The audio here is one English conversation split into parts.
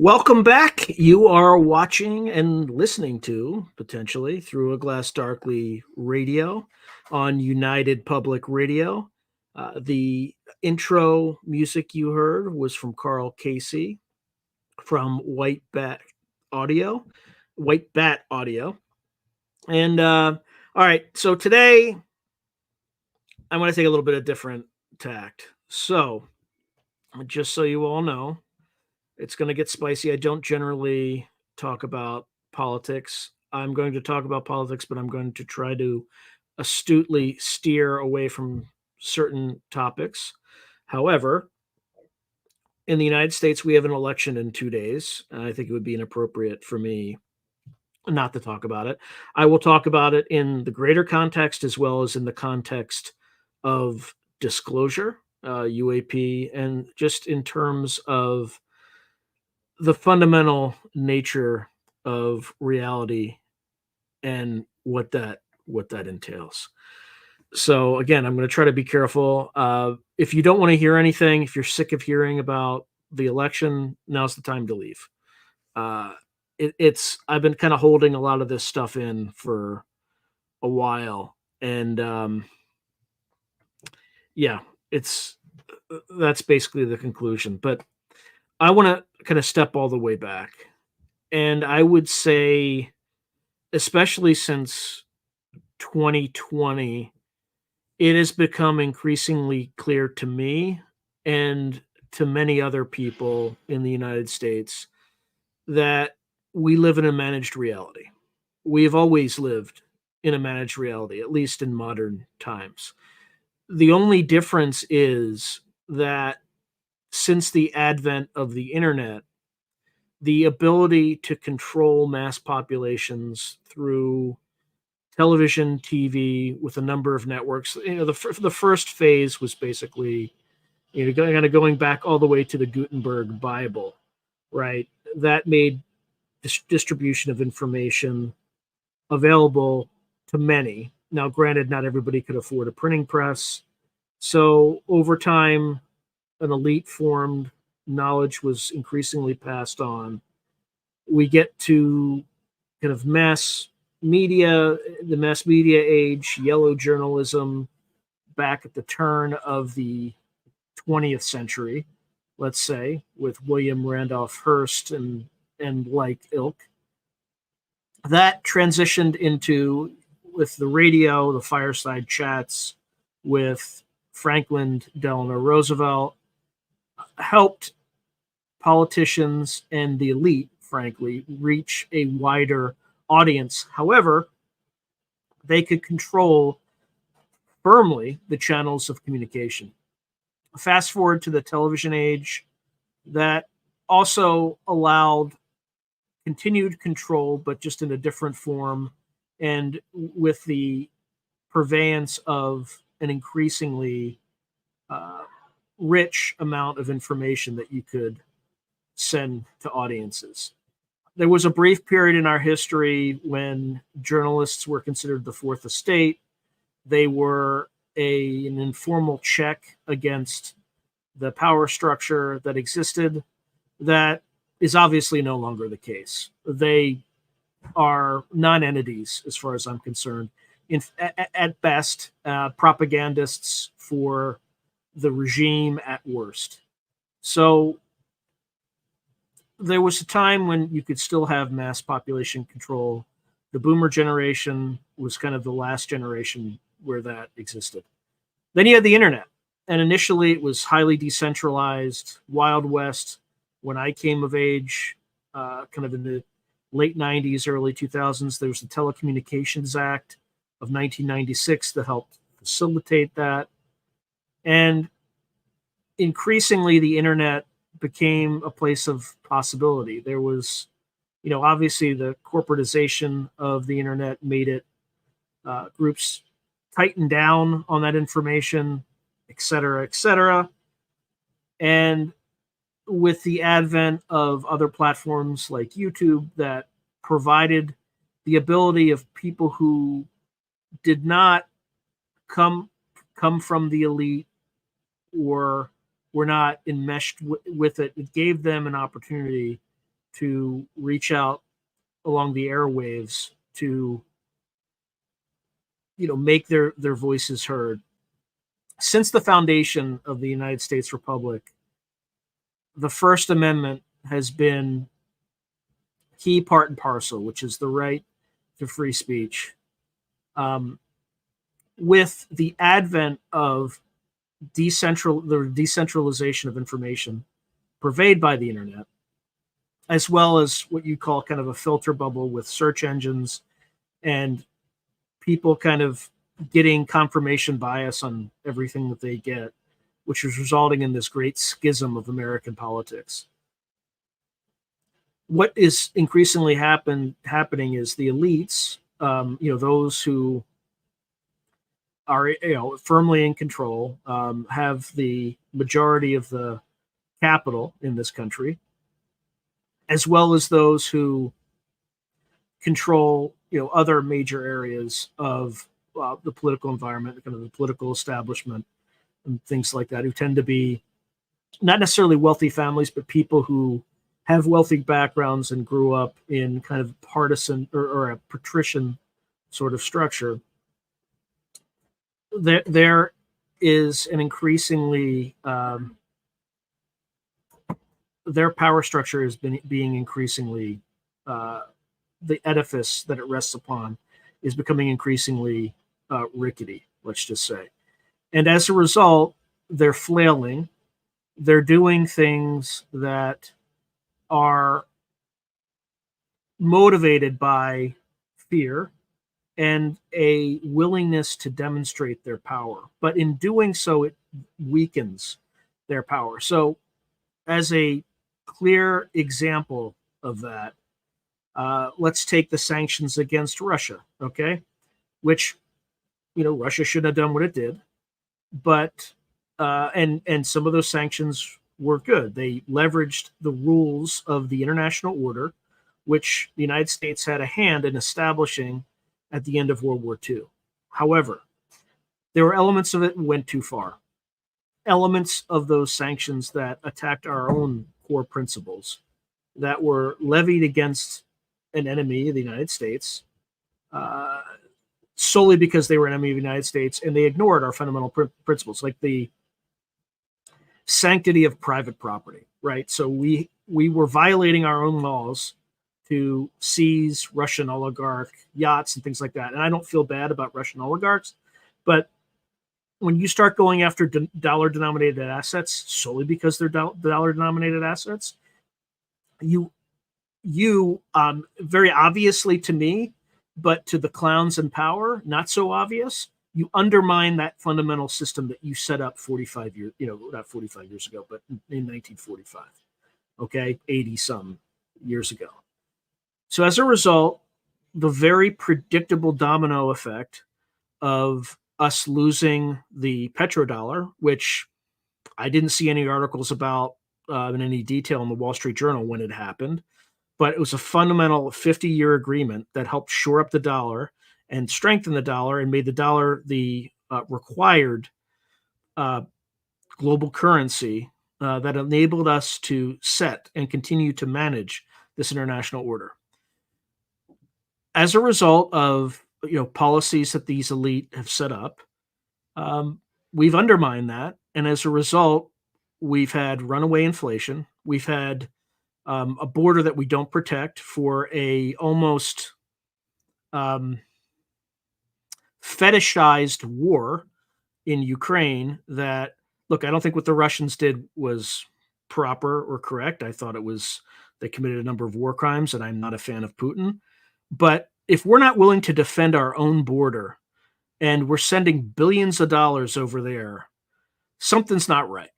Welcome back. You are watching and listening to, potentially, Through a Glass Darkly radio on United Public Radio. The intro music you heard was from Carl Casey from White Bat Audio. And all right, so today I'm going to take a little bit of different tact. So, just so you all know, it's going to get spicy. I don't generally talk about politics. I'm going to talk about politics, but I'm going to try to astutely steer away from certain topics. However, in the United States, we have an election in 2 days. And I think it would be inappropriate for me not to talk about it. I will talk about it in the greater context as well as in the context of disclosure, UAP, and just in terms of the fundamental nature of reality and what that entails. So again, I'm going to try to be careful. If you don't want to hear anything, if you're sick of hearing about the election, now's the time to leave. It's I've been kind of holding a lot of this stuff in for a while, and yeah, it's that's basically the conclusion. But I want to kind of step all the way back, and I would say, especially since 2020, it has become increasingly clear to me and to many other people in the United States that we live in a managed reality. We have always lived in a managed reality, at least in modern times. The only difference is that since the advent of the internet, the ability to control mass populations through television, TV, with a number of networks. The first phase was basically, going back all the way to the Gutenberg Bible, right? That made distribution of information available to many. Now, granted, not everybody could afford a printing press, so over time, an elite formed, knowledge was increasingly passed on. We get to kind of the mass media age, yellow journalism, back at the turn of the 20th century, let's say, with William Randolph Hearst and like ilk. That transitioned into, with the radio, the fireside chats with Franklin Delano Roosevelt, helped politicians and the elite, frankly, reach a wider audience. However, they could control firmly the channels of communication. Fast forward to the television age, that also allowed continued control, but just in a different form, and with the purveyance of an increasingly rich amount of information that you could send to audiences. There was a brief period in our history when journalists were considered the fourth estate. They were an informal check against the power structure that existed. That is obviously no longer the case. They are non-entities as far as I'm concerned. At best, propagandists for the regime at worst. So there was a time when you could still have mass population control. The boomer generation was kind of the last generation where that existed. Then you had the internet, and initially it was highly decentralized, Wild West. When I came of age, kind of in the late 90s, early 2000s, there was the Telecommunications Act of 1996 that helped facilitate that. And increasingly, the internet became a place of possibility. There was, obviously the corporatization of the internet made it, groups tighten down on that information, et cetera, et cetera. And with the advent of other platforms like YouTube that provided the ability of people who did not come from the elite or were not enmeshed with it, it gave them an opportunity to reach out along the airwaves to, make their voices heard. Since the foundation of the United States Republic, the First Amendment has been key part and parcel, which is the right to free speech. With the advent of the decentralization of information purveyed by the internet, as well as what you call kind of a filter bubble with search engines and people kind of getting confirmation bias on everything that they get, which is resulting in this great schism of American politics. What is increasingly happening is the elites, those who are firmly in control, have the majority of the capital in this country, as well as those who control other major areas of the political environment, kind of the political establishment, and things like that, who tend to be not necessarily wealthy families, but people who have wealthy backgrounds and grew up in kind of partisan or a patrician sort of structure. There is an increasingly their power structure has been being increasingly the edifice that it rests upon is becoming increasingly rickety, let's just say. And as a result, they're flailing. They're doing things that are motivated by fear and a willingness to demonstrate their power. But in doing so, it weakens their power. So, as a clear example of that, let's take the sanctions against Russia, okay? Which, Russia shouldn't have done what it did, but and some of those sanctions were good. They leveraged the rules of the international order, which the United States had a hand in establishing at the end of World War II. However, there were elements of it that went too far. Elements of those sanctions that attacked our own core principles, that were levied against an enemy of the United States, solely because they were an enemy of the United States, and they ignored our fundamental principles, like the sanctity of private property, right? So we were violating our own laws to seize Russian oligarch yachts and things like that. And I don't feel bad about Russian oligarchs, but when you start going after dollar-denominated assets solely because they're dollar-denominated assets, you very obviously to me, but to the clowns in power, not so obvious, you undermine that fundamental system that you set up 45 years, not 45 years ago, but in 1945, okay, 80 some years ago. So as a result, the very predictable domino effect of us losing the petrodollar, which I didn't see any articles about in any detail in the Wall Street Journal when it happened, but it was a fundamental 50-year agreement that helped shore up the dollar and strengthen the dollar and made the dollar the required global currency that enabled us to set and continue to manage this international order. As a result of policies that these elite have set up, we've undermined that, and as a result, we've had runaway inflation. We've had a border that we don't protect for a almost fetishized war in Ukraine. That, look, I don't think what the Russians did was proper or correct. I thought they committed a number of war crimes, and I'm not a fan of Putin. But if we're not willing to defend our own border and we're sending billions of dollars over there, something's not right.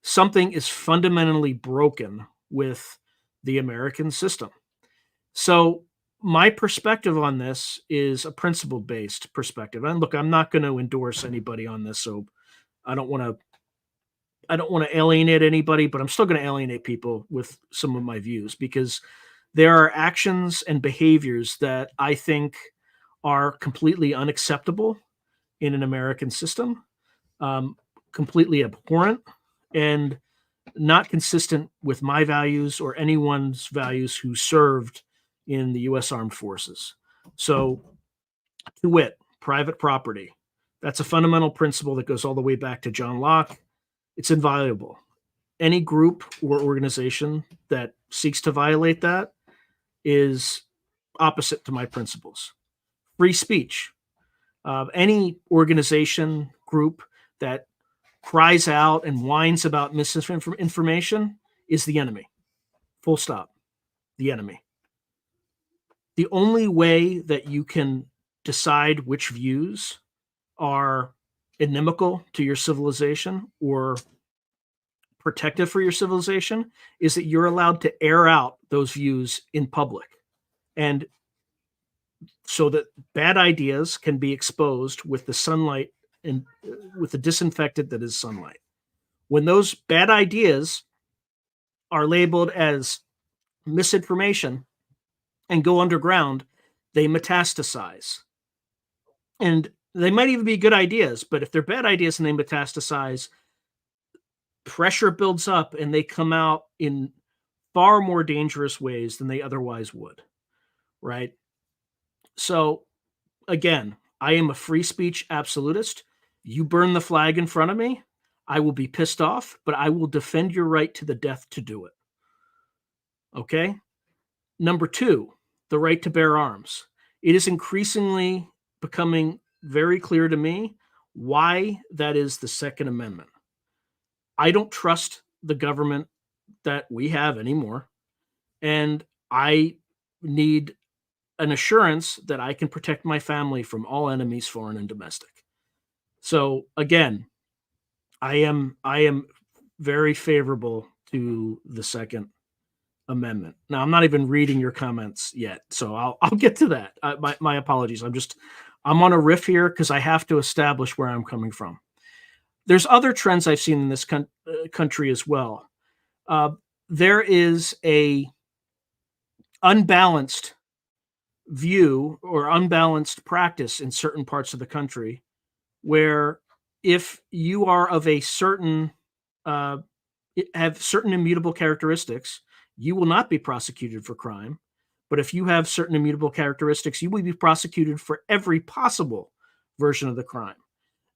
Something is fundamentally broken with the American system. So my perspective on this is a principle-based perspective. And look, I'm not going to endorse anybody on this, so I don't want to alienate anybody, but I'm still going to alienate people with some of my views, because there are actions and behaviors that I think are completely unacceptable in an American system, completely abhorrent. And not consistent with my values or anyone's values who served in the U.S. Armed Forces. So, to wit, private property. That's a fundamental principle that goes all the way back to John Locke. It's inviolable. Any group or organization that seeks to violate that is opposite to my principles. Free speech. Any organization, group that cries out and whines about misinformation is the enemy. Full stop. The enemy. The only way that you can decide which views are inimical to your civilization or protective for your civilization is that you're allowed to air out those views in public. And so that bad ideas can be exposed with the sunlight and with the disinfectant that is sunlight. When those bad ideas are labeled as misinformation and go underground, they metastasize. And they might even be good ideas, but if they're bad ideas and they metastasize, pressure builds up and they come out in far more dangerous ways than they otherwise would, right? So, again, I am a free speech absolutist. You burn the flag in front of me, I will be pissed off, but I will defend your right to the death to do it. Okay? Number two, the right to bear arms. It is increasingly becoming very clear to me why that is the Second Amendment. I don't trust the government that we have anymore, and I need an assurance that I can protect my family from all enemies, foreign and domestic. So again, I am very favorable to the Second Amendment. Now, I'm not even reading your comments yet, so I'll get to that. My apologies. I'm on a riff here because I have to establish where I'm coming from. There's other trends I've seen in this country as well. There is a unbalanced view or unbalanced practice in certain parts of the country where if you are of a certain have certain immutable characteristics, you will not be prosecuted for crime. But if you have certain immutable characteristics, you will be prosecuted for every possible version of the crime.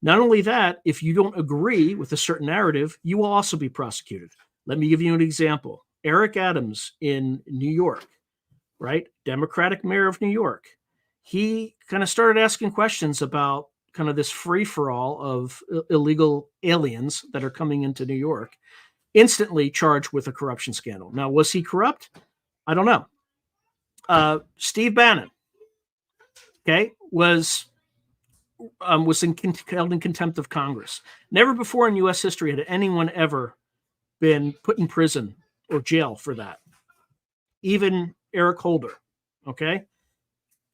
Not only that, if you don't agree with a certain narrative, you will also be prosecuted. Let me give you an example. Eric Adams in New York, right? Democratic mayor of New York. He kind of started asking questions about kind of this free-for-all of illegal aliens that are coming into New York, instantly charged with a corruption scandal. Now, was he corrupt? I don't know. Steve Bannon, okay, was held in contempt of Congress. Never before in U.S. history had anyone ever been put in prison or jail for that. Even Eric Holder, okay?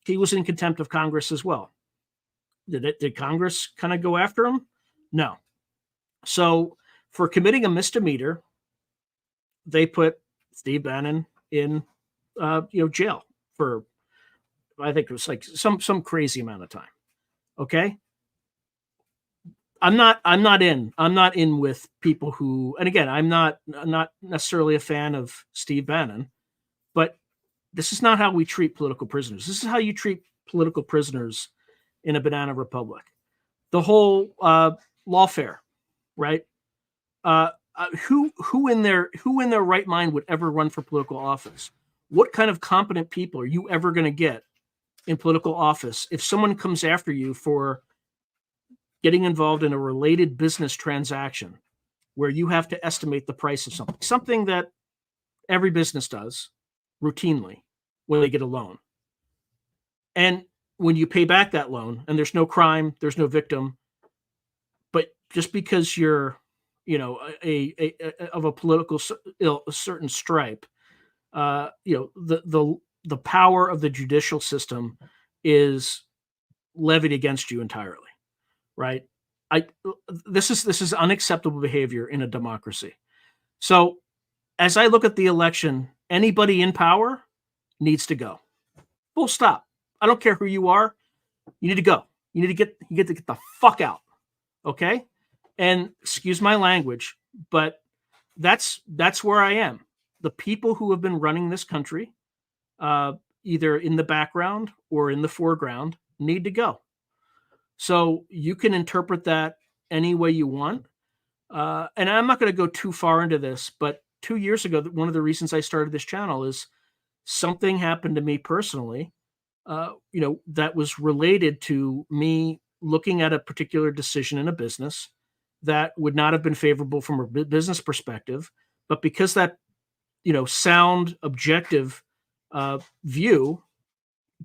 He was in contempt of Congress as well. Did Congress kind of go after him? No. So for committing a misdemeanor, they put Steve Bannon in jail for, I think it was like some crazy amount of time. Okay. I'm not in with people who, and again, I'm not necessarily a fan of Steve Bannon, but this is not how we treat political prisoners. This is how you treat political prisoners in a banana republic. The whole lawfare, right? Who in their right mind would ever run for political office? What kind of competent people are you ever going to get in political office if someone comes after you for getting involved in a related business transaction where you have to estimate the price of something that every business does routinely when they get a loan. And when you pay back that loan and there's no crime, there's no victim, but just because you're, of a political a certain stripe, the power of the judicial system is levied against you entirely. Right. This is unacceptable behavior in a democracy. So as I look at the election, anybody in power needs to go. Full stop. I don't care who you are. You need to go. You need to get the fuck out. Okay. And excuse my language, but that's where I am. The people who have been running this country, uh, either in the background or in the foreground, need to go. So you can interpret that any way you want. And I'm not going to go too far into this, but 2 years ago, one of the reasons I started this channel is something happened to me personally, that was related to me looking at a particular decision in a business that would not have been favorable from a business perspective, but because that sound, objective view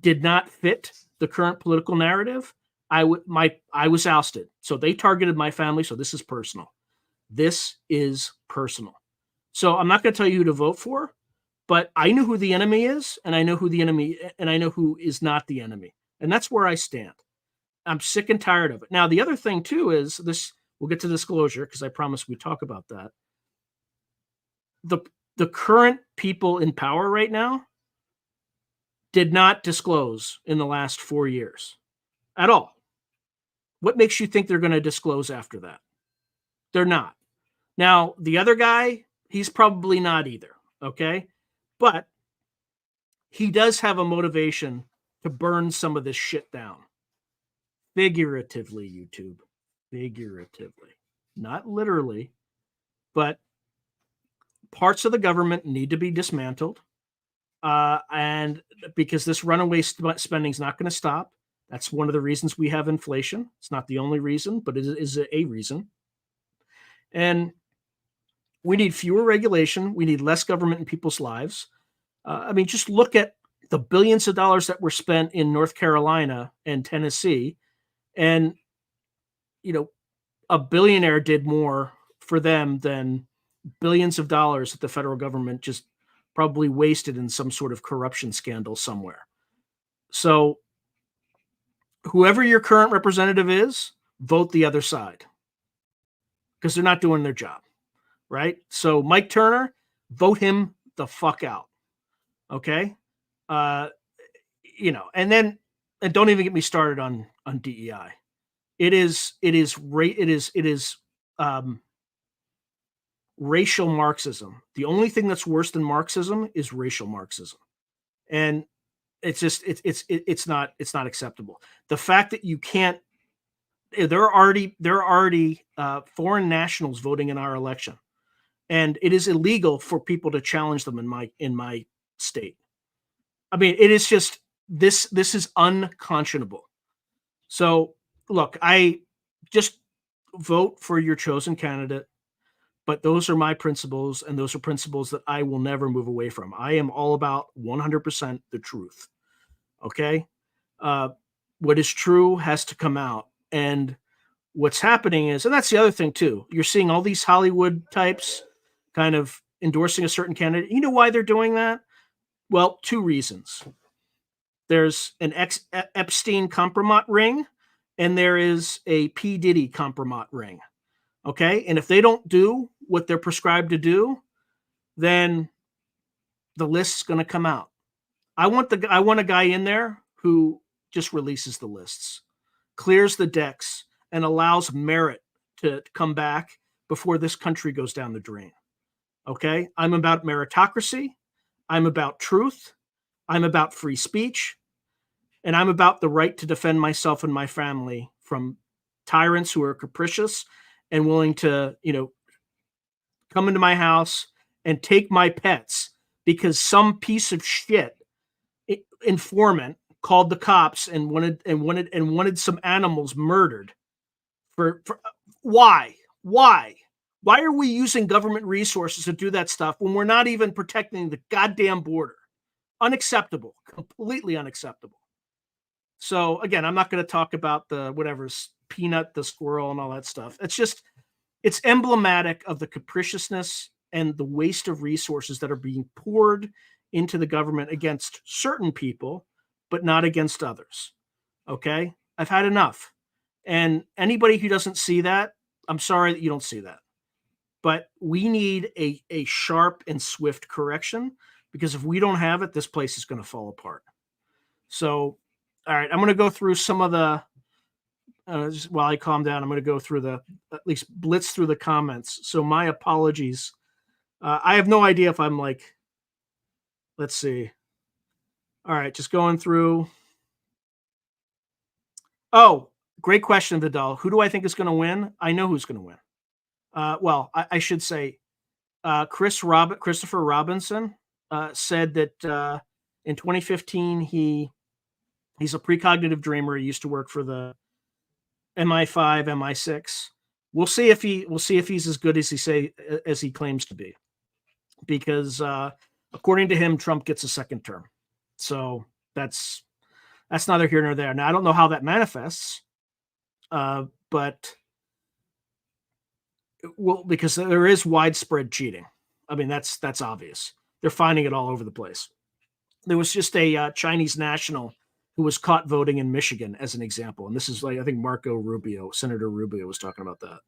did not fit the current political narrative, I was ousted. So they targeted my family. So this is personal. This is personal. So I'm not going to tell you who to vote for, but I know who the enemy is, and I know who the enemy, and I know who is not the enemy, and that's where I stand. I'm sick and tired of it. Now, the other thing too is this. We'll get to disclosure because I promised we'd talk about that. The the current people in power right now did not disclose in the last 4 years at all. What makes you think they're going to disclose after that? They're not. Now, the other guy, he's probably not either. Okay. But he does have a motivation to burn some of this shit down. Figuratively, YouTube. Figuratively. Not literally, but parts of the government need to be dismantled. And because this runaway spending is not going to stop. That's one of the reasons we have inflation. It's not the only reason, but it is a reason. And we need fewer regulation. We need less government in people's lives. Just look at the billions of dollars that were spent in North Carolina and Tennessee. And, a billionaire did more for them than billions of dollars that the federal government just probably wasted in some sort of corruption scandal somewhere. So whoever your current representative is, vote the other side because they're not doing their job, right? So Mike Turner, vote him the fuck out. Okay. And don't even get me started on DEI. It is racial Marxism. The only thing that's worse than Marxism is racial Marxism. And it's not acceptable. The fact that you can't, there are already foreign nationals voting in our election, and it is illegal for people to challenge them in my state. It is just this is unconscionable. So look, I just vote for your chosen candidate, but those are my principles, and those are principles that I will never move away from. I am all about 100% the truth. Okay. What is true has to come out. And what's happening is, and that's the other thing too, you're seeing all these Hollywood types kind of endorsing a certain candidate. You know why they're doing that? Well, two reasons. There's an Epstein compromise ring, and there is a P. Diddy compromise ring. Okay. And if they don't do what they're prescribed to do, then the list's going to come out. I want a guy in there who just releases the lists, clears the decks, and allows merit to come back before this country goes down the drain. Okay? I'm about meritocracy. I'm about truth. I'm about free speech. And I'm about the right to defend myself and my family from tyrants who are capricious and willing to, come into my house and take my pets because some piece of shit informant called the cops and wanted some animals murdered. For why are we using government resources to do that stuff when we're not even protecting the goddamn border? Unacceptable. Completely unacceptable. So again, I'm not going to talk about the whatever's Peanut, the squirrel, and all that stuff. It's emblematic of the capriciousness and the waste of resources that are being poured into the government against certain people, but not against others. Okay? I've had enough. And anybody who doesn't see that, I'm sorry that you don't see that. But we need a sharp and swift correction, because if we don't have it, this place is going to fall apart. So, all right, I'm going to go through some of the, just while I calm down, I'm going to go through at least blitz through the comments. So my apologies I have no idea if I'm like, let's see. All right, just going through. Oh, great question, Vidal. Who do I think is going to win? I know who's going to win. Well, I should say Christopher Robinson said that in 2015 he's a precognitive dreamer. He used to work for the MI5, MI6. We'll see if he's as good as he claims to be, because according to him, Trump gets a second term. So that's neither here nor there. Now I don't know how that manifests, but well, because there is widespread cheating. I mean, that's obvious. They're finding it all over the place. There was just a Chinese national who was caught voting in Michigan, as an example, and this is like I think Senator Rubio was talking about that.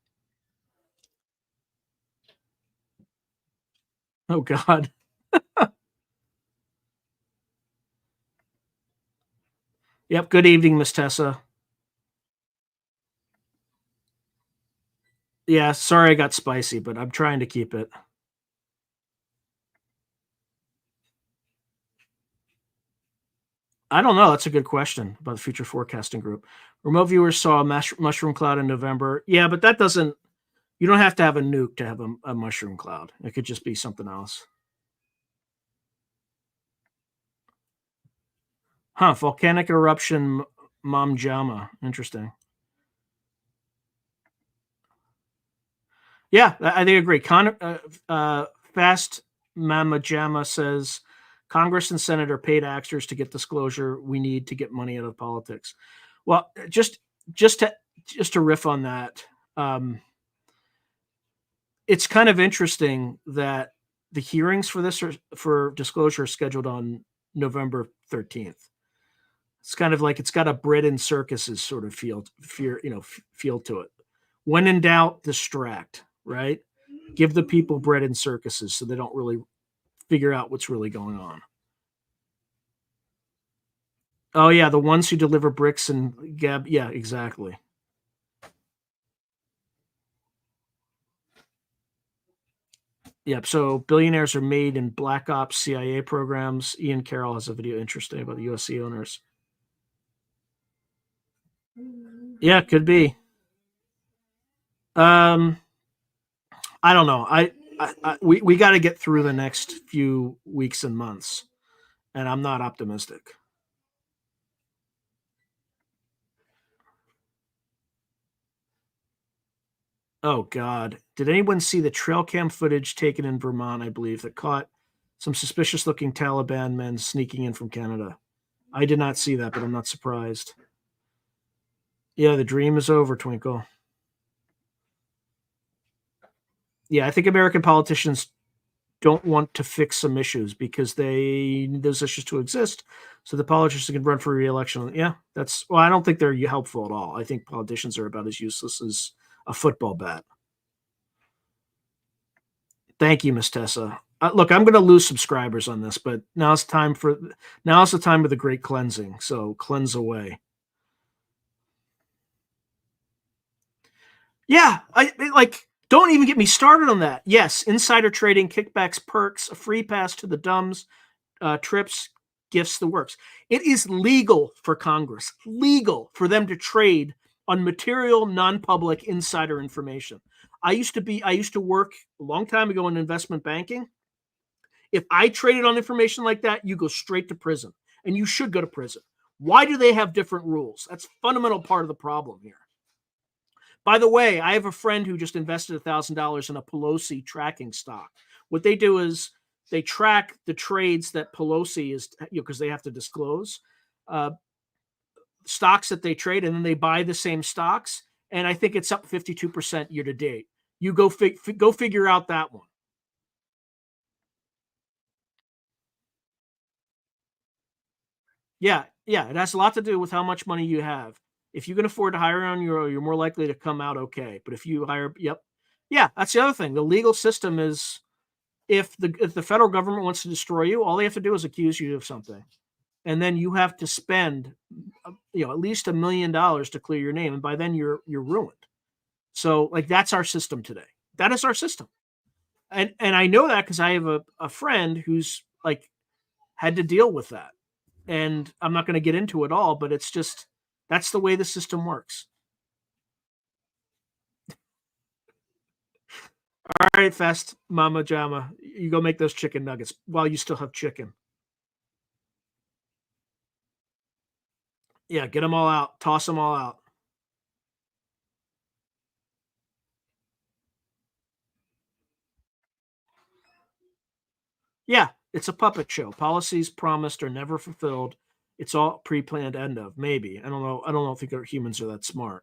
Oh God. Yep. Good evening, Miss Tessa. Yeah, sorry I got spicy, but I'm trying to keep it. I don't know. That's a good question about the future forecasting group. Remote viewers saw a mushroom cloud in November. Yeah, but that doesn't. You don't have to have a nuke to have a mushroom cloud. It could just be something else. Huh? Volcanic eruption, Mamjama. Interesting. Yeah, I think I agree. Fast Mamajama says Congress and Senate are paid actors to get disclosure we need to get money out of politics. Well, just to riff on that, it's kind of interesting that the hearings for this for disclosure are scheduled on November 13th. It's kind of like it's got a bread and circuses sort of feel to it. When in doubt, distract, right? Give the people bread and circuses so they don't really figure out what's really going on. Oh yeah, the ones who deliver bricks and gab. Yeah, exactly. Yep. So billionaires are made in black ops CIA programs. Ian Carroll has a video interesting about the USC owners. Yeah, could be. Um, I don't know. We got to get through the next few weeks and months, and I'm not optimistic. Oh God! Did anyone see the trail cam footage taken in Vermont? I believe that caught some suspicious-looking Taliban men sneaking in from Canada. I did not see that, but I'm not surprised. Yeah, the dream is over, Twinkle. Yeah, I think American politicians don't want to fix some issues because they need those issues to exist so the politicians can run for re-election. Yeah, I don't think they're helpful at all. I think politicians are about as useless as a football bat. Thank you, Miss Tessa. Look, I'm going to lose subscribers on this, but now's the time of the great cleansing. So cleanse away. Yeah, I like. Don't even get me started on that. Yes, insider trading, kickbacks, perks, a free pass to the dumbs, trips, gifts, the works. It is legal for Congress, legal for them to trade on material, non-public insider information. I used to work a long time ago in investment banking. If I traded on information like that, you go straight to prison, and you should go to prison. Why do they have different rules? That's a fundamental part of the problem here. By the way, I have a friend who just invested $1,000 in a Pelosi tracking stock. What they do is they track the trades that Pelosi is, because they have to disclose stocks that they trade, and then they buy the same stocks. And I think it's up 52% year to date. You go figure out that one. Yeah, it has a lot to do with how much money you have. If you can afford to hire on you're more likely to come out okay. But if you hire, yeah, that's the other thing. The legal system is if the federal government wants to destroy you, all they have to do is accuse you of something, and then you have to spend, at least $1 million to clear your name, and by then you're ruined. So like that's our system today. That is our system. And I know that because I have a friend who's like had to deal with that. And I'm not going to get into it all, but it's just that's the way the system works. All right, Fest, Mama Jama, you go make those chicken nuggets while you still have chicken. Yeah, get them all out, toss them all out. Yeah, it's a puppet show. Policies promised are never fulfilled. It's all pre-planned end of. Maybe. I don't know. I don't think our humans are that smart.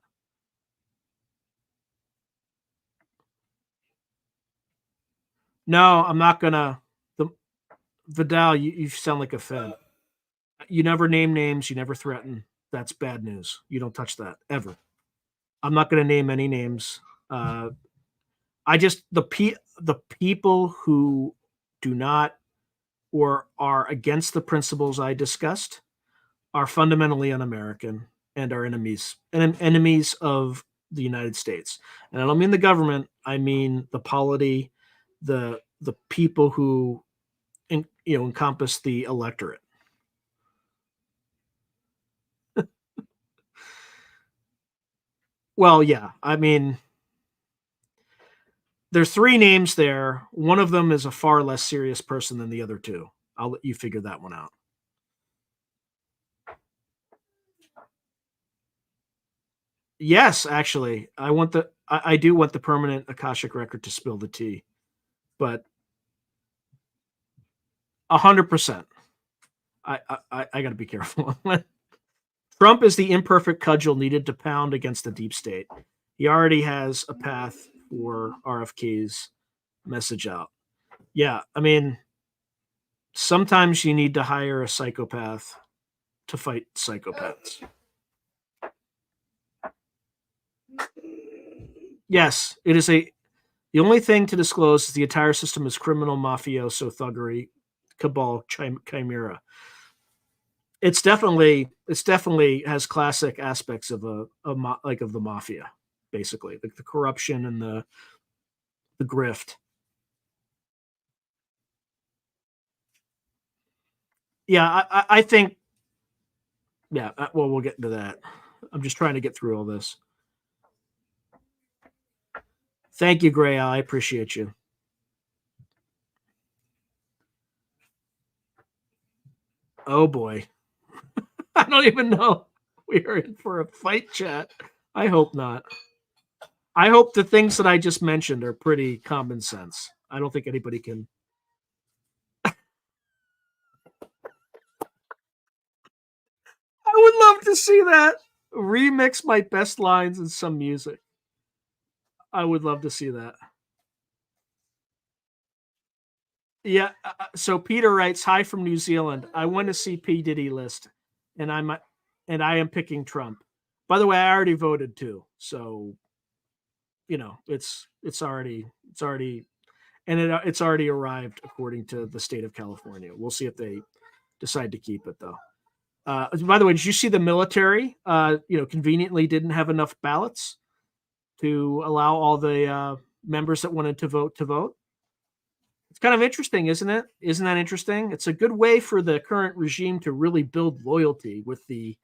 No, I'm not gonna. The Vidal, you sound like a Fed. You never name names. You never threaten. That's bad news. You don't touch that ever. I'm not gonna name any names. Uh, I just the people who do not or are against the principles I discussed are fundamentally un-American and are enemies of the United States. And I don't mean the government. I mean the polity, the people who encompass the electorate. Well, yeah. I mean, there's three names there. One of them is a far less serious person than the other two. I'll let you figure that one out. Yes, actually, I do want the permanent Akashic record to spill the tea, but 100%. I got to be careful. Trump is the imperfect cudgel needed to pound against the deep state. He already has a path for RFK's message out. Yeah, I mean, sometimes you need to hire a psychopath to fight psychopaths. Yes, it is a. The only thing to disclose is the entire system is criminal, mafioso, thuggery, cabal, chimera. It's definitely has classic aspects of like of the mafia, basically, like the corruption and the grift. Yeah, I think. Yeah, well, we'll get into that. I'm just trying to get through all this. Thank you, Gray. I appreciate you. Oh boy, I don't even know. We are in for a fight chat. I hope not. I hope the things that I just mentioned are pretty common sense. I don't think anybody can. I would love to see that. Remix my best lines in some music. I would love to see that. Yeah. So Peter writes, "Hi from New Zealand. I want to see P Diddy list, and I am picking Trump. By the way, I already voted too, so it's already it's already arrived according to the state of California. We'll see if they decide to keep it though. By the way, did you see the military? Conveniently didn't have enough ballots to allow all the members that wanted to vote to vote. It's kind of interesting, isn't it? Isn't that interesting? It's a good way for the current regime to really build loyalty with the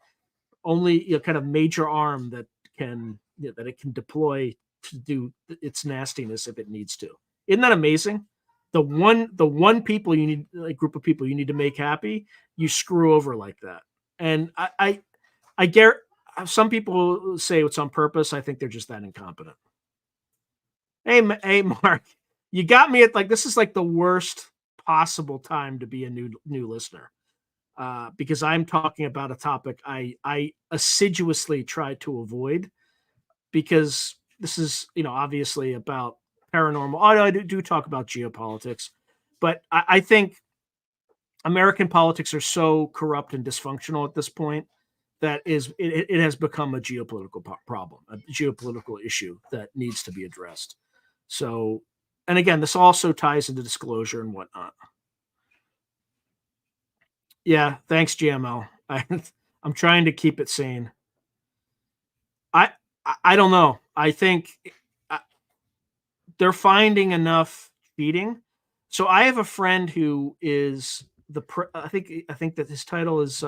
only kind of major arm that that it can deploy to do its nastiness if it needs to. Isn't that amazing? The one people you need, like group of people you need to make happy, you screw over like that. And I get some people say it's on purpose. I think they're just that incompetent. Hey, Mark, you got me at like this is like the worst possible time to be a new listener because I'm talking about a topic I assiduously try to avoid because this is obviously about paranormal. Oh, I do talk about geopolitics, but I think American politics are so corrupt and dysfunctional at this point that it has become a geopolitical problem, a geopolitical issue that needs to be addressed. So, and again, this also ties into disclosure and whatnot. Yeah, thanks, GML. I'm trying to keep it sane. I I don't know. I think uh, they're finding enough cheating. So I have a friend who is I think that his title is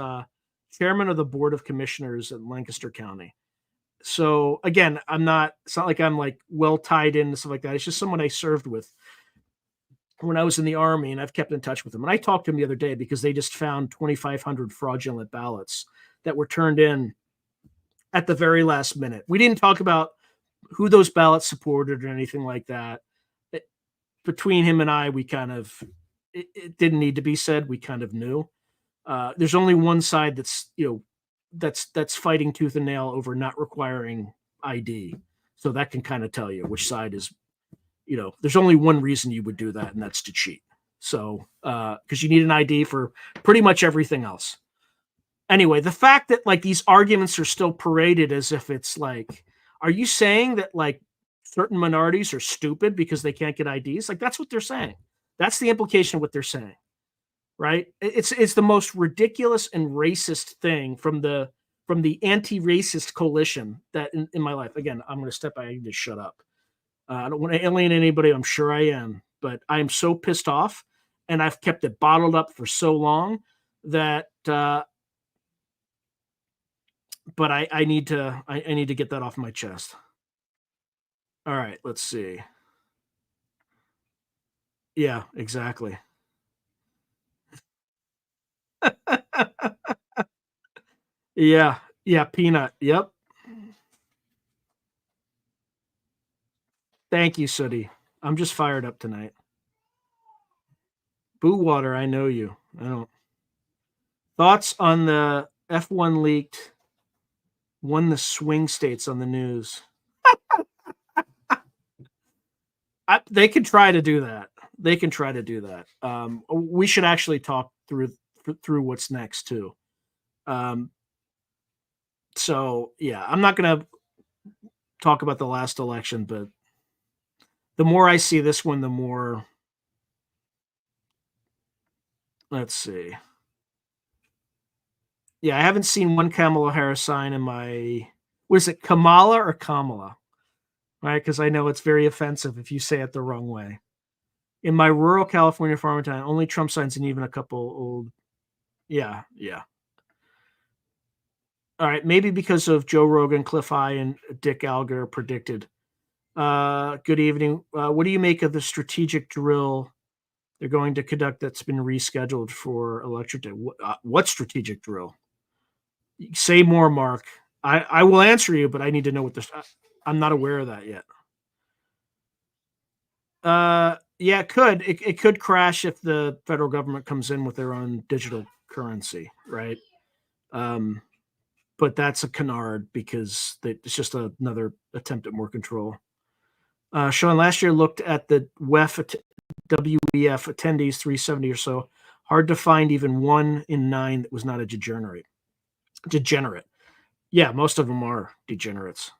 chairman of the board of commissioners in Lancaster County. So again, it's not like I'm like well tied in and stuff like that. It's just someone I served with when I was in the army, and I've kept in touch with them. And I talked to him the other day because they just found 2,500 fraudulent ballots that were turned in at the very last minute. We didn't talk about who those ballots supported or anything like that. Between him and I, we kind of it didn't need to be said. We kind of knew. There's only one side that's fighting tooth and nail over not requiring ID. So that can kind of tell you which side is, there's only one reason you would do that, and that's to cheat. So, because you need an ID for pretty much everything else. Anyway, the fact that like these arguments are still paraded as if it's like, are you saying that like certain minorities are stupid because they can't get IDs? Like that's what they're saying. That's the implication of what they're saying, right? It's the most ridiculous and racist thing from the anti-racist coalition that in my life. Again, I'm going to step back and just shut up. I don't want to alienate anybody. I'm sure I am, but I am so pissed off, and I've kept it bottled up for so long that. But I need to get that off my chest. All right, let's see. Yeah, exactly. Yeah, yeah, peanut. Yep. Thank you, Sooty. I'm just fired up tonight. Boo Water, I know you. I don't. Thoughts on the F1 leaked won the swing states on the news. They can try to do that. They can try to do that. We should actually talk through what's next too. So yeah, I'm not going to talk about the last election, but the more I see this one, the more. Let's see. Yeah, I haven't seen one Kamala Harris sign in my. Was it Kamala or Kamala? Right, because I know it's very offensive if you say it the wrong way. In my rural California farming town, only Trump signs and even a couple old. Yeah, yeah. All right, maybe because of Joe Rogan, Cliff Eye, and Dick Alger predicted. Good evening. What do you make of the strategic drill they're going to conduct that's been rescheduled for Election Day? What strategic drill? Say more, Mark. I will answer you, but I need to know what this. I'm not aware of that yet. Yeah, it could. It could crash if the federal government comes in with their own digital currency, right? But that's a canard because it's just another attempt at more control. Sean, last year looked at the WEF attendees, 370 or so. Hard to find even 1 in 9 that was not a degenerate. Yeah, most of them are degenerates.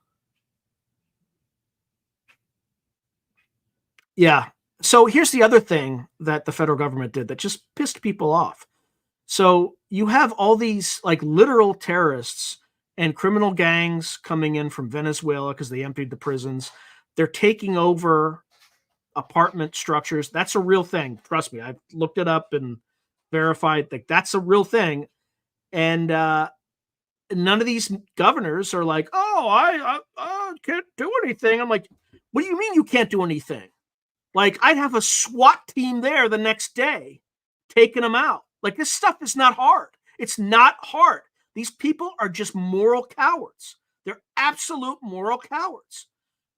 Yeah. So here's the other thing that the federal government did that just pissed people off. So you have all these like literal terrorists and criminal gangs coming in from Venezuela because they emptied the prisons. They're taking over apartment structures. That's a real thing. Trust me. I've looked it up and verified that that's a real thing. And none of these governors are like, oh, I can't do anything. I'm like, what do you mean you can't do anything? Like, I'd have a SWAT team there the next day taking them out. Like, this stuff is not hard. It's not hard. These people are just moral cowards. They're absolute moral cowards.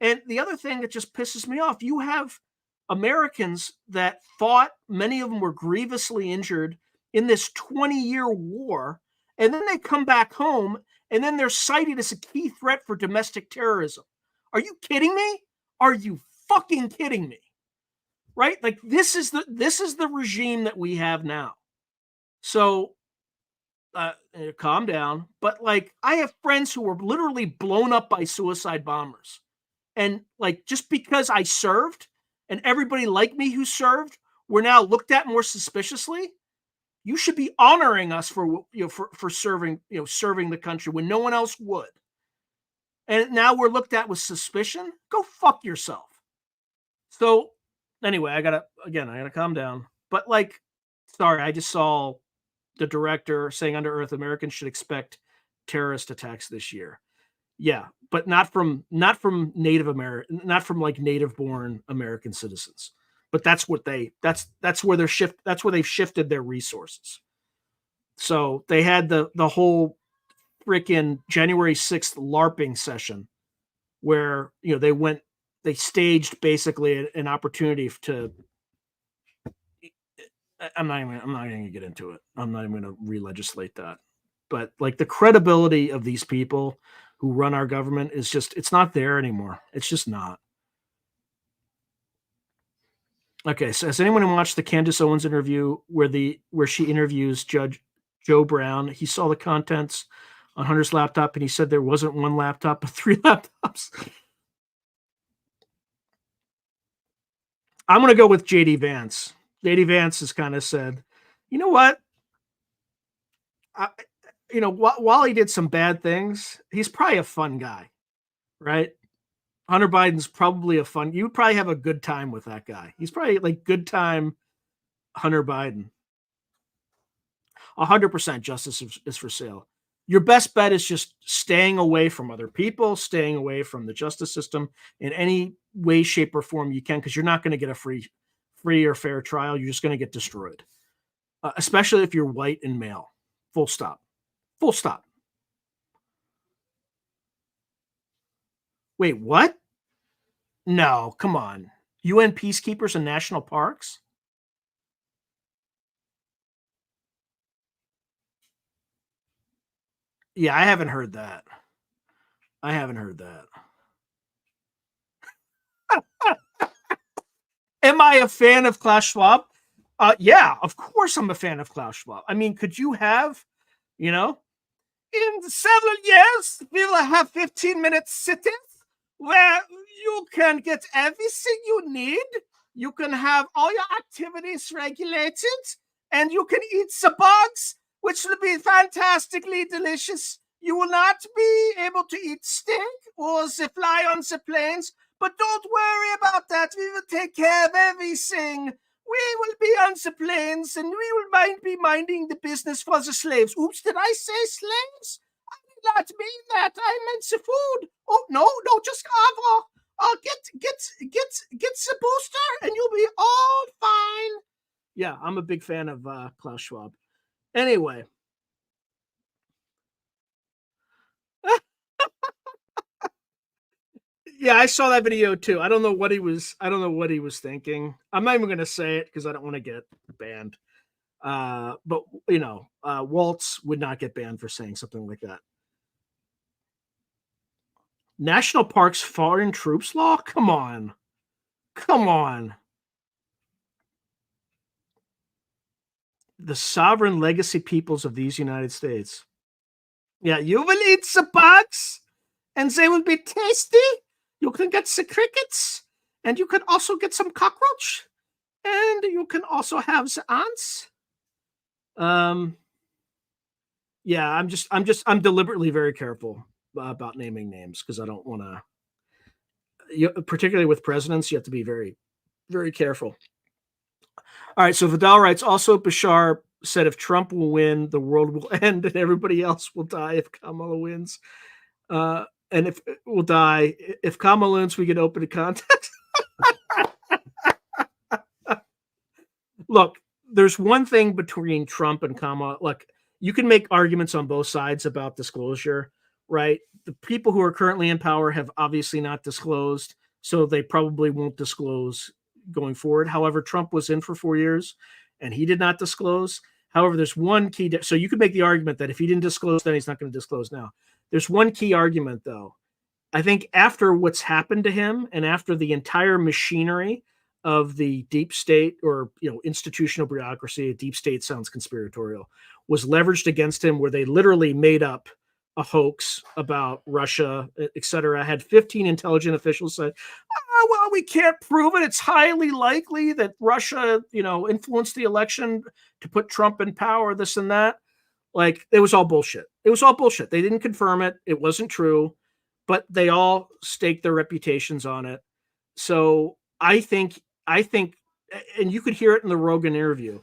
And the other thing that just pisses me off, you have Americans that fought, many of them were grievously injured in this 20-year war, and then they come back home, and then they're cited as a key threat for domestic terrorism. Are you kidding me? Are you fucking kidding me? Right? Like this is the regime that we have now. So calm down. But like I have friends who were literally blown up by suicide bombers. And like just because I served and everybody like me who served were now looked at more suspiciously, you should be honoring us for for serving, serving the country when no one else would. And now we're looked at with suspicion. Go fuck yourself. So Anyway, I gotta calm down. But like, sorry, I just saw the director saying Under Earth Americans should expect terrorist attacks this year. Yeah, but not from Native American, not from like native born American citizens. But that's where that's where they've shifted their resources. So they had the whole freaking January 6th LARPing session where they staged basically an opportunity to. I'm not even gonna get into it. I'm not even gonna re-legislate that. But like the credibility of these people who run our government is it's not there anymore. It's just not. Okay, so has anyone watched the Candace Owens interview where she interviews Judge Joe Brown? He saw the contents on Hunter's laptop and he said there wasn't one laptop but three laptops. I'm gonna go with JD Vance. JD Vance has kind of said, you know what? I, while he did some bad things, he's probably a fun guy, right? Hunter Biden's probably you would probably have a good time with that guy. He's probably like good time Hunter Biden. 100% justice is for sale. Your best bet is just staying away from other people, staying away from the justice system in any way, shape, or form you can, because you're not going to get a free or fair trial. You're just going to get destroyed, especially if you're white and male. Full stop. Full stop. Wait, what? No, come on. UN peacekeepers in national parks? Yeah, I haven't heard that. I haven't heard that. Am I a fan of Klaus Schwab? Yeah, of course I'm a fan of Klaus Schwab. I mean, could you have, you know, in several years, we will have 15-minute sittings where you can get everything you need. You can have all your activities regulated, and you can eat the bugs, which will be fantastically delicious. You will not be able to eat stink or fly on the planes, but don't worry about that. We will take care of everything. We will be on the planes, and we will be minding the business for the slaves. Oops, did I say slaves? I did not mean that. I meant the food. Oh no, just get the booster, and you'll be all fine. Yeah, I'm a big fan of Klaus Schwab. Anyway. Yeah, I saw that video too. I don't know what he was thinking. I'm not even going to say it because I don't want to get banned. But Waltz would not get banned for saying something like that. National Parks Foreign Troops Law? Come on. The sovereign legacy peoples of these United States. Yeah, you will eat the bugs, and they will be tasty. You can get the crickets, and you can also get some cockroach, and you can also have the ants. Yeah, I'm deliberately very careful about naming names because I don't want to. Particularly with presidents, you have to be very, very careful. All right, so Vidal writes, also Bashar said if Trump will win, the world will end and everybody else will die if Kamala wins. And if we'll die, if Kamala wins, we get open to contact. Look, there's one thing between Trump and Kamala. Look, you can make arguments on both sides about disclosure, right? The people who are currently in power have obviously not disclosed, so they probably won't disclose going forward. However, Trump was in for 4 years and he did not disclose. However, there's one key. So you could make the argument that if he didn't disclose, then he's not going to disclose now. There's one key argument, though. I think after what's happened to him and after the entire machinery of the deep state or institutional bureaucracy, deep state sounds conspiratorial, was leveraged against him, where they literally made up a hoax about Russia, etc. Had 15 intelligence officials say, "Oh, well, we can't prove it. It's highly likely that Russia, influenced the election to put Trump in power, this and that." Like, it was all bullshit. It was all bullshit. They didn't confirm it. It wasn't true, but they all staked their reputations on it. So I think I think, and you could hear it in the Rogan interview.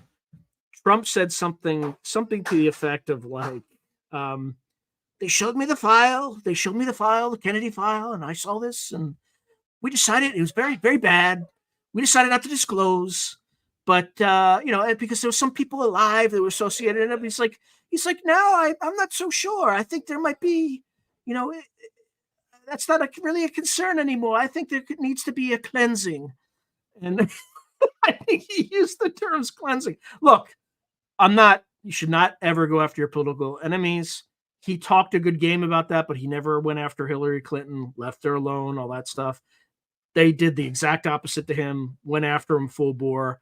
Trump said something to the effect of like, um, they showed me the file. They showed me the file, the Kennedy file, and I saw this, and we decided it was very, very bad. We decided not to disclose, but because there were some people alive that were associated. And he's like, no, I'm not so sure. I think there might be, you know, that's not really a concern anymore. I think there needs to be a cleansing, and I think he used the terms cleansing. Look, you should not ever go after your political enemies. He talked a good game about that, but he never went after Hillary Clinton, left her alone, all that stuff. They did the exact opposite to him, went after him full bore.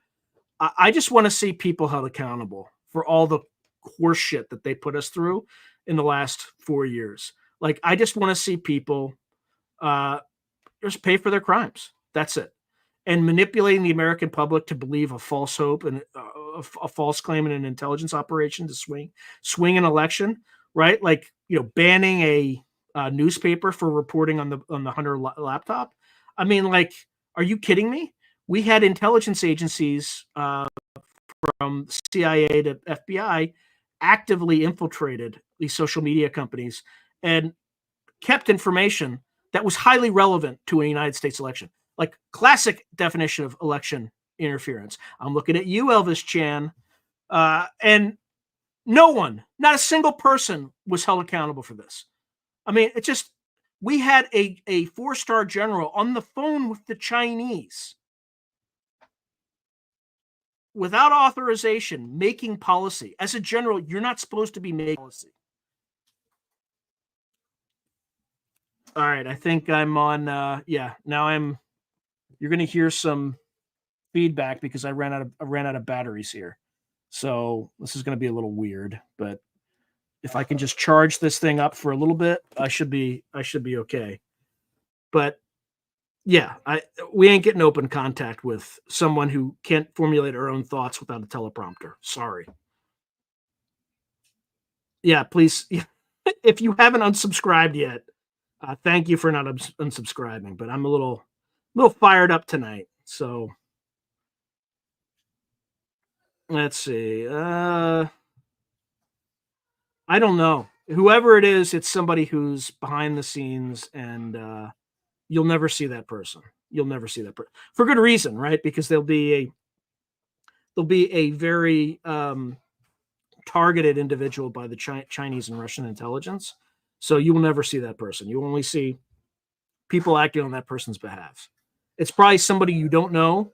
I just want to see people held accountable for all the horse shit that they put us through in the last 4 years. Like, I just want to see people just pay for their crimes. That's it. And manipulating the American public to believe a false hope and a false claim in an intelligence operation to swing an election, right? Like, banning a newspaper for reporting on the Hunter laptop. I mean, like, are you kidding me? We had intelligence agencies from CIA to FBI actively infiltrated these social media companies and kept information that was highly relevant to a United States election. Like, classic definition of election interference. I'm looking at you, Elvis Chan, and no one, not a single person, was held accountable for this. I mean, we had a 4-star general on the phone with the Chinese without authorization making policy. As a general, you're not supposed to be making policy. All right, I think I'm on. Now you're going to hear some feedback because I ran out of batteries here. So this is going to be a little weird, but if I can just charge this thing up for a little bit, I should be okay. But yeah, we ain't getting open contact with someone who can't formulate her own thoughts without a teleprompter. Sorry. Yeah, please. If you haven't unsubscribed yet, thank you for not unsubscribing. But I'm a little fired up tonight. So let's see. I don't know. Whoever it is, it's somebody who's behind the scenes, and you'll never see that person. You'll never see that person for good reason, right? Because there'll be a very targeted individual by the Chinese and Russian intelligence. So you will never see that person. You only see people acting on that person's behalf. It's probably somebody you don't know.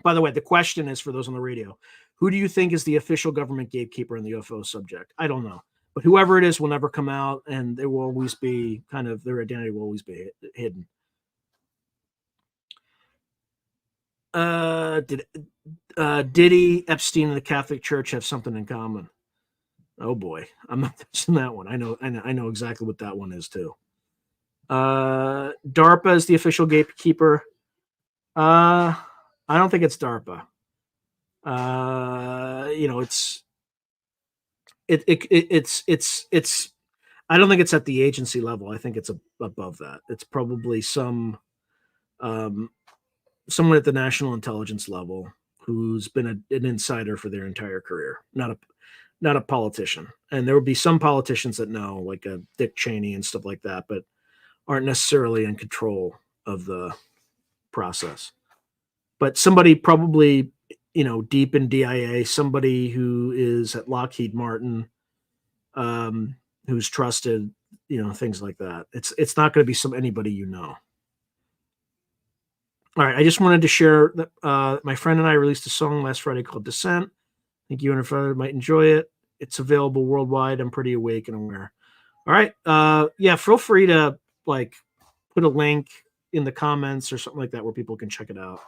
By the way, the question is for those on the radio: who do you think is the official government gatekeeper in the UFO subject? I don't know. But whoever it is will never come out, and there will always be their identity will always be hidden. Did Diddy, Epstein, and the Catholic Church have something in common? Oh boy, I'm not touching that one. I know exactly what that one is too. DARPA is the official gatekeeper. I don't think it's DARPA. It's I don't think it's at the agency level. I think it's above that. It's probably someone at the national intelligence level who's been an insider for their entire career, not a politician. And there will be some politicians that know, like a Dick Cheney and stuff like that, but aren't necessarily in control of the process. But somebody probably, deep in DIA, somebody who is at Lockheed Martin, who's trusted, things like that. It's not going to be anybody you know. All right, I just wanted to share that my friend and I released a song last Friday called Descent. I think you and your father might enjoy it. It's available worldwide. I'm pretty awake and aware. All right. Yeah, feel free to put a link in the comments or something like that where people can check it out.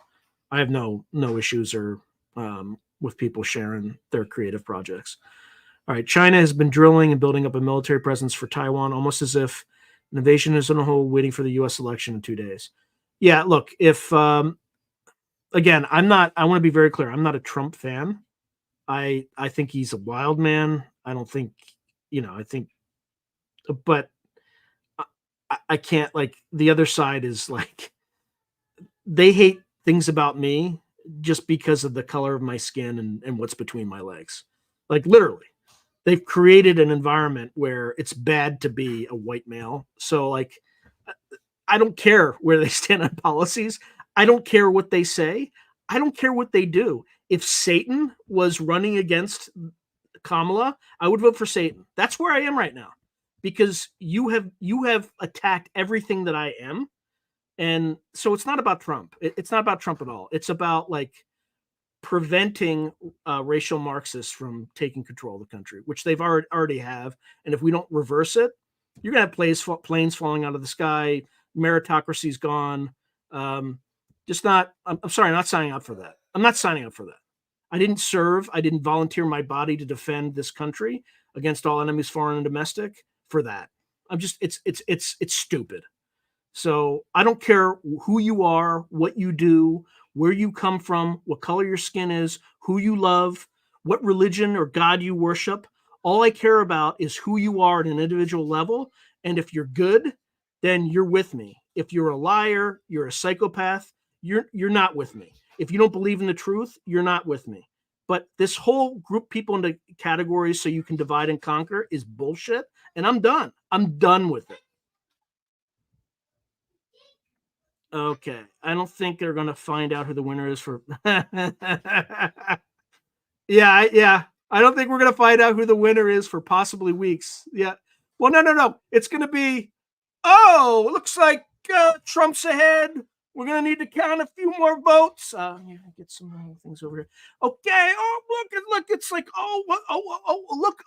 I have no issues or with people sharing their creative projects. All right. China has been drilling and building up a military presence for Taiwan, almost as if an invasion is on hold, waiting for the U.S. election in 2 days. Yeah, look, if again, I want to be very clear. I'm not a Trump fan. I think he's a wild man. I don't think, but I can't, the other side is they hate things about me just because of the color of my skin and what's between my legs. Like literally, they've created an environment where it's bad to be a white male. So like, I don't care where they stand on policies. I don't care what they say. I don't care what they do. If Satan was running against Kamala, I would vote for Satan. That's where I am right now, because you have attacked everything that I am, and so it's not about Trump. It's not about Trump at all. It's about like preventing racial Marxists from taking control of the country, which they've already have. And if we don't reverse it, you're gonna have planes falling out of the sky. Meritocracy's gone. Just not. I'm sorry, I'm not signing up for that. I'm not signing up for that. I didn't serve. I didn't volunteer my body to defend this country against all enemies, foreign and domestic. For that, I'm just. It's stupid. So I don't care who you are, what you do, where you come from, what color your skin is, who you love, what religion or God you worship. All I care about is who you are at an individual level. And if you're good, then you're with me. If you're a liar, you're a psychopath, you're not with me. If you don't believe in the truth, you're not with me. But this whole group people into categories so you can divide and conquer is bullshit. And I'm done. I'm done with it. Okay. I don't think they're going to find out who the winner is for. Yeah. I don't think we're going to find out who the winner is for possibly weeks. Yeah. Well, no. It's going to be, oh, it looks like Trump's ahead. We're going to need to count a few more votes. Get some things over here. Okay. Oh, look. It's like, look.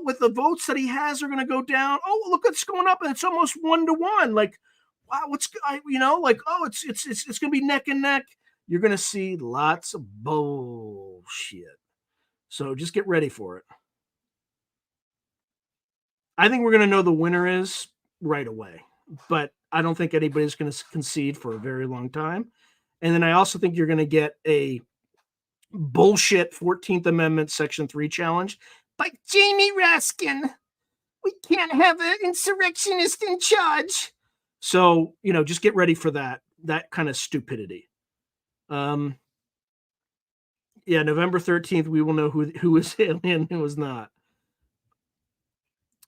With the votes that he has are going to go down. Oh, look, it's going up and it's almost 1-1. Like, wow, like, oh, it's going to be neck and neck. You're going to see lots of bullshit. So just get ready for it. I think we're going to know the winner is right away, but I don't think anybody's going to concede for a very long time. And then I also think you're going to get a bullshit 14th Amendment Section 3 challenge by Jamie Raskin. We can't have an insurrectionist in charge. So, just get ready for that kind of stupidity. Yeah, November 13th, we will know who was alien and who was not.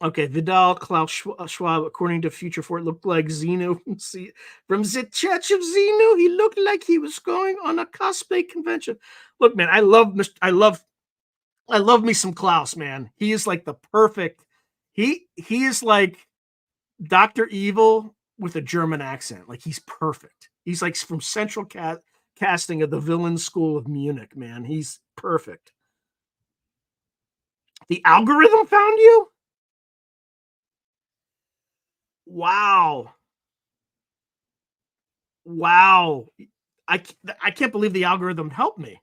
Okay, Vidal Klaus Schwab, according to Future Fort, looked like Xenu from the Church of Xenu. He looked like he was going on a cosplay convention. Look, man, I love me some Klaus, man. He is like the perfect. He is like Dr. Evil with a German accent. Like, he's perfect. He's like from Central Casting of the Villain School of Munich, man. He's perfect. The algorithm found you? Wow. I can't believe the algorithm helped me,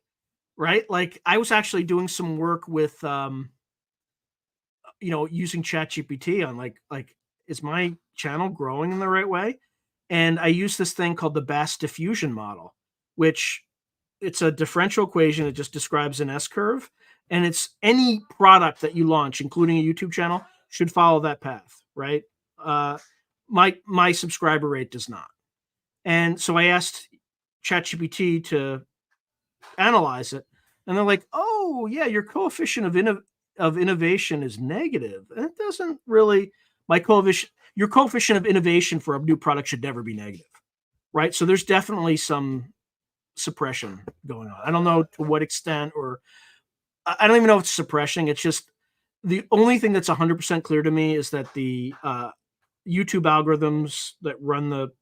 right? Like, I was actually doing some work with using ChatGPT on like is my channel growing in the right way? And I use this thing called the Bass diffusion model, which it's a differential equation that just describes an S curve, and it's any product that you launch, including a YouTube channel, should follow that path, right? My subscriber rate does not. And so I asked ChatGPT to analyze it, and they're like, "Oh, yeah, your coefficient of innovation is negative." And it doesn't really. Your coefficient of innovation for a new product should never be negative, right? So there's definitely some suppression going on. I don't know to what extent, or I don't even know if it's suppression. It's just the only thing that's 100% clear to me is that the YouTube algorithms that run the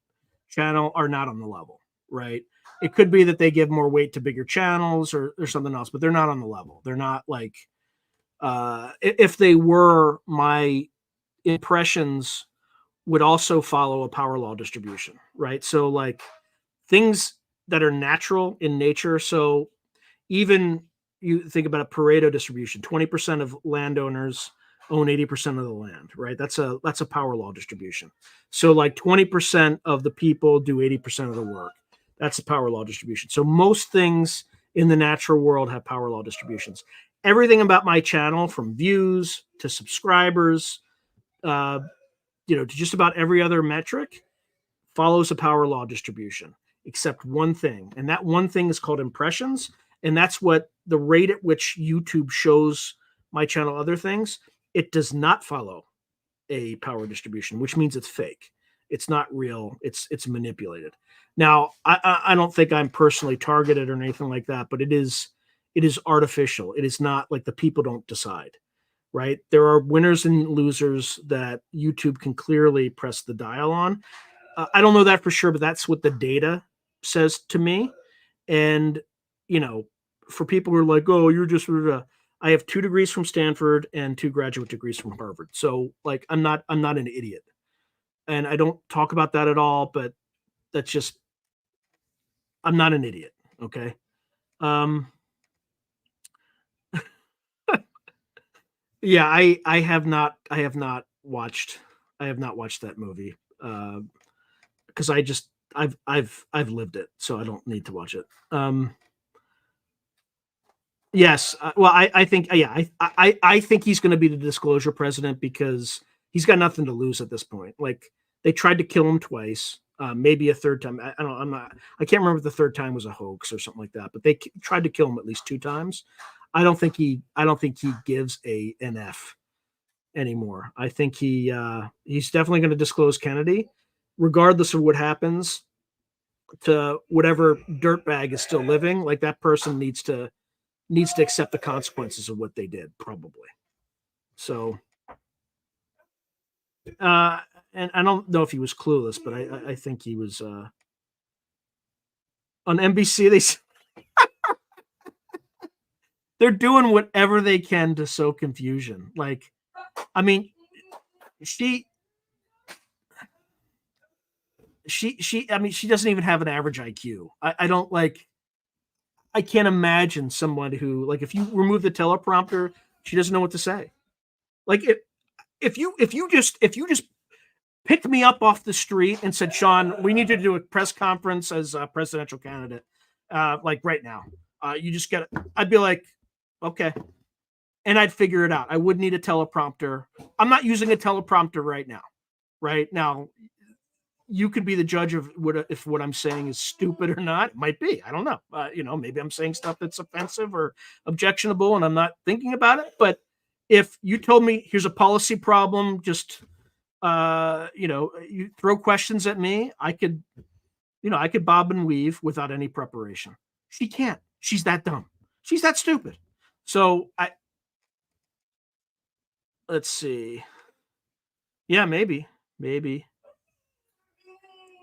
channel are not on the level, right? It could be that they give more weight to bigger channels or something else, but they're not on the level. They're not like, if they were, my impressions would also follow a power law distribution, right? So like things that are natural in nature. So even you think about a Pareto distribution, 20% of landowners own 80% of the land, right? That's a power law distribution. So like 20% of the people do 80% of the work. That's a power law distribution. So most things in the natural world have power law distributions. Everything about my channel, from views to subscribers, to just about every other metric, follows a power law distribution. except one thing. And that one thing is called impressions. And that's what the rate at which YouTube shows my channel other things. It does not follow a power distribution, which means it's fake. It's not real. It's manipulated. Now, I don't think I'm personally targeted or anything like that, but it is artificial. It is not like the people don't decide, right? There are winners and losers that YouTube can clearly press the dial on. I don't know that for sure, but that's what the data says to me. And you know, for people who are like, "Oh, you're just," I have 2 degrees from Stanford and 2 graduate degrees from Harvard. So, like, I'm not an idiot, and I don't talk about that at all. But that's just, I'm not an idiot. Okay. Um, yeah, I have not watched that movie because I've lived it, so I don't need to watch it. Yes, well, I think, yeah, I think he's going to be the disclosure president because he's got nothing to lose at this point. Like, they tried to kill him twice, maybe a third time. I don't, I can't remember if the third time was a hoax or something like that. But they tried to kill him at least 2 times. I don't think he gives an F anymore. I think he's definitely going to disclose Kennedy, regardless of what happens to whatever dirtbag is still living. Like, that person needs to accept the consequences of what they did, probably. So, uh, and I don't know if he was clueless, but I think he was on NBC. They're doing whatever they can to sow confusion. Like, I mean, she I mean, she doesn't even have an average IQ. I don't like. I can't imagine someone who, like, if you remove the teleprompter, she doesn't know what to say. Like, if you just picked me up off the street and said, Sean, we need you to do a press conference as a presidential candidate, like right now. You just get it. I'd be like, okay. And I'd figure it out. I would need a teleprompter. I'm not using a teleprompter right now. Right now, you could be the judge of if what I'm saying is stupid or not. It might be. I don't know. Maybe I'm saying stuff that's offensive or objectionable, and I'm not thinking about it. But if you told me here's a policy problem, just you throw questions at me, I could bob and weave without any preparation. She can't. She's that dumb. She's that stupid. So let's see. Yeah, maybe.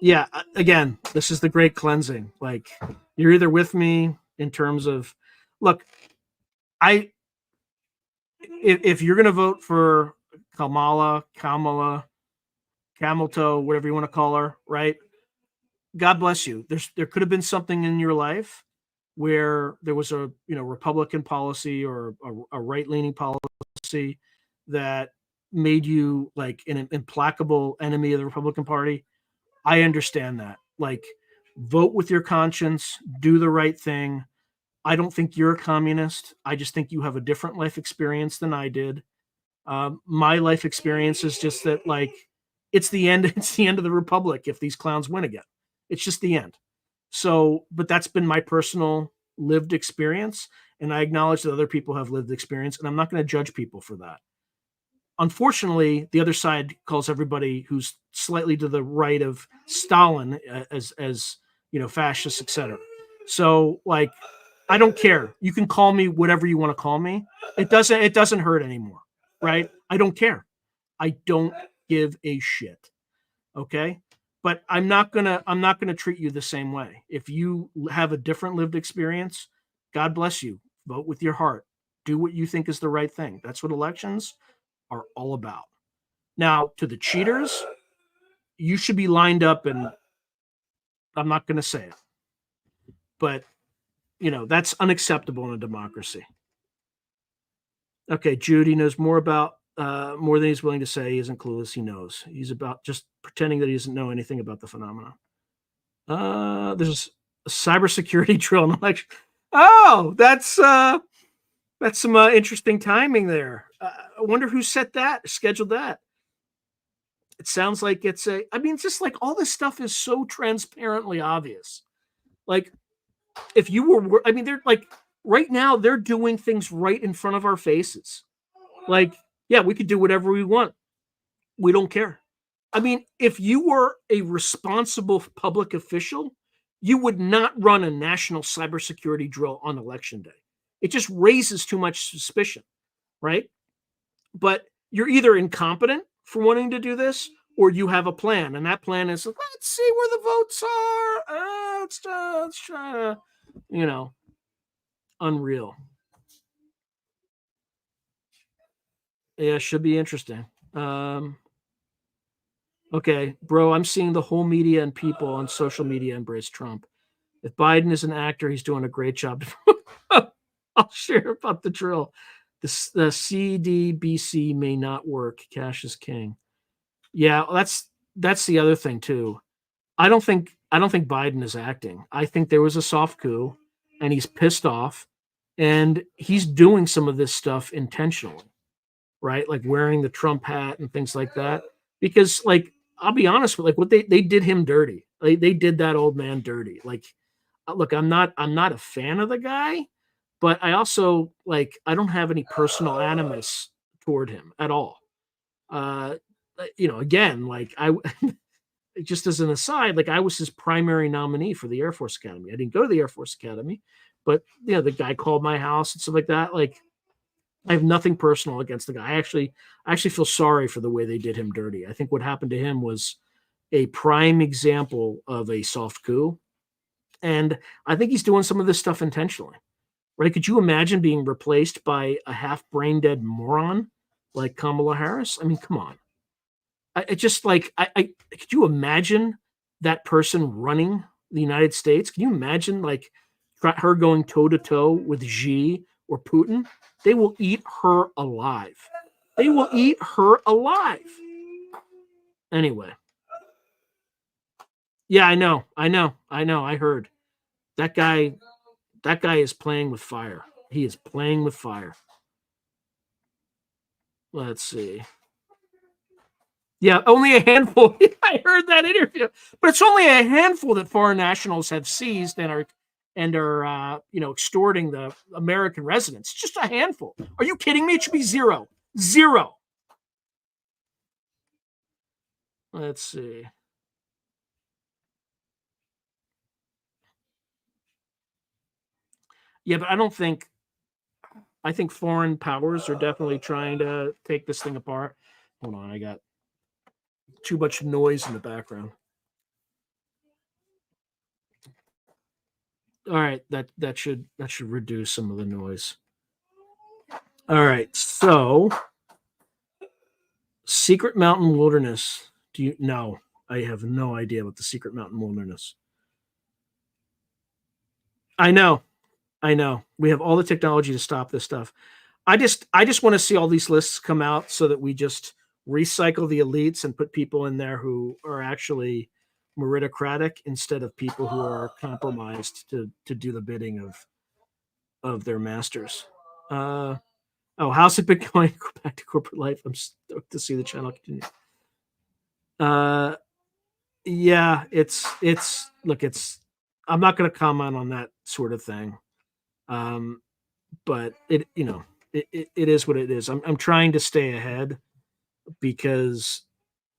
Yeah, again, this is the great cleansing. Like, you're either with me in terms of, look, I if you're going to vote for Kamala, Camel Toe, whatever you want to call her, right? God bless you. There could have been something in your life where there was a Republican policy or a right leaning policy that made you like an implacable enemy of the Republican Party. I understand that. Like, vote with your conscience, do the right thing. I don't think you're a communist. I just think you have a different life experience than I did. My life experience is just that, like, it's the end. It's the end of the republic if these clowns win again. It's just the end. So, but that's been my personal lived experience, and I acknowledge that other people have lived experience, and I'm not going to judge people for that. Unfortunately, the other side calls everybody who's slightly to the right of Stalin as fascists, etc. So, like, I don't care. You can call me whatever you want to call me. It doesn't hurt anymore, right? I don't care. I don't give a shit. Okay? But I'm not going to treat you the same way. If you have a different lived experience, God bless you. Vote with your heart. Do what you think is the right thing. That's what elections are all about. Now, to the cheaters, you should be lined up, and I'm not going to say it, but that's unacceptable in a democracy. Okay, Judy knows more more than he's willing to say. He isn't clueless. He knows. He's about just pretending that he doesn't know anything about the phenomenon. There's a cybersecurity drill in election. Oh, that's some interesting timing there. I wonder who scheduled that. It sounds like I mean, just like all this stuff is so transparently obvious. Like, if you were, I mean, they're like, right now, they're doing things right in front of our faces. Like, yeah, we could do whatever we want. We don't care. I mean, if you were a responsible public official, you would not run a national cybersecurity drill on election day. It just raises too much suspicion, right? But you're either incompetent for wanting to do this, or you have a plan, and that plan is, let's see where the votes are. Let's try to, you know, unreal. Yeah, should be interesting. Um, okay, bro, I'm seeing the whole media and people on social media embrace Trump. If Biden is an actor, he's doing a great job. I'll share about the drill. The CDBC may not work. Cash is king. Yeah, that's the other thing too. I don't think Biden is acting. I think there was a soft coup, and he's pissed off, and he's doing some of this stuff intentionally, right? Like wearing the Trump hat and things like that. Because, like, I'll be honest with, like, what they did him dirty. They did that old man dirty. Like, look, I'm not a fan of the guy, but I also, like, I don't have any personal animus toward him at all. Uh, again, like, just as an aside, like, I was his primary nominee for the Air Force Academy. I didn't go to the Air Force Academy, but the guy called my house and stuff like that. Like, I have nothing personal against the guy. I actually feel sorry for the way they did him dirty. I think what happened to him was a prime example of a soft coup, and I think he's doing some of this stuff intentionally. Right? Could you imagine being replaced by a half brain dead moron like Kamala Harris? I mean, come on. I just, like, I could you imagine that person running the United States? Can you imagine, like, her going toe to toe with Xi or Putin? They will eat her alive. They will eat her alive. Anyway, yeah, I know, I heard that guy. That guy is playing with fire. He is playing with fire. Let's see. Yeah, only a handful. I heard that interview, but it's only a handful that foreign nationals have seized and are extorting the American residents. Just a handful. Are you kidding me? It should be zero, zero. Let's see. Yeah, but I don't think. I think foreign powers are definitely trying to take this thing apart. Hold on, I got too much noise in the background. All right, that should reduce some of the noise. All right, so Secret Mountain Wilderness. Do you know? I have no idea what the Secret Mountain Wilderness. I know, I know. We have all the technology to stop this stuff. I just want to see all these lists come out so that we just recycle the elites and put people in there who are actually meritocratic instead of people who are compromised to do the bidding of their masters. Uh, how's it been going? Go back to corporate life. I'm stoked to see the channel continue. Uh, yeah, it's look, it's. I'm not going to comment on that sort of thing. Um, but it is what it is. I'm trying to stay ahead because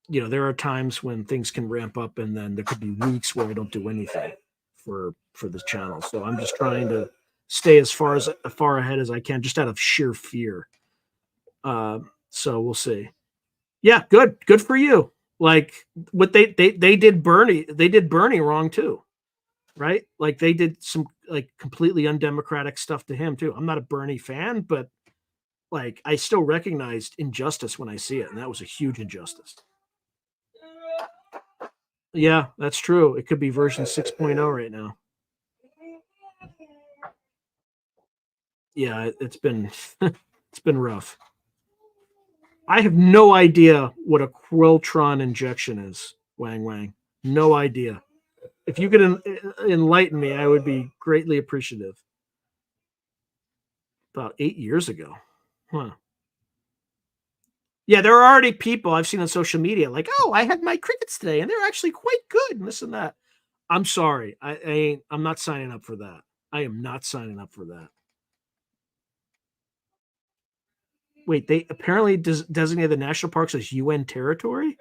there are times when things can ramp up, and then there could be weeks where I don't do anything for this channel. So I'm just trying to stay as far ahead as I can, just out of sheer fear. So we'll see. Yeah, good for you. Like, what they did Bernie wrong too, right? Like, they did some, like, completely undemocratic stuff to him too. I'm not a Bernie fan, but, like, I still recognized injustice when I see it, and that was a huge injustice. Yeah, that's true. It could be version 6.0 right now. Yeah, it's been it's been rough. I have no idea what a Quiltron injection is, Wang Wang. No idea. If you could enlighten me, I would be greatly appreciative. About 8 years ago. Huh. Yeah, there are already people I've seen on social media like, oh, I had my crickets today and they're actually quite good and this and that. I'm sorry. I'm not signing up for that. I am not signing up for that. Wait, they apparently designate the national parks as UN territory?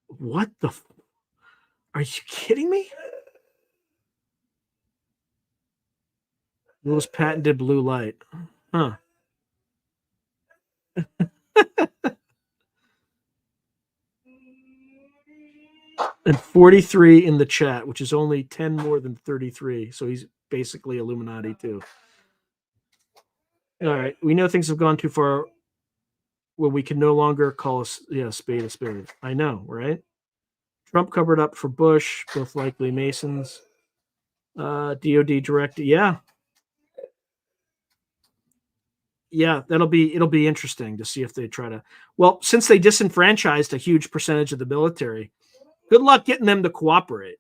What the? Are you kidding me? Those patented blue light. Huh. And 43 in the chat, which is only 10 more than 33. So he's basically Illuminati too. All right. We know things have gone too far when we can no longer call a spade a spade. I know, right? Trump covered up for Bush, both likely Masons. DOD directed. Yeah. Yeah, it'll be interesting to see if they try to. Well, since they disenfranchised a huge percentage of the military, good luck getting them to cooperate.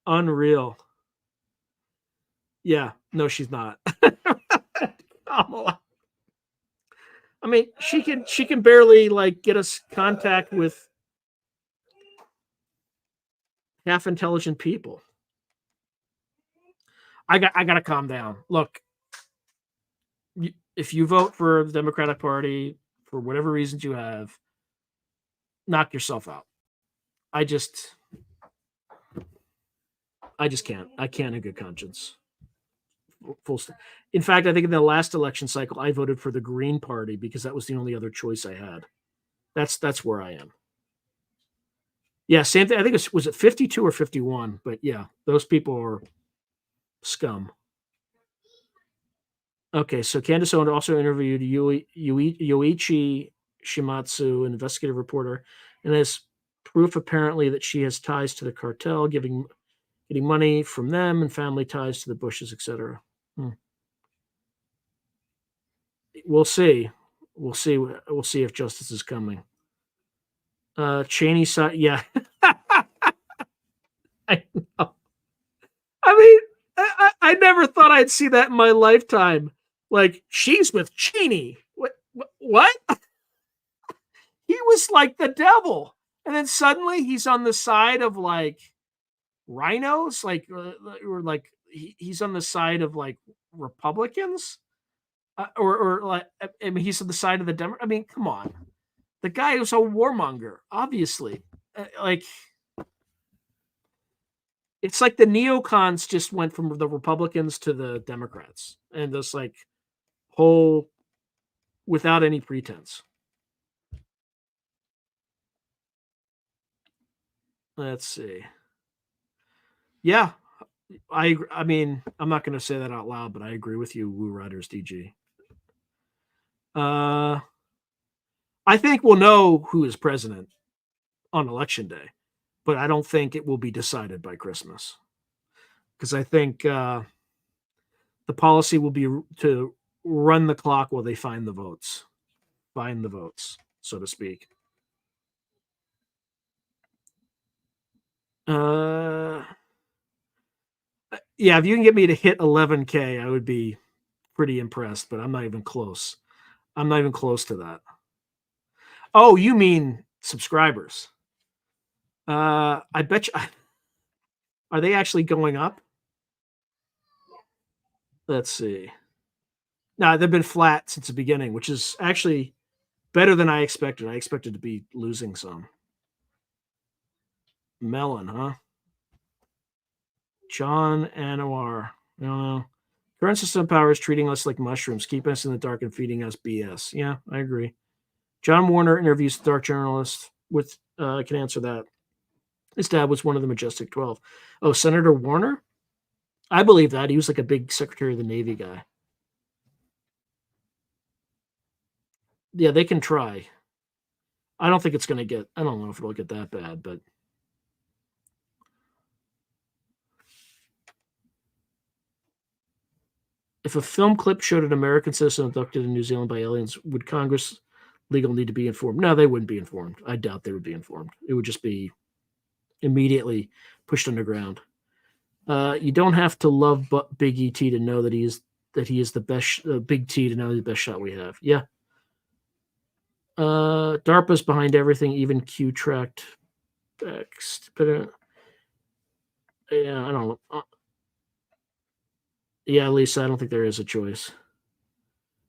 Unreal. Yeah, no, she's not. Kamala. I mean, she can barely like get us contact with half intelligent people. I gotta calm down. Look, if you vote for the Democratic Party for whatever reasons you have, knock yourself out. I just can't. I can't in good conscience. Full stop. In fact, I think in the last election cycle, I voted for the Green Party because that was the only other choice I had. That's where I am. Yeah, same thing. I think was it 52 or 51, but yeah, those people are scum. Okay, so Candace Owen also interviewed Yoichi Shimatsu, an investigative reporter, and has proof apparently that she has ties to the cartel, getting money from them and family ties to the Bushes, etc. We'll see. We'll see. We'll see if justice is coming. Cheney side, yeah. I know. I mean, I never thought I'd see that in my lifetime. Like, she's with Cheney. What? He was like the devil. And then suddenly he's on the side of like rhinos, like, or like he's on the side of like Republicans, or like, I mean, he's on the side of the Democrat. I mean, come on. The guy was a warmonger, obviously. Like, it's like the neocons just went from the Republicans to the Democrats, and this like whole without any pretense. Let's see. Yeah, I mean, I'm not going to say that out loud, but I agree with you, Woo Riders DG. I think we'll know who is president on election day, but I don't think it will be decided by Christmas, because I think the policy will be to run the clock while they find the votes, so to speak. Yeah, if you can get me to hit 11K, I would be pretty impressed, but I'm not even close. I'm not even close to that. Oh, you mean subscribers? I bet you. Are they actually going up? Let's see. No, they've been flat since the beginning, which is actually better than I expected. I expected to be losing some. Melon, huh? John Anwar. I don't know. Current system power is treating us like mushrooms, keeping us in the dark and feeding us BS. Yeah, I agree. John Warner interviews the dark journalist with can answer that. His dad was one of the Majestic 12. Oh, Senator Warner? I believe that. He was like a big Secretary of the Navy guy. Yeah, they can try. I don't think it's going to get, I don't know if it'll get that bad, but. If a film clip showed an American citizen abducted in New Zealand by aliens, would Congress legal need to be informed? No, they wouldn't be informed. I doubt they would be informed. It would just be immediately pushed underground. You don't have to love Big ET to know that he is the best. Big T to know the best shot we have. Yeah, DARPA's behind everything, even Q-tracked text. But yeah, I don't know. Yeah, Lisa, I don't think there is a choice.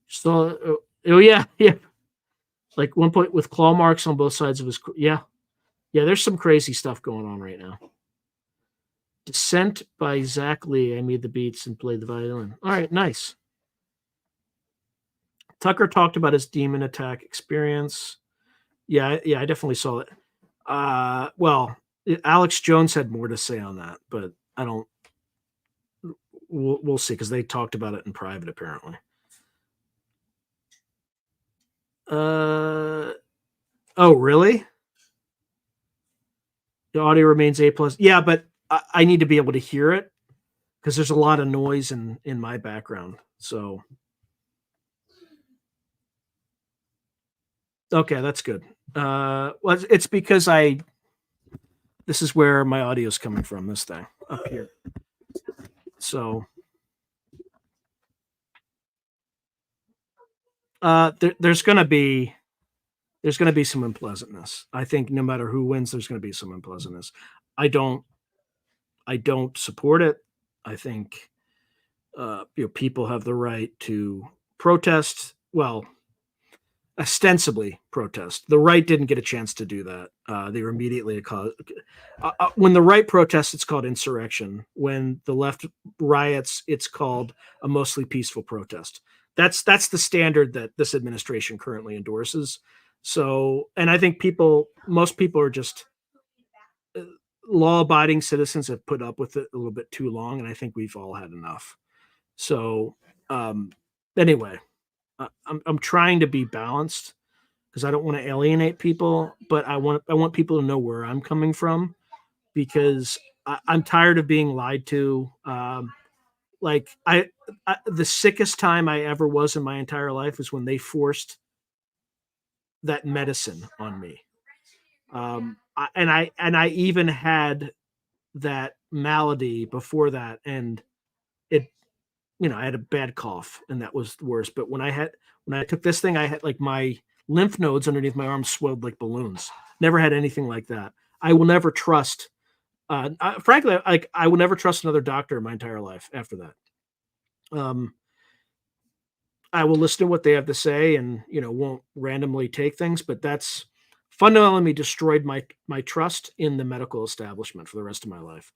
So, oh yeah, yeah. Like one point with claw marks on both sides of his. Yeah, yeah. There's some crazy stuff going on right now. Descent by Zach Lee. I made the beats and played the violin. All right, nice. Tucker talked about his demon attack experience. Yeah, yeah, I definitely saw it. Well, Alex Jones had more to say on that, but I don't. We'll see because they talked about it in private apparently. Uh oh, really? The audio remains A plus. Yeah, but I need to be able to hear it because there's a lot of noise in my background. So okay, that's good. Well, it's because I this is where my audio is coming from. This thing up here. So there's gonna be some unpleasantness. I think no matter who wins, there's gonna be some unpleasantness. I don't I don't support it. I think people have the right to protest. Well, ostensibly protest. The right didn't get a chance to do that. They were immediately when the right protests, it's called insurrection. When the left riots, it's called a mostly peaceful protest. That's the standard that this administration currently endorses. So, and I think most people are just law-abiding citizens have put up with it a little bit too long, and I think we've all had enough. So, um, anyway, I'm trying to be balanced because I don't want to alienate people, but I want people to know where I'm coming from because I'm tired of being lied to. Like the sickest time I ever was in my entire life is when they forced that medicine on me. And I even had that malady before that, and it I had a bad cough, and that was the worst. But when I took this thing, I had like my lymph nodes underneath my arms swelled like balloons. Never had anything like that. I will never trust. Frankly, like I will never trust another doctor in my entire life after that. Um, I will listen to what they have to say, and won't randomly take things. But that's fundamentally destroyed my trust in the medical establishment for the rest of my life.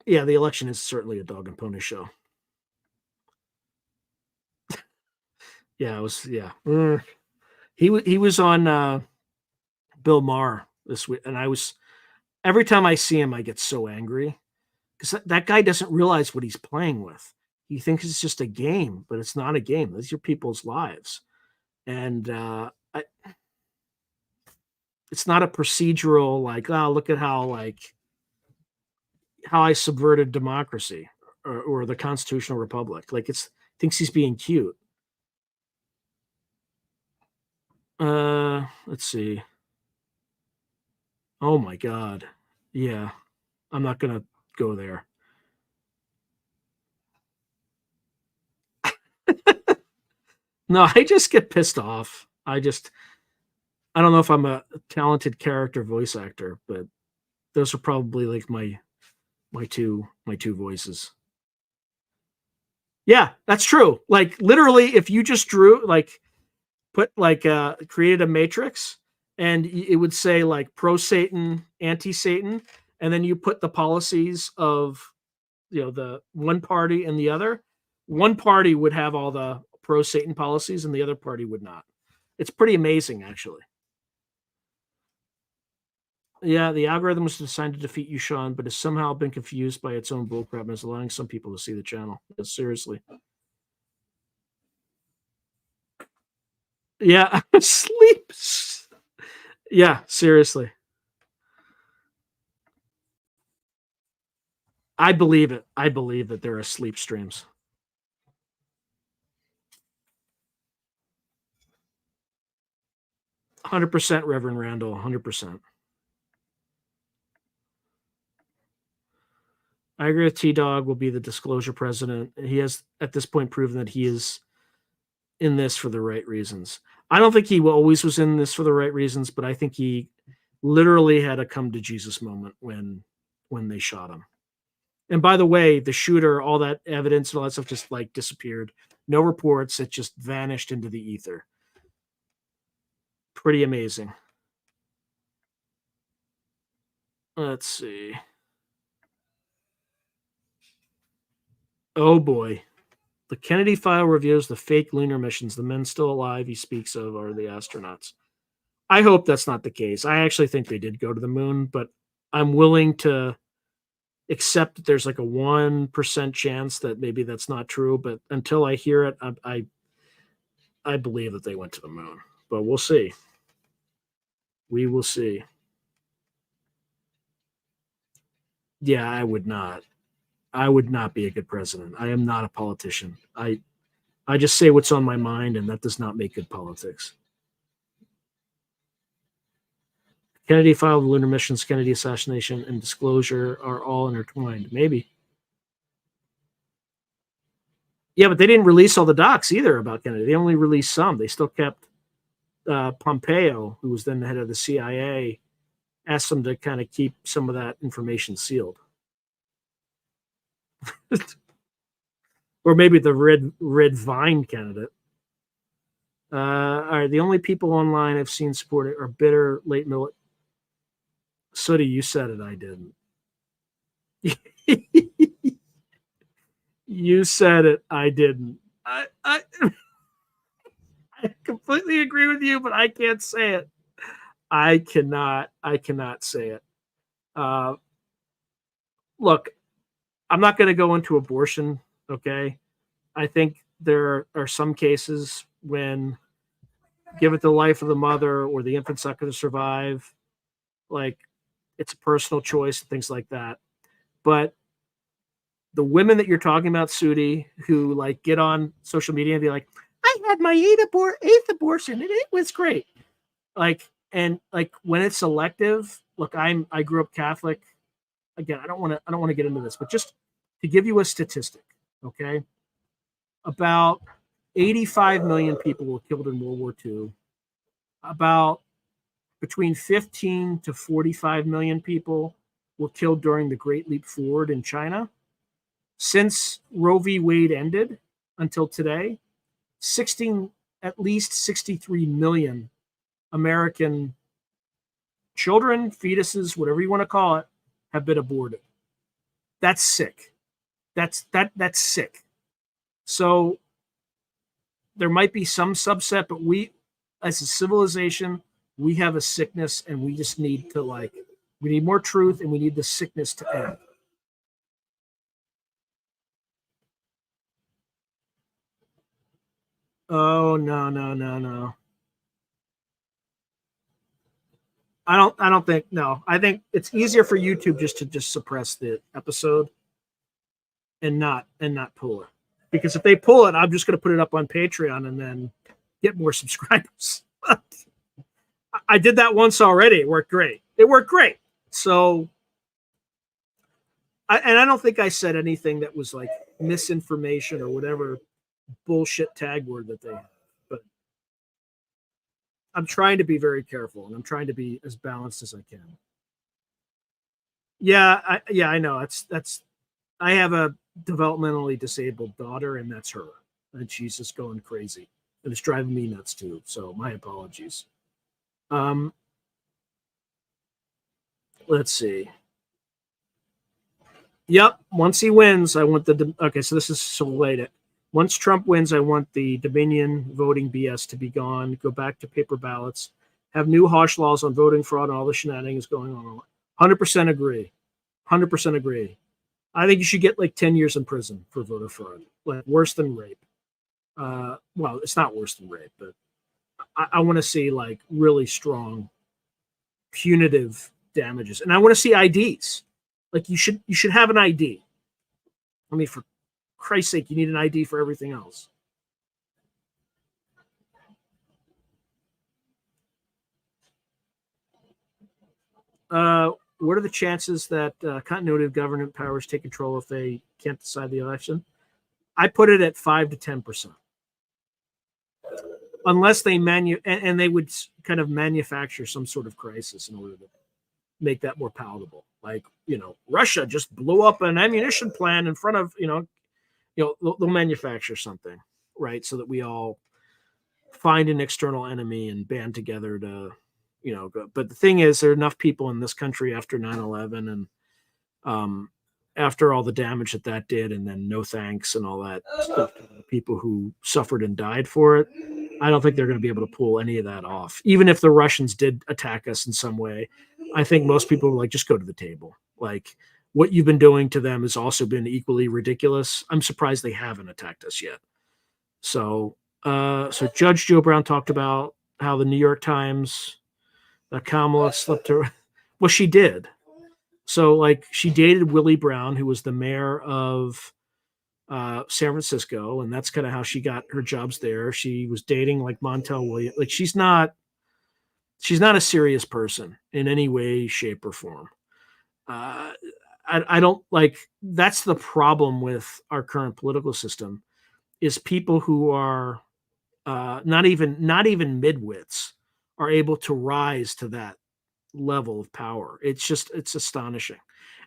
Yeah, the election is certainly a dog and pony show. Yeah, it was. Yeah, he was on Bill Maher this week, and I was every time I see him, I get so angry because that guy doesn't realize what he's playing with. He thinks it's just a game, but it's not a game. These are people's lives, and it's not a procedural like, oh, look at how I subverted democracy or the constitutional republic. Like it's thinks he's being cute. Let's see. Oh my god. Yeah, I'm not gonna go there. No, I just get pissed off. I don't know if I'm a talented character voice actor, but those are probably like my two voices. Yeah, that's true. Like literally, if you just drew like put like created a matrix and it would say like pro Satan, anti Satan, and then you put the policies of the one party and the other. One party would have all the pro Satan policies, and the other party would not. It's pretty amazing, actually. Yeah, the algorithm was designed to defeat you, Sean, but has somehow been confused by its own bullcrap and is allowing some people to see the channel. Seriously. Yeah, sleep. Yeah, seriously. I believe it. I believe that there are sleep streams. 100% Reverend Randall, 100%. I agree with T Dog will be the disclosure president. He has at this point proven that he is in this for the right reasons. I don't think he always was in this for the right reasons, but I think he literally had a come to Jesus moment when they shot him. And by the way, the shooter, all that evidence and all that stuff just like disappeared. No reports. It just vanished into the ether. Pretty amazing. Let's see. Oh boy. The Kennedy file reveals the fake lunar missions. The men still alive he speaks of are the astronauts. I hope that's not the case. I actually think they did go to the moon, but I'm willing to accept that there's like a 1% chance that maybe that's not true. But until I hear it, I believe that they went to the moon. But we'll see. We will see. Yeah, I would not. I would not be a good president. I am not a politician. I just say what's on my mind, and that does not make good politics. Kennedy filed lunar missions, Kennedy assassination, and disclosure are all intertwined. Maybe. Yeah, but they didn't release all the docs either about Kennedy. They only released some. They still kept Pompeo, who was then the head of the CIA, asked them to kind of keep some of that information sealed. Or maybe the red vine candidate. All right, the only people online I've seen support it are bitter late millet. Sooty, you said it. I didn't. You said it. I didn't. I completely agree with you, but I can't say it. I cannot say it. Look, I'm not going to go into abortion. Okay. I think there are some cases when give it the life of the mother or the infant's not going to survive. Like it's a personal choice and things like that. But the women that you're talking about, Sudi, who like get on social media and be like, I had my eighth abortion and it was great. Like, and like when it's selective, look, I grew up Catholic. Again, I don't want to get into this, but just to give you a statistic, okay? About 85 million people were killed in World War II. About between 15 to 45 million people were killed during the Great Leap Forward in China. Since Roe v. Wade ended until today, at least 63 million American children, fetuses, whatever you want to call it, have been aborted. That's sick. That's sick. So there might be some subset, but we, as a civilization, we have a sickness, and we just need to we need more truth, and we need the sickness to end. Oh no. I don't think no. I think it's easier for YouTube to suppress the episode and not pull it. Because if they pull it, I'm just going to put it up on Patreon and then get more subscribers. I did that once already. It worked great. So, I don't think I said anything that was like misinformation or whatever bullshit tag word that they have. But I'm trying to be very careful, and I'm trying to be as balanced as I can. Yeah, I know. That's. I have a developmentally disabled daughter, and that's her, and she's just going crazy, and it's driving me nuts too. So my apologies. Let's see. Yep. Once he wins, I want okay. So this is so related. Once Trump wins, I want the Dominion voting BS to be gone. Go back to paper ballots. Have new harsh laws on voting fraud and all the shenanigans going on. 100% agree. 100% agree. I think you should get like 10 years in prison for voter fraud, like worse than rape. Well, it's not worse than rape, but I want to see like really strong punitive damages, and I want to see IDs. Like you should have an ID. I mean, for Christ's sake, you need an ID for everything else. What are the chances that continuity of government powers take control if they can't decide the election? I put it at 5 to 10%. unless they and they would kind of manufacture some sort of crisis in order to make that more palatable. Like, Russia just blew up an ammunition plant in front of, they'll manufacture something, right? So that we all find an external enemy and band together to, go. But the thing is, there are enough people in this country after 9/11 and um, after all the damage that did, and then no thanks and all that stuff to the people who suffered and died for it. I don't think they're going to be able to pull any of that off. Even if the Russians did attack us in some way, I think most people will just go to the table. Like, what you've been doing to them has also been equally ridiculous. I'm surprised they haven't attacked us yet. So Judge Joe Brown talked about how the New York Times, Kamala slipped her. Well, she did. So, like, she dated Willie Brown, who was the mayor of San Francisco, and that's kind of how she got her jobs there. She was dating like Montel Williams. Like, she's not a serious person in any way, shape, or form. Uh, I don't like. That's the problem with our current political system is people who are not even midwits are able to rise to that level of power. It's astonishing.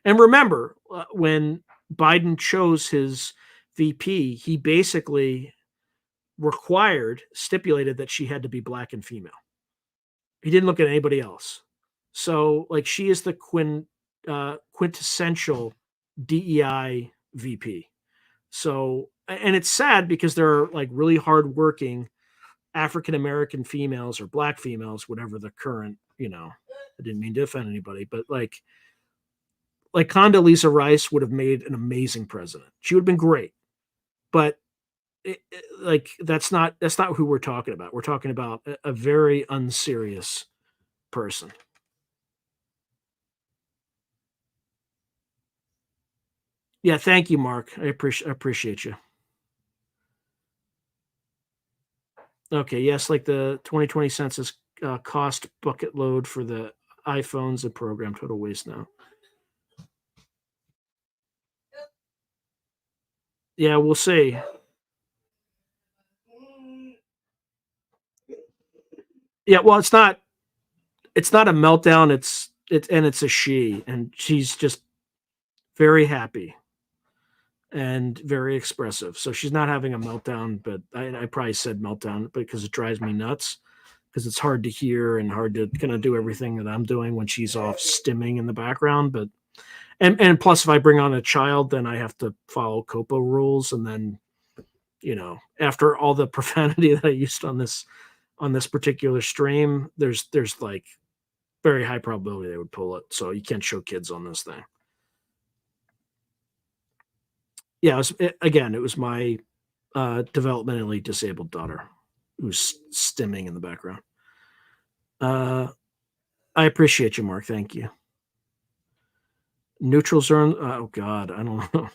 And remember, when Biden chose his VP, he basically stipulated that she had to be black and female. He didn't look at anybody else. So, like, she is the quintessential DEI VP. So, and it's sad because they're like really hardworking African American females or black females, whatever the current, I didn't mean to offend anybody, but like Condoleezza Rice would have made an amazing president. She would have been great, but like that's not who we're talking about. We're talking about a very unserious person. Yeah, thank you, Mark. I appreciate you. Okay, yes, like the 2020 census cost bucket load for the iPhones and program total waste now. Yeah, we'll see. Yeah, well, it's not a meltdown. It's a she, and she's just very happy and very expressive. So she's not having a meltdown, but I probably said meltdown because it drives me nuts because it's hard to hear and hard to kind of do everything that I'm doing when she's off stimming in the background. But and plus, if I bring on a child, then I have to follow COPA rules, and then after all the profanity that I used on this particular stream, there's like very high probability they would pull it. So you can't show kids on this thing. Yeah, it was my developmentally disabled daughter who's stimming in the background. Uh, I appreciate you, Mark. Thank you. Neutral zone. Oh God, I don't know.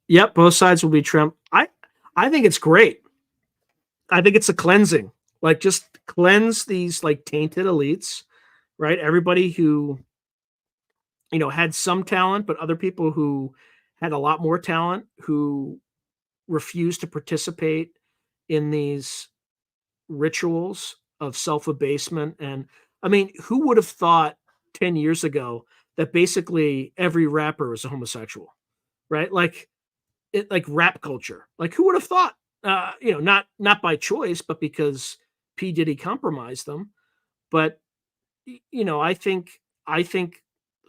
Yep, both sides will be trimmed. I think it's great. I think it's a cleansing. Like, just cleanse these like tainted elites, right? Everybody who had some talent, but other people who had a lot more talent who refused to participate in these rituals of self-abasement. And I mean, who would have thought 10 years ago that basically every rapper was a homosexual, right? Like rap culture. Like, who would have thought? Not by choice, but because P Diddy compromised them. But I think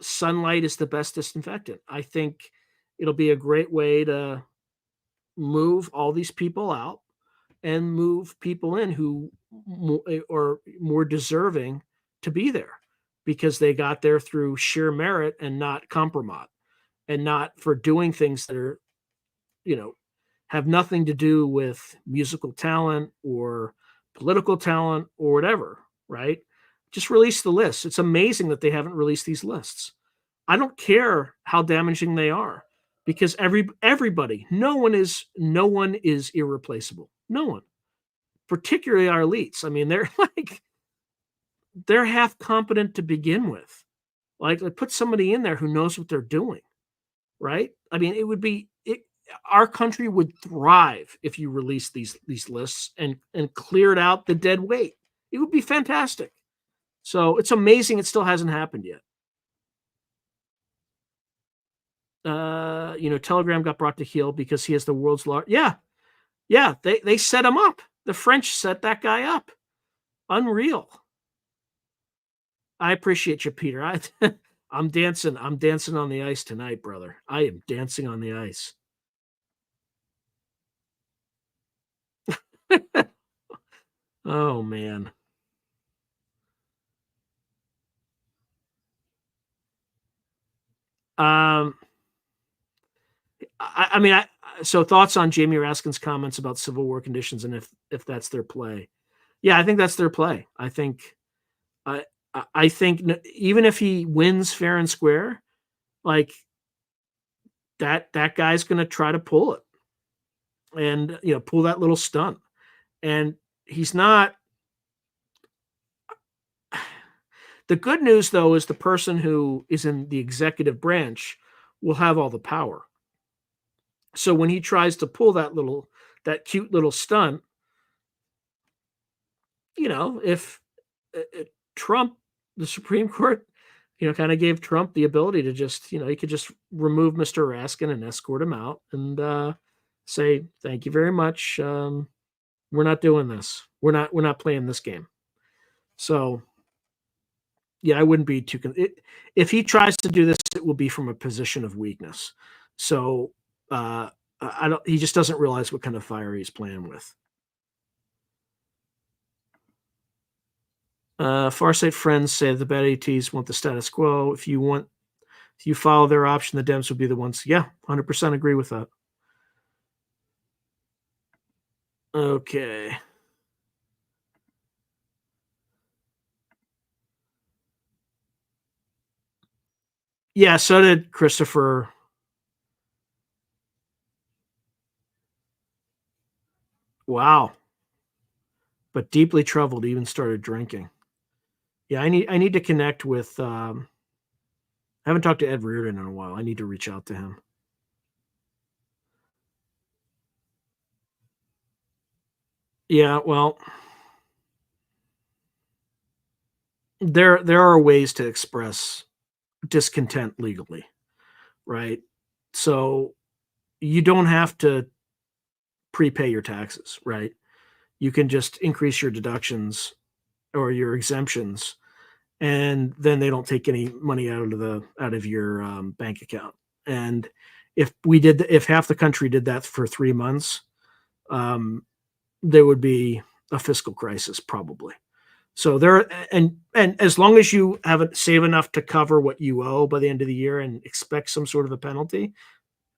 sunlight is the best disinfectant. I think it'll be a great way to move all these people out and move people in who are more deserving to be there because they got there through sheer merit and not compromise and not for doing things that are, you know, have nothing to do with musical talent or political talent or whatever, right? Just release the list. It's amazing that they haven't released these lists. I don't care how damaging they are because everybody, no one is irreplaceable. No one, particularly our elites. I mean, they're they're half competent to begin with. Like put somebody in there who knows what they're doing, right? I mean, it would be it. our country would thrive if you released these lists and cleared out the dead weight. It would be fantastic. So it's amazing it still hasn't happened yet. Telegram got brought to heel because he has the world's largest. Yeah, yeah. They set him up. The French set that guy up. Unreal. I appreciate you, Peter. I'm dancing. I'm dancing on the ice tonight, brother. I am dancing on the ice. Oh man. Um, I mean, so thoughts on Jamie Raskin's comments about Civil War conditions and if that's their play? Yeah, I think that's their play. I I think even if he wins fair and square, like that guy's going to try to pull it and pull that little stunt. And he's not. The good news though is the person who is in the executive branch will have all the power. So when he tries to pull that cute little stunt, if Trump, the Supreme Court, kind of gave Trump the ability to just, he could just remove Mr. Raskin and escort him out and say, thank you very much. We're not doing this. We're not playing this game. So yeah, I wouldn't be too. If he tries to do this, it will be from a position of weakness. So I don't. He just doesn't realize what kind of fire he's playing with. Farsight friends say the bad ATs want the status quo. If you follow their option, the Dems would be the ones. Yeah, 100% agree with that. Okay. Yeah, so did Christopher. Wow. But deeply troubled, even started drinking. Yeah, I need to connect with I haven't talked to Ed Reardon in a while. I need to reach out to him. Yeah, well, there are ways to express discontent legally, right? So you don't have to prepay your taxes, right? You can just increase your deductions or your exemptions, and then they don't take any money out of your bank account. And if half the country did that for 3 months, um, there would be a fiscal crisis probably. So and as long as you have save enough to cover what you owe by the end of the year and expect some sort of a penalty,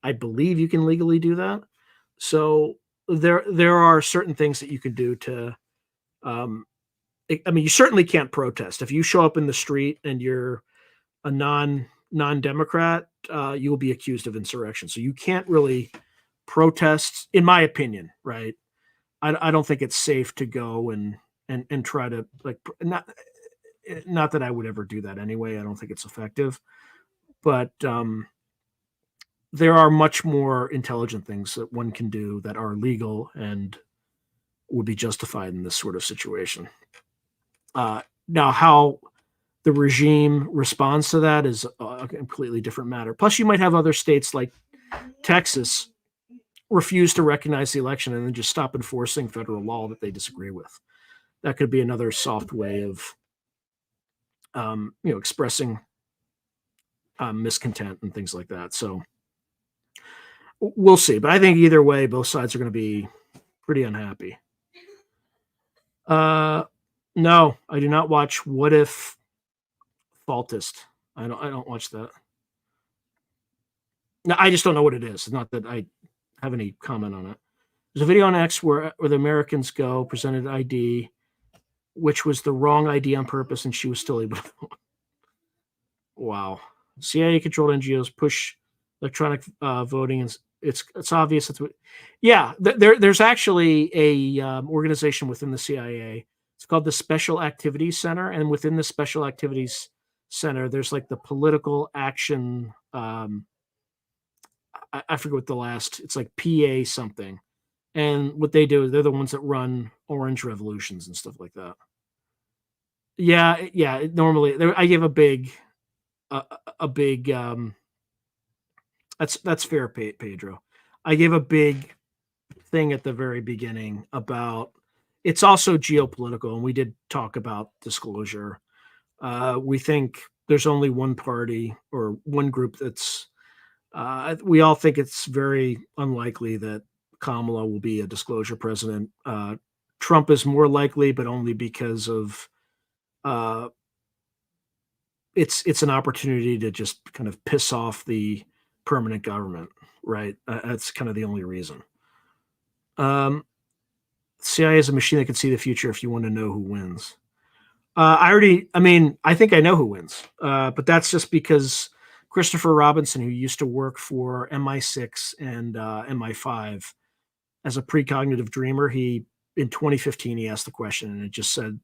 I believe you can legally do that. So there are certain things that you can do to. Um, I mean, you certainly can't protest if you show up in the street and you're a non-democrat. You will be accused of insurrection. So you can't really protest, in my opinion. Right? I don't think it's safe to go and try to like not that I would ever do that anyway. I don't think it's effective, but there are much more intelligent things that one can do that are legal and would be justified in this sort of situation. Now, how the regime responds to that is a completely different matter. Plus, you might have other states like Texas refuse to recognize the election and then just stop enforcing federal law that they disagree with. That could be another soft way of expressing miscontent and things like that. So we'll see. But I think either way, both sides are going to be pretty unhappy. No, I do not watch What If Faultist. I don't watch that. No, I just don't know what it is. It's not that I have any comment on it. There's a video on X where the Americans go presented ID, which was the wrong ID on purpose, and she was still able to vote. Wow. CIA-controlled NGOs push electronic voting, and it's obvious. Yeah. There's actually a organization within the CIA. It's called the Special Activities Center, and within the Special Activities Center, there's like the political action. I forget what the last. It's like PA something, and what they do is they're the ones that run orange revolutions and stuff like that. Yeah, yeah. Normally, I give a big. That's fair, Pedro. I gave a big thing at the very beginning about it's also geopolitical, and we did talk about disclosure. We think there's only one party or one group that's. We all think it's very unlikely that Kamala will be a disclosure president. Trump is more likely, but only because of uh, it's an opportunity to just kind of piss off the permanent government, right? That's kind of the only reason. Um, CIA is a machine that can see the future if you want to know who wins. I mean, I think I know who wins, but that's just because Christopher Robinson, who used to work for MI6 and MI5 as a precognitive dreamer, in 2015 he asked the question, and it just said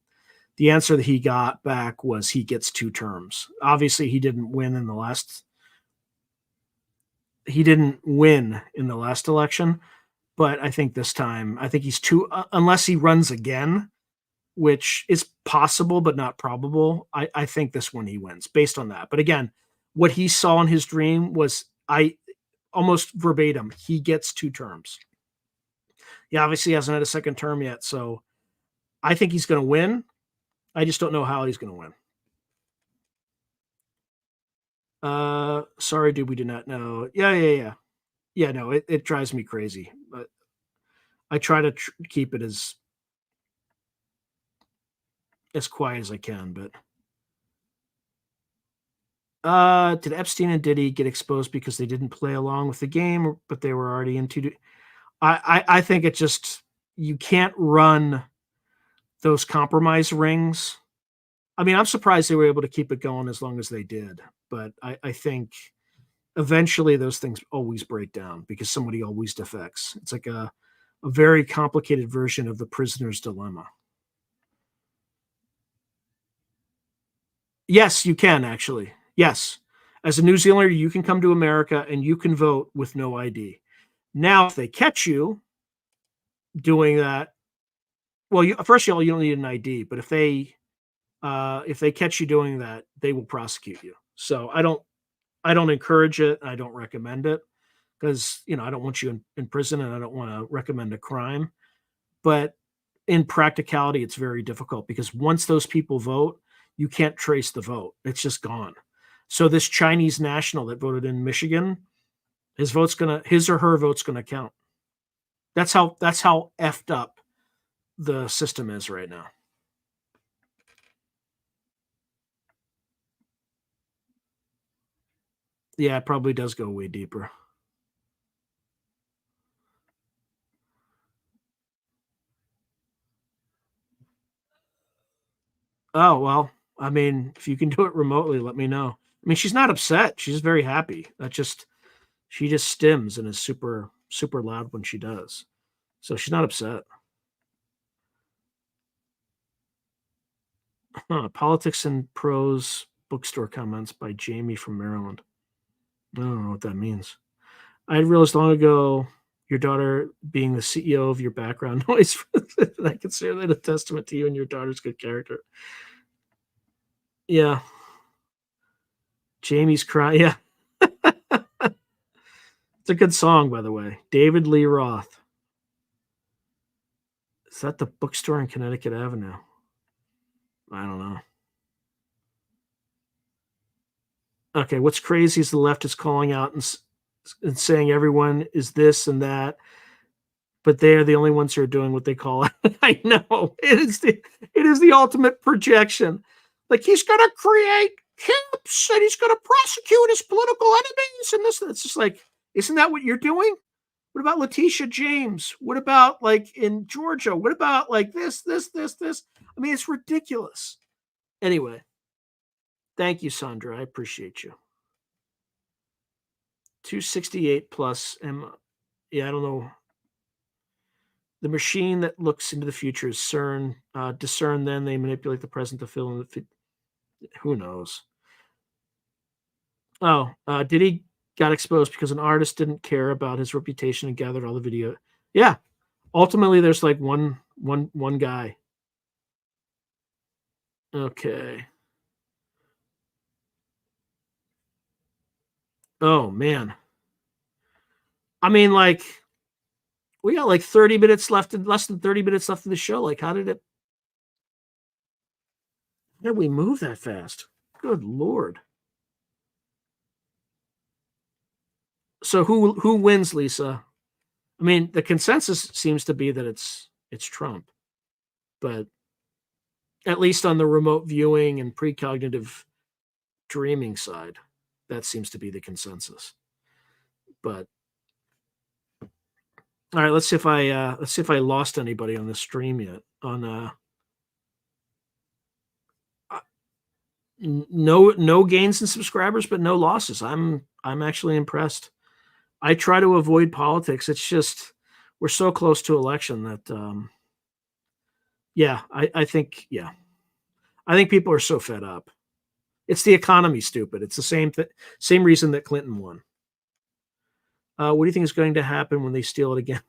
the answer that he got back was he gets 2 terms. Obviously, he didn't win in the last election, but I think this time, I think he's two, unless he runs again, which is possible but not probable. I think this one he wins based on that. But again, what he saw in his dream was I almost verbatim. He gets 2 terms. He obviously hasn't had a second term yet, so I think he's going to win. I just don't know how he's going to win. Sorry, dude, we do not know. Yeah. No, it drives me crazy, but I try to keep it as quiet as I can. But did Epstein and Diddy get exposed because they didn't play along with the game, but they were already into? I think it just you can't run those compromise rings. I mean, I'm surprised they were able to keep it going as long as they did, but I think eventually those things always break down because somebody always defects. It's like a very complicated version of the prisoner's dilemma. Yes, you can actually. Yes. As a New Zealander, you can come to America and you can vote with no ID. Now, if they catch you doing that, well, first of all, you don't need an ID, but if they catch you doing that, they will prosecute you. So I don't encourage it. I don't recommend it because I don't want you in prison and I don't want to recommend a crime. But in practicality, it's very difficult because once those people vote, you can't trace the vote. It's just gone. So this Chinese national that voted in Michigan, his or her vote's gonna count. That's how effed up the system is right now. Yeah, it probably does go way deeper. Oh well, I mean, if you can do it remotely, let me know. I mean, she's not upset. She's very happy. She just stims and is super super loud when she does. So she's not upset. Huh, Politics and Prose bookstore comments by Jamie from Maryland. I don't know what that means. I realized long ago your daughter being the CEO of your background noise. I consider that a testament to you and your daughter's good character. Yeah, Jamie's crying. Yeah, it's a good song, by the way. David Lee Roth. Is that the bookstore in Connecticut Avenue? I don't know. Okay, what's crazy is the left is calling out and saying everyone is this and that, but they are the only ones who are doing what they call it. I know it is the ultimate projection. Like he's going to create camps and he's going to prosecute his political enemies and this. It's just like, isn't that what you're doing? What about Letitia James? What about like in Georgia? What about like this? I mean, it's ridiculous. Anyway, thank you, Sandra. I appreciate you. 268 plus yeah, I don't know. The machine that looks into the future is CERN. Discern, then they manipulate the present to fill in the. Who knows? Oh, did he? got exposed because an artist didn't care about his reputation and gathered all the video. Yeah, ultimately, there's like one guy. Okay. Oh man. I mean, like we got like 30 minutes left, and less than 30 minutes left in the show. Like, how did we move that fast? Good lord. So who wins, Lisa? I mean, the consensus seems to be that it's Trump, but at least on the remote viewing and precognitive dreaming side, that seems to be the consensus. But all right, let's see if I lost anybody on the stream yet. On uh, no gains in subscribers, but no losses. I'm actually impressed. I try to avoid politics. It's just we're so close to election that yeah, I think people are so fed up. It's the economy, stupid. It's the same reason that Clinton won. What do you think is going to happen when they steal it again?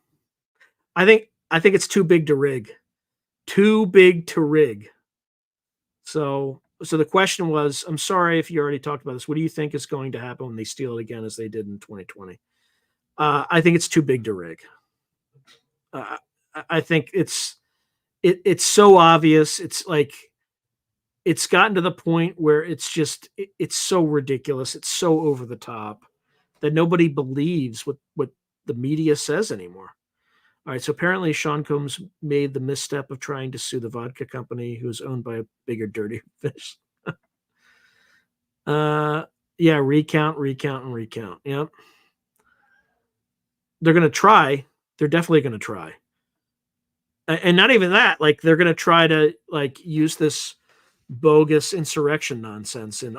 I think it's too big to rig. Too big to rig. So the question was, I'm sorry if you already talked about this. What do you think is going to happen when they steal it again, as they did in 2020? I think it's too big to rig. Uh, I think it's so obvious. It's like it's gotten to the point where it's so ridiculous. It's so over the top that nobody believes what the media says anymore. All right, so apparently Sean Combs made the misstep of trying to sue the vodka company, who's owned by a bigger, dirty fish. Yeah, recount, recount, and recount. Yep, they're gonna try. They're definitely gonna try, and not even that. Like they're gonna try to like use this bogus insurrection nonsense in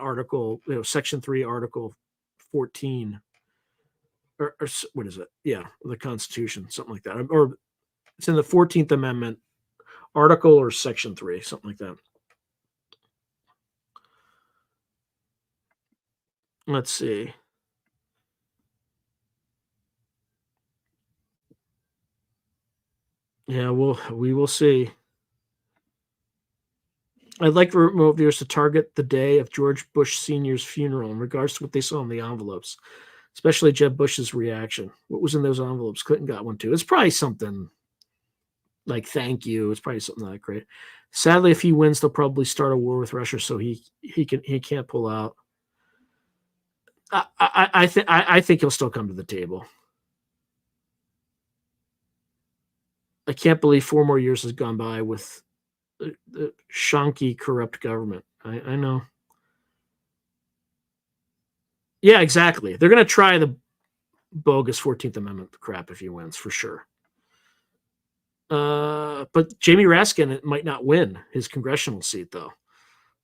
Section 3, Article 14, or what is it? Yeah, the Constitution, something like that, or it's in the 14th Amendment, Article or Section 3, something like that. Let's see. Yeah, we will see. I'd like remote viewers to target the day of George Bush Sr.'s funeral in regards to what they saw in the envelopes, especially Jeb Bush's reaction. What was in those envelopes? Clinton got one too. It's probably something like thank you. It's probably something like great. Sadly, if he wins, they'll probably start a war with Russia, so he can't pull out. I think he'll still come to the table. I can't believe 4 more years has gone by with the shonky, corrupt government. I know. Yeah, exactly. They're going to try the bogus 14th Amendment crap if he wins, for sure. But Jamie Raskin might not win his congressional seat, though.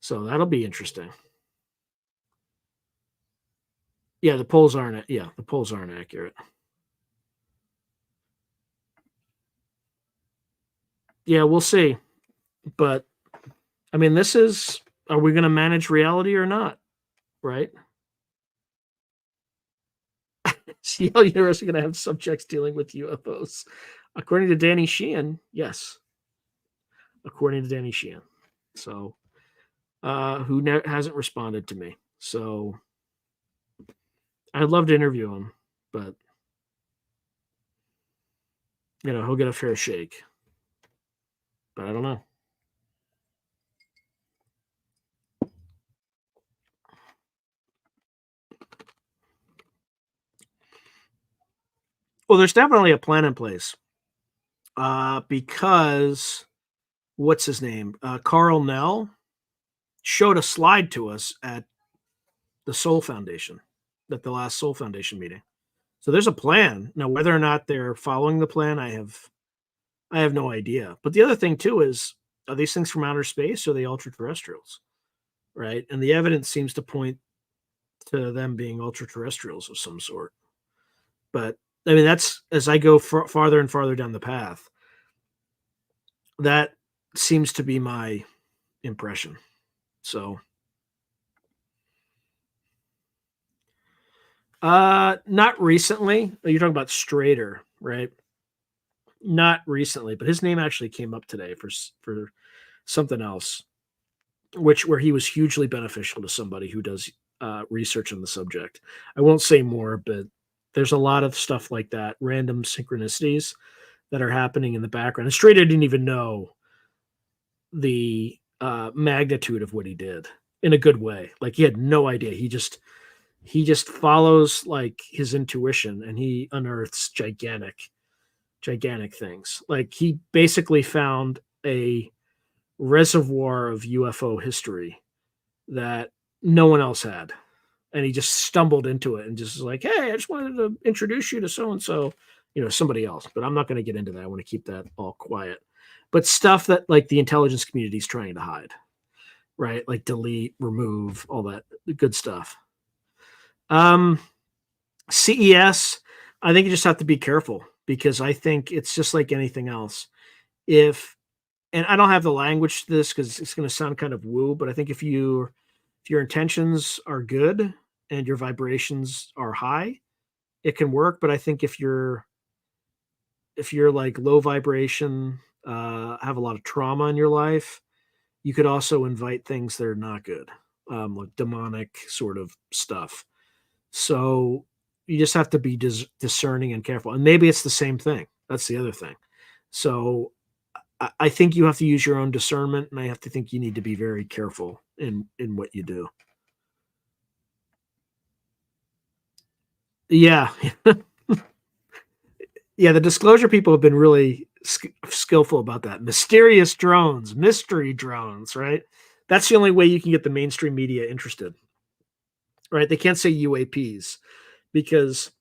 So that'll be interesting. Yeah, the polls aren't. Yeah, the polls aren't accurate. Yeah, we'll see. But I mean, this is. Are we going to manage reality or not? Right? Yale University going to have subjects dealing with UFOs. According to Danny Sheehan, yes. According to Danny Sheehan. So, who hasn't responded to me. So, I'd love to interview him, but, he'll get a fair shake. But I don't know. Well, there's definitely a plan in place. Because what's his name? Carl Nell showed a slide to us at the Soul Foundation, at the last Soul Foundation meeting. So there's a plan. Now, whether or not they're following the plan, I have no idea. But the other thing too is, are these things from outer space or are they ultra terrestrials? Right. And the evidence seems to point to them being ultra terrestrials of some sort. But I mean, that's as I go farther and farther down the path, that seems to be my impression. So Not recently. You're talking about Strader, right? Not recently, but his name actually came up today for something else, which where he was hugely beneficial to somebody who does research on the subject. I won't say more, but there's a lot of stuff like that, random synchronicities that are happening in the background. And Strader didn't even know the magnitude of what he did in a good way. Like he had no idea. He just follows like his intuition, and he unearths gigantic things. Like he basically found a reservoir of UFO history that no one else had. And he just stumbled into it and just was like, hey, I just wanted to introduce you to so and so, somebody else. But I'm not going to get into that. I want to keep that all quiet. But stuff that like the intelligence community is trying to hide, right? Like delete, remove, all that good stuff. Um, CES, I think you just have to be careful because I think it's just like anything else. If and I don't have the language to this because it's going to sound kind of woo, but I think if your intentions are good and your vibrations are high, it can work. But I think if you're like low vibration, have a lot of trauma in your life, you could also invite things that are not good, like demonic sort of stuff. So you just have to be discerning and careful. And maybe it's the same thing. That's the other thing. So I think you have to use your own discernment, and I have to think you need to be very careful in what you do. Yeah, yeah. The disclosure people have been really skillful about that. Mysterious drones, mystery drones, right? That's the only way you can get the mainstream media interested, right? They can't say UAPs because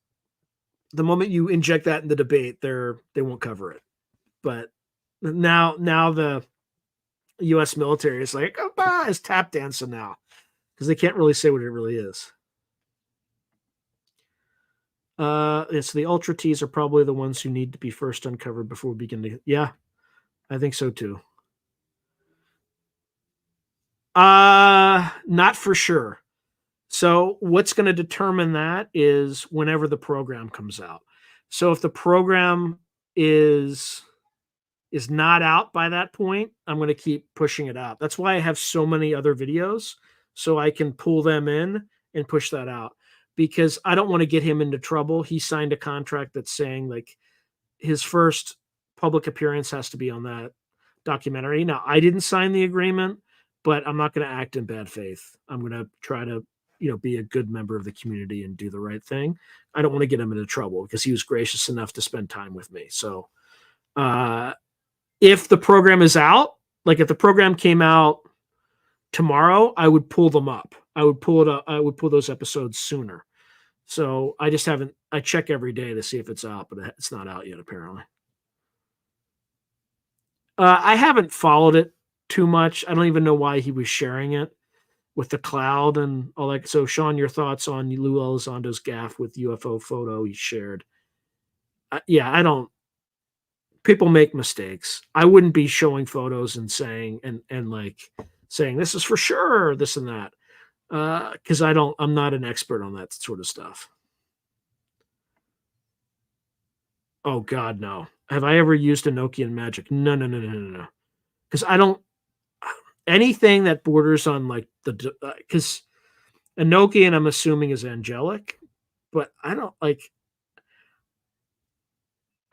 the moment you inject that in the debate, they won't cover it. But now the U.S. military is like, oh, is tap dancing now because they can't really say what it really is. So the Ultra T's are probably the ones who need to be first uncovered before we begin to. Yeah, I think so too. Not for sure. So what's going to determine that is whenever the program comes out. So if the program is is not out by that point, I'm going to keep pushing it out. That's why I have so many other videos so I can pull them in and push that out because I don't want to get him into trouble. He signed a contract that's saying like his first public appearance has to be on that documentary. Now, I didn't sign the agreement, but I'm not going to act in bad faith. I'm going to try to, be a good member of the community and do the right thing. I don't want to get him into trouble because he was gracious enough to spend time with me. So, if the program is out, like if the program came out tomorrow, I would pull them up. I would pull it up. I would pull those episodes sooner. So I just haven't. I check every day to see if it's out, but it's not out yet. Apparently, I haven't followed it too much. I don't even know why he was sharing it with the cloud and all that. So, Sean, your thoughts on Lou Elizondo's gaffe with UFO photo he shared? Yeah, I don't. People make mistakes. I wouldn't be showing photos and saying and like saying this is for sure, this and that, because I'm not an expert on that sort of stuff. Oh God, no. Have I ever used a Nokian Magic? No, no, no, no, no, no. Because I don't anything that borders on like the because a Nokian I'm assuming is angelic, but I don't like.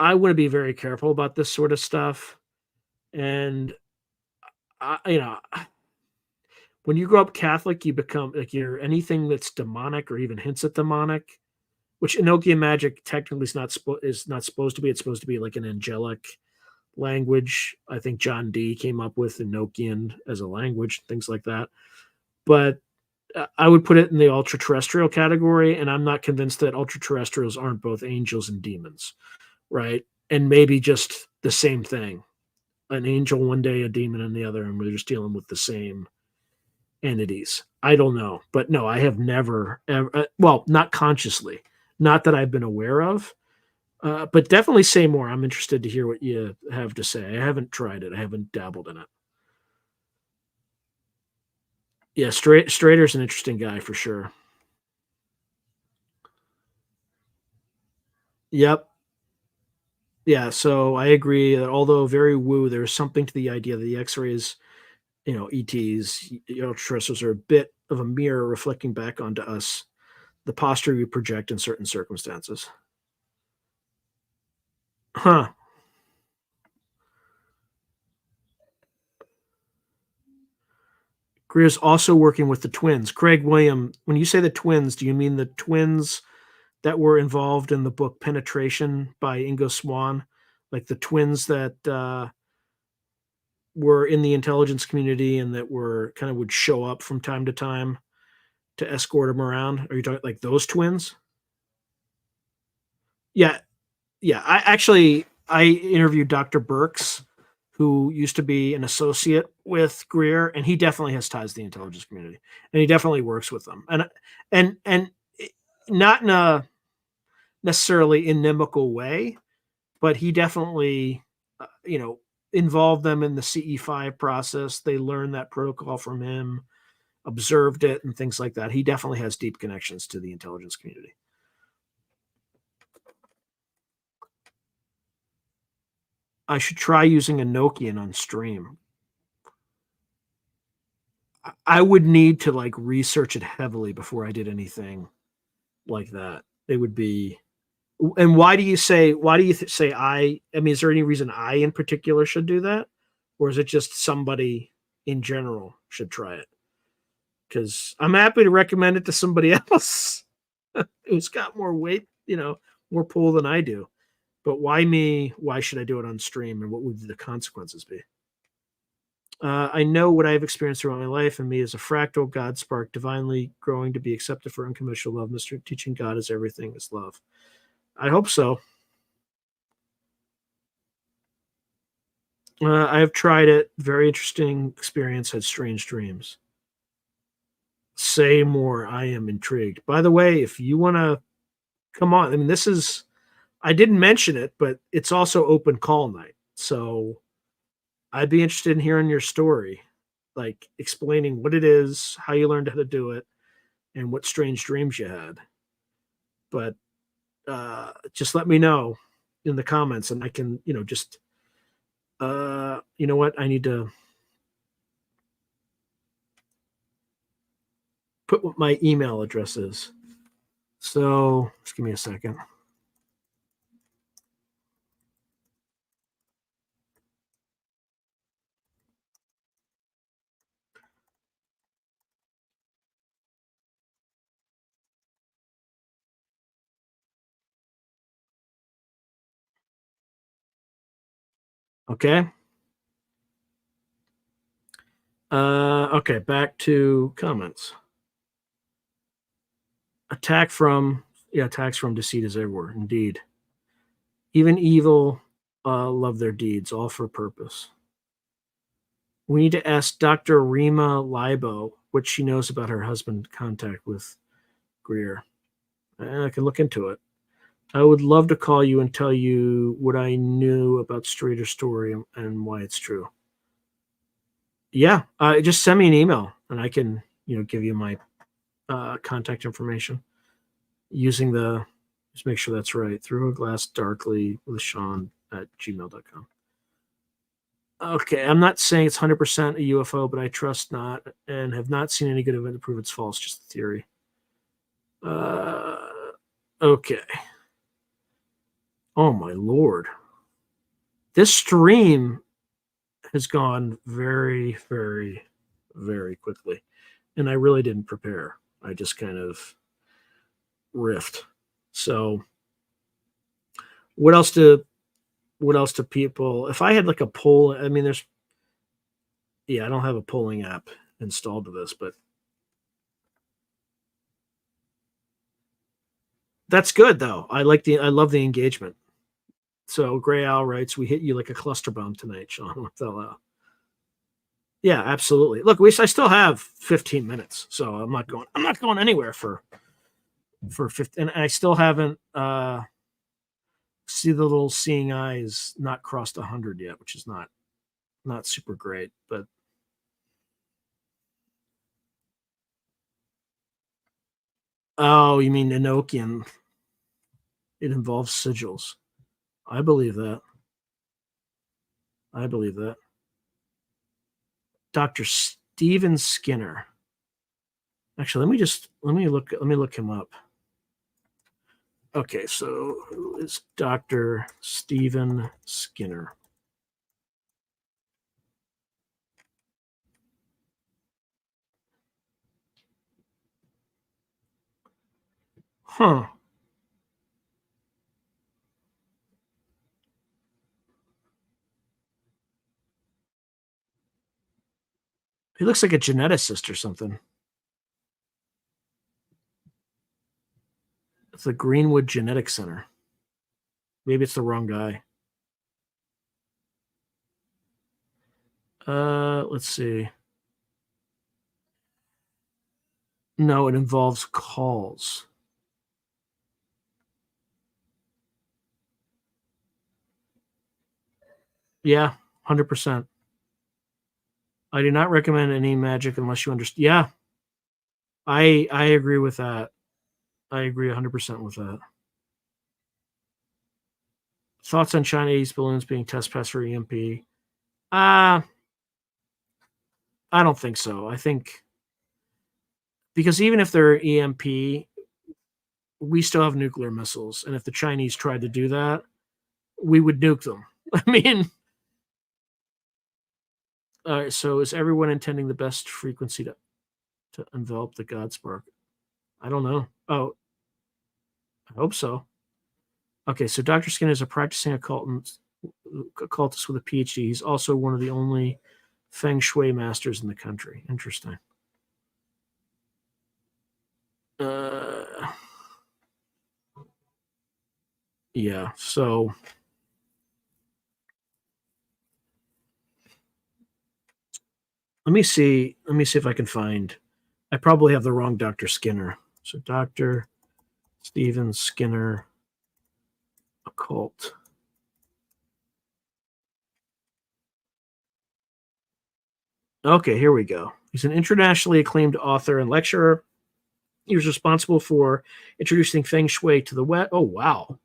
I want to be very careful about this sort of stuff, and I, when you grow up Catholic, you become like you're anything that's demonic or even hints at demonic, which Enochian magic technically is not supposed to be. It's supposed to be like an angelic language. I think John Dee came up with Enochian as a language, things like that. But I would put it in the ultra terrestrial category, and I'm not convinced that ultra terrestrials aren't both angels and demons, right? And maybe just the same thing. An angel one day, a demon in the other, and we're just dealing with the same entities. I don't know, but no, I have never, ever, well, not consciously, not that I've been aware of, but definitely say more. I'm interested to hear what you have to say. I haven't tried it. I haven't dabbled in it. Yeah, Strader's an interesting guy for sure. Yep. Yeah, so I agree that although very woo, there's something to the idea that the X-rays, ETs, ultraterrestrials are a bit of a mirror reflecting back onto us, the posture we project in certain circumstances. Huh. Greer's also working with the twins. Craig William, when you say the twins, do you mean the twins that were involved in the book Penetration by Ingo Swann? Like the twins that were in the intelligence community and that were kind of would show up from time to time to escort him around? Are you talking like those twins? Yeah, yeah. I interviewed Dr. Burks, who used to be an associate with Greer, and he definitely has ties to the intelligence community, and he definitely works with them, and not in a necessarily inimical way, but he definitely, involved them in the CE5 process. They learned that protocol from him, observed it, and things like that. He definitely has deep connections to the intelligence community. I should try using a Nokian on stream. I would need to like research it heavily before I did anything like that. It would be. And why do you say I mean, is there any reason I in particular should do that? Or is it just somebody in general should try it? Because I'm happy to recommend it to somebody else who's got more weight, more pull than I do. But why me? Why should I do it on stream? And what would the consequences be? I know what I've experienced throughout my life, and me as a fractal God spark, divinely growing to be accepted for unconditional love. Mr. Teaching God is everything is love. I hope so. I have tried it. Very interesting experience. Had strange dreams. Say more. I am intrigued. By the way, if you want to come on, I mean, I didn't mention it, but it's also open call night. So I'd be interested in hearing your story, like explaining what it is, how you learned how to do it, and what strange dreams you had. But just let me know in the comments and I can, just, you know what? I need to put what my email address is. So just give me a second. Okay. Okay. Back to comments. Attacks from deceit is everywhere. Indeed. Even evil love their deeds, all for a purpose. We need to ask Dr. Rima Libo what she knows about her husband's contact with Greer. I can look into it. I would love to call you and tell you what I knew about Strader's story and why it's true. Yeah, just send me an email and I can, give you my contact information using just make sure that's right. Through a glass darkly with Sean at gmail.com. Okay, I'm not saying it's 100% a UFO, but I trust not and have not seen any good of it to prove it's false, just a theory. Uh, okay. Oh my lord. This stream has gone very, very, very quickly. And I really didn't prepare. I just kind of riffed. So what else do people if I had like a poll, I mean I don't have a polling app installed to this, but that's good though. I love the engagement. So Gray Owl writes, "We hit you like a cluster bomb tonight, Sean." Yeah, absolutely. Look, I still have 15 minutes, so I'm not going anywhere for 15, and I still haven't see the little seeing eyes not crossed 100 yet, which is not super great. But oh, you mean Enochian? It involves sigils. I believe that. I believe that. Dr. Steven Skinner. Actually, let me look him up. Okay, so who is Dr. Steven Skinner? Huh. He looks like a geneticist or something. It's the Greenwood Genetics Center. Maybe it's the wrong guy. Let's see. No, it involves calls. Yeah, 100%. I do not recommend any magic unless you understand. Yeah, I agree with that. I agree 100% with that. Thoughts on Chinese balloons being test pass for EMP? Uh, I don't think so. I think because even if they're EMP, we still have nuclear missiles, and if the Chinese tried to do that, we would nuke them. I mean, so is everyone intending the best frequency to envelop the God spark? I don't know. Oh, I hope so. Okay, so Dr. Skinner is a practicing occultist with a PhD. He's also one of the only feng shui masters in the country. Interesting. Uh, yeah, so let me see if I can find. I probably have the wrong Dr. Skinner. So Dr. Stephen Skinner occult. Okay, here we go. He's an internationally acclaimed author and lecturer. He was responsible for introducing feng shui to the West. Oh, wow.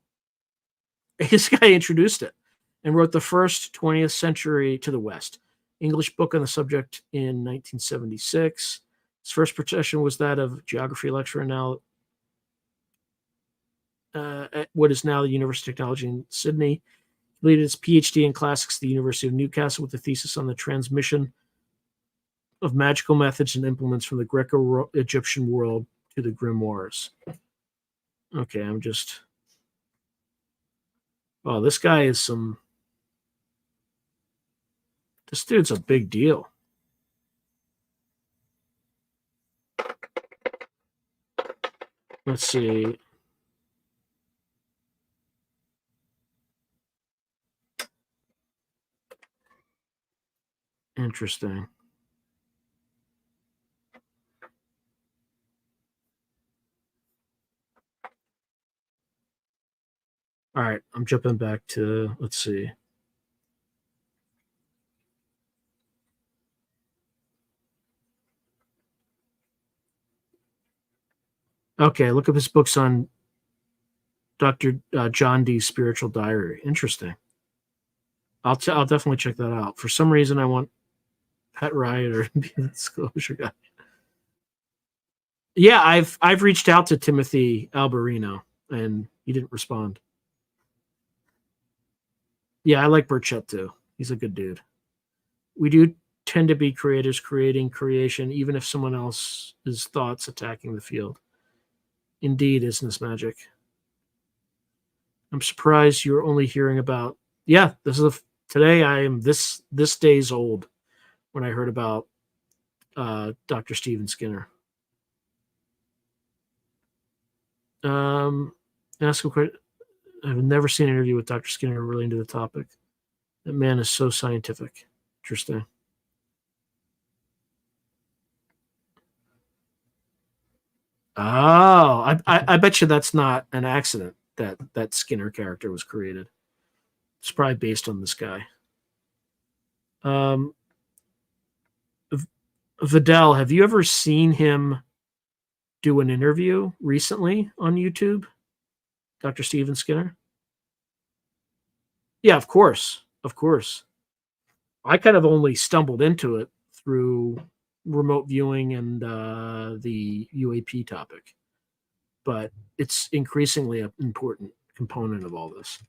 This guy introduced it and wrote the first 20th century to the West English book on the subject in 1976. His first profession was that of geography lecturer now at what is now the University of Technology in Sydney. He completed his PhD in classics at the University of Newcastle with a thesis on the transmission of magical methods and implements from the Greco-Egyptian world to the grimoires. Okay, I'm just. Oh, this guy is some. This dude's a big deal. Let's see. Interesting. All right, I'm jumping back to. Let's see. Okay, look up his books on Dr. John Dee's spiritual diary. Interesting. I'll definitely check that out. For some reason, I want Pet Riot or be the disclosure guy. Yeah, I've reached out to Timothy Alberino and he didn't respond. Yeah, I like Burchett too. He's a good dude. We do tend to be creators creating creation, even if someone else's thoughts attacking the field. Indeed, isn't this magic? I'm surprised you're only hearing about. Yeah, this is today. I am this days old when I heard about Dr. Stephen Skinner. Ask a question. I've never seen an interview with Dr. Skinner relating to the topic. That man is so scientific. Interesting. Oh, I bet you that's not an accident that that Skinner character was created. It's probably based on this guy. Um, Vidal, have you ever seen him do an interview recently on YouTube? Dr. Steven Skinner? Yeah, of course. Of course. I kind of only stumbled into it through remote viewing and the UAP topic, but it's increasingly an important component of all this.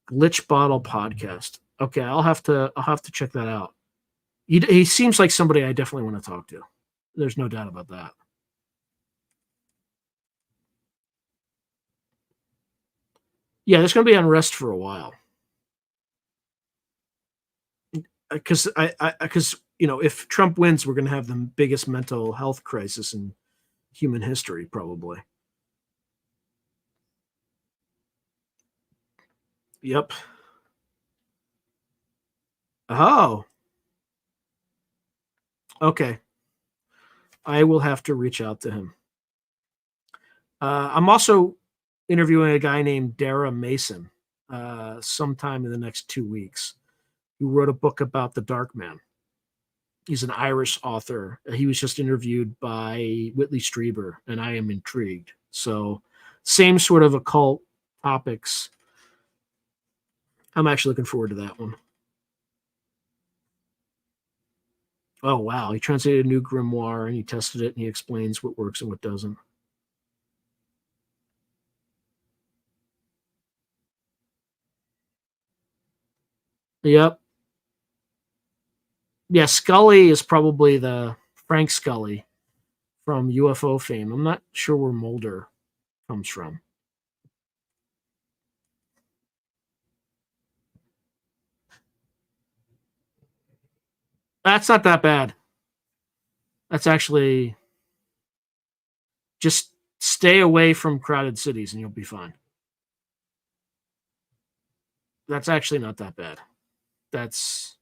Glitch Bottle Podcast. Okay, I'll have to check that out. He seems like somebody I definitely want to talk to. There's no doubt about that. Yeah, there's going to be unrest for a while because if Trump wins, we're going to have the biggest mental health crisis in human history, probably. Yep. Oh, okay. I will have to reach out to him. I'm also interviewing a guy named Dara Mason sometime in the next 2 weeks, who wrote a book about the Dark Man. He's an Irish author. He was just interviewed by Whitley Strieber, and I am intrigued. So, same sort of occult topics. I'm actually looking forward to that one. Oh, wow. He translated a new grimoire and he tested it and he explains what works and what doesn't. Yep. Yeah, Scully is probably the Frank Scully from UFO fame. I'm not sure where Mulder comes from. That's not that bad. That's actually just stay away from crowded cities and you'll be fine. That's actually not that bad. That's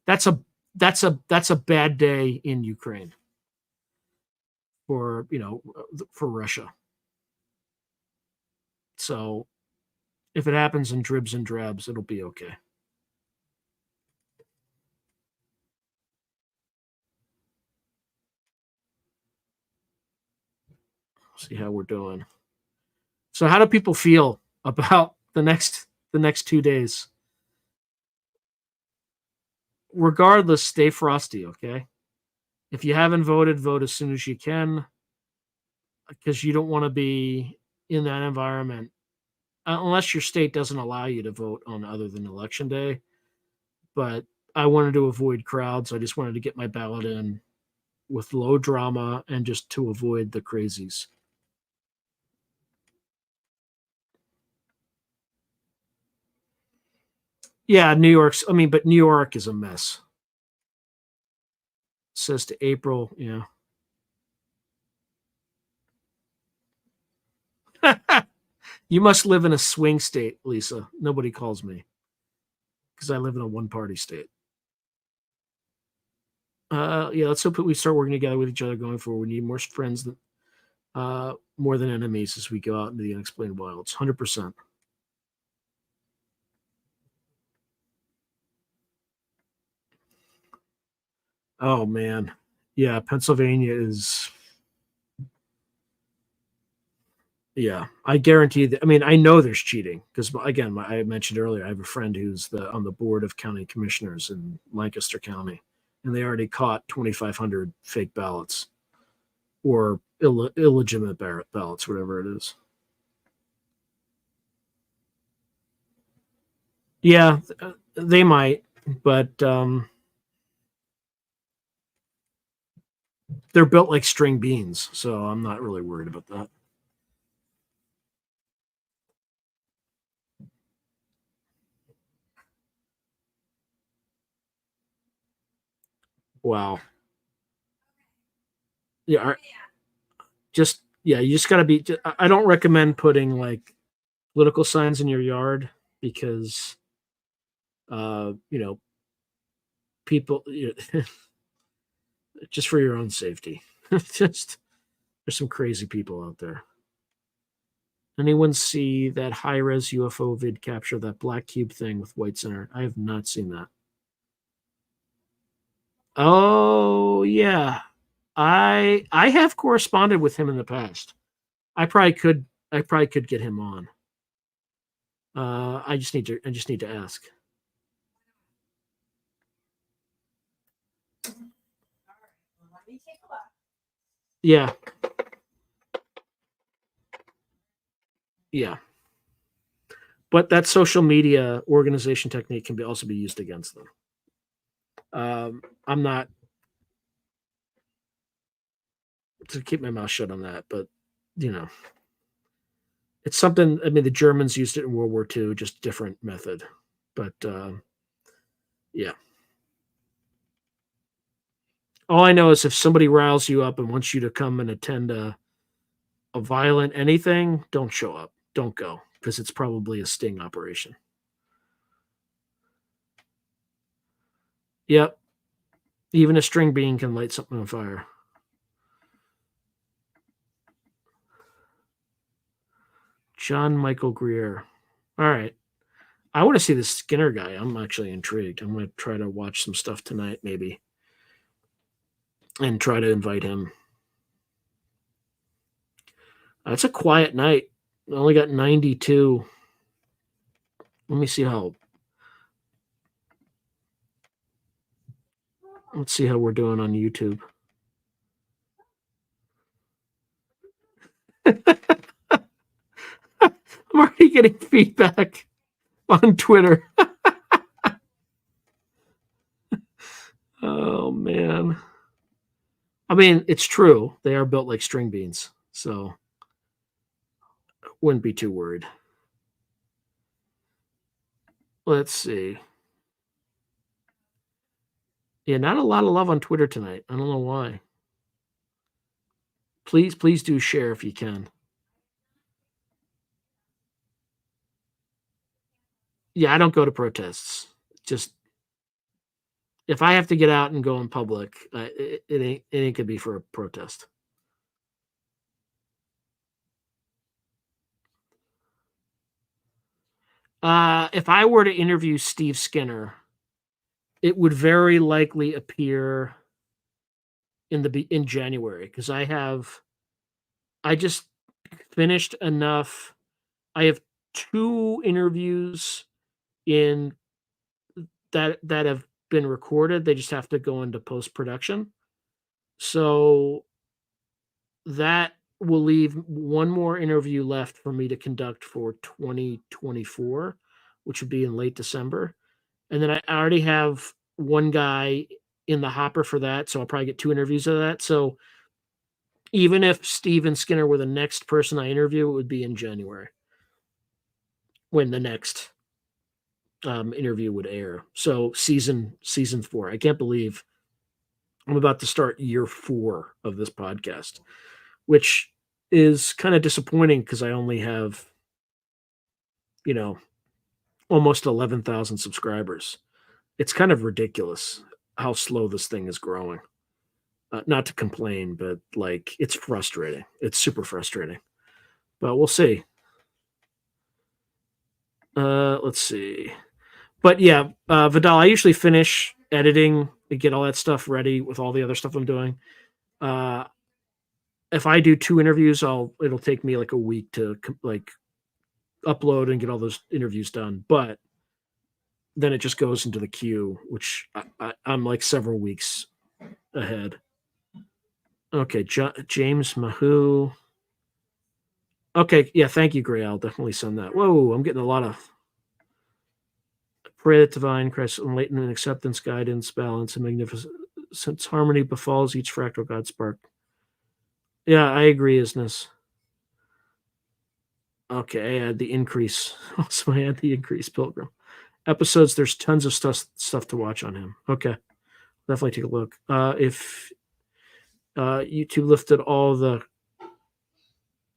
that's a that's a bad day in Ukraine for Russia. So if it happens in dribs and drabs, it'll be okay. See how we're doing. So how do people feel about the next 2 days? Regardless, stay frosty, okay? If you haven't voted, vote as soon as you can because you don't want to be in that environment unless your state doesn't allow you to vote on other than election day. But I wanted to avoid crowds. I just wanted to get my ballot in with low drama and just to avoid the crazies. Yeah, but New York is a mess. Says to April, yeah. You must live in a swing state, Lisa. Nobody calls me because I live in a one party state. Yeah, let's hope we start working together with each other going forward. We need more friends more than enemies as we go out into the unexplained wilds. 100%. Oh man, yeah, Pennsylvania is. Yeah, I guarantee that. I mean, I know there's cheating because, again, I mentioned earlier, I have a friend who's on the board of county commissioners in Lancaster County, and they already caught 2,500 fake ballots or illegitimate ballots, whatever it is. Yeah, they might, but they're built like string beans, so I'm not really worried about that. Wow. Yeah, you just got to be. I don't recommend putting like political signs in your yard because you know people just for your own safety. Just there's some crazy people out there. Anyone see that high res UFO vid capture that black cube thing with white center? I have not seen that. Oh yeah, I have corresponded with him in the past. I probably could get him on. I just need to ask. Yeah. Yeah. But that social media organization technique can also be used against them. I'm not to keep my mouth shut on that, but you know, it's something. I mean, the Germans used it in World War II, just different method. But yeah, all I know is if somebody riles you up and wants you to come and attend a violent anything, don't show up. Don't go because it's probably a sting operation. Yep, even a string bean can light something on fire. John Michael Greer. All right. I want to see this Skinner guy. I'm actually intrigued. I'm going to try to watch some stuff tonight, maybe, and try to invite him. It's a quiet night. I only got 92. Let me see how. Let's see how we're doing on YouTube. I'm already getting feedback on Twitter. Oh man. I mean, it's true. They are built like string beans, so wouldn't be too worried. Let's see. Yeah, not a lot of love on Twitter tonight. I don't know why. Please do share if you can. Yeah, I don't go to protests. Just if I have to get out and go in public, it ain't gonna be for a protest. If I were to interview Steve Skinner, it would very likely appear in January because I just finished enough. I have 2 interviews in that have been recorded. They just have to go into post production. So that will leave one more interview left for me to conduct for 2024, which would be in late December. And then I already have one guy in the hopper for that. So I'll probably get 2 interviews of that. So even if Steven Skinner were the next person I interview, it would be in January when the next interview would air. So season 4. I can't believe I'm about to start year 4 of this podcast, which is kind of disappointing because I only have, you know, almost 11,000 subscribers. It's kind of ridiculous how slow this thing is growing. Not to complain, but like it's frustrating. It's super frustrating. But we'll see. Let's see. But yeah, Vidal, I usually finish editing and get all that stuff ready with all the other stuff I'm doing. Uh, if I do 2 interviews, it'll take me like a week to like upload and get all those interviews done. But then it just goes into the queue, which I'm like several weeks ahead. Okay, James Mahoo. Okay, yeah, thank you, Gray. I'll definitely send that. Whoa, I'm getting a lot of pray that divine Christ enlightenment, acceptance, guidance, balance, and magnificence harmony befalls each fractal God spark. Yeah, I agree, Isness. Okay, I had the increase. Also, I had the increase, Pilgrim. Episodes, there's tons of stuff to watch on him. Okay, definitely take a look. If YouTube lifted all the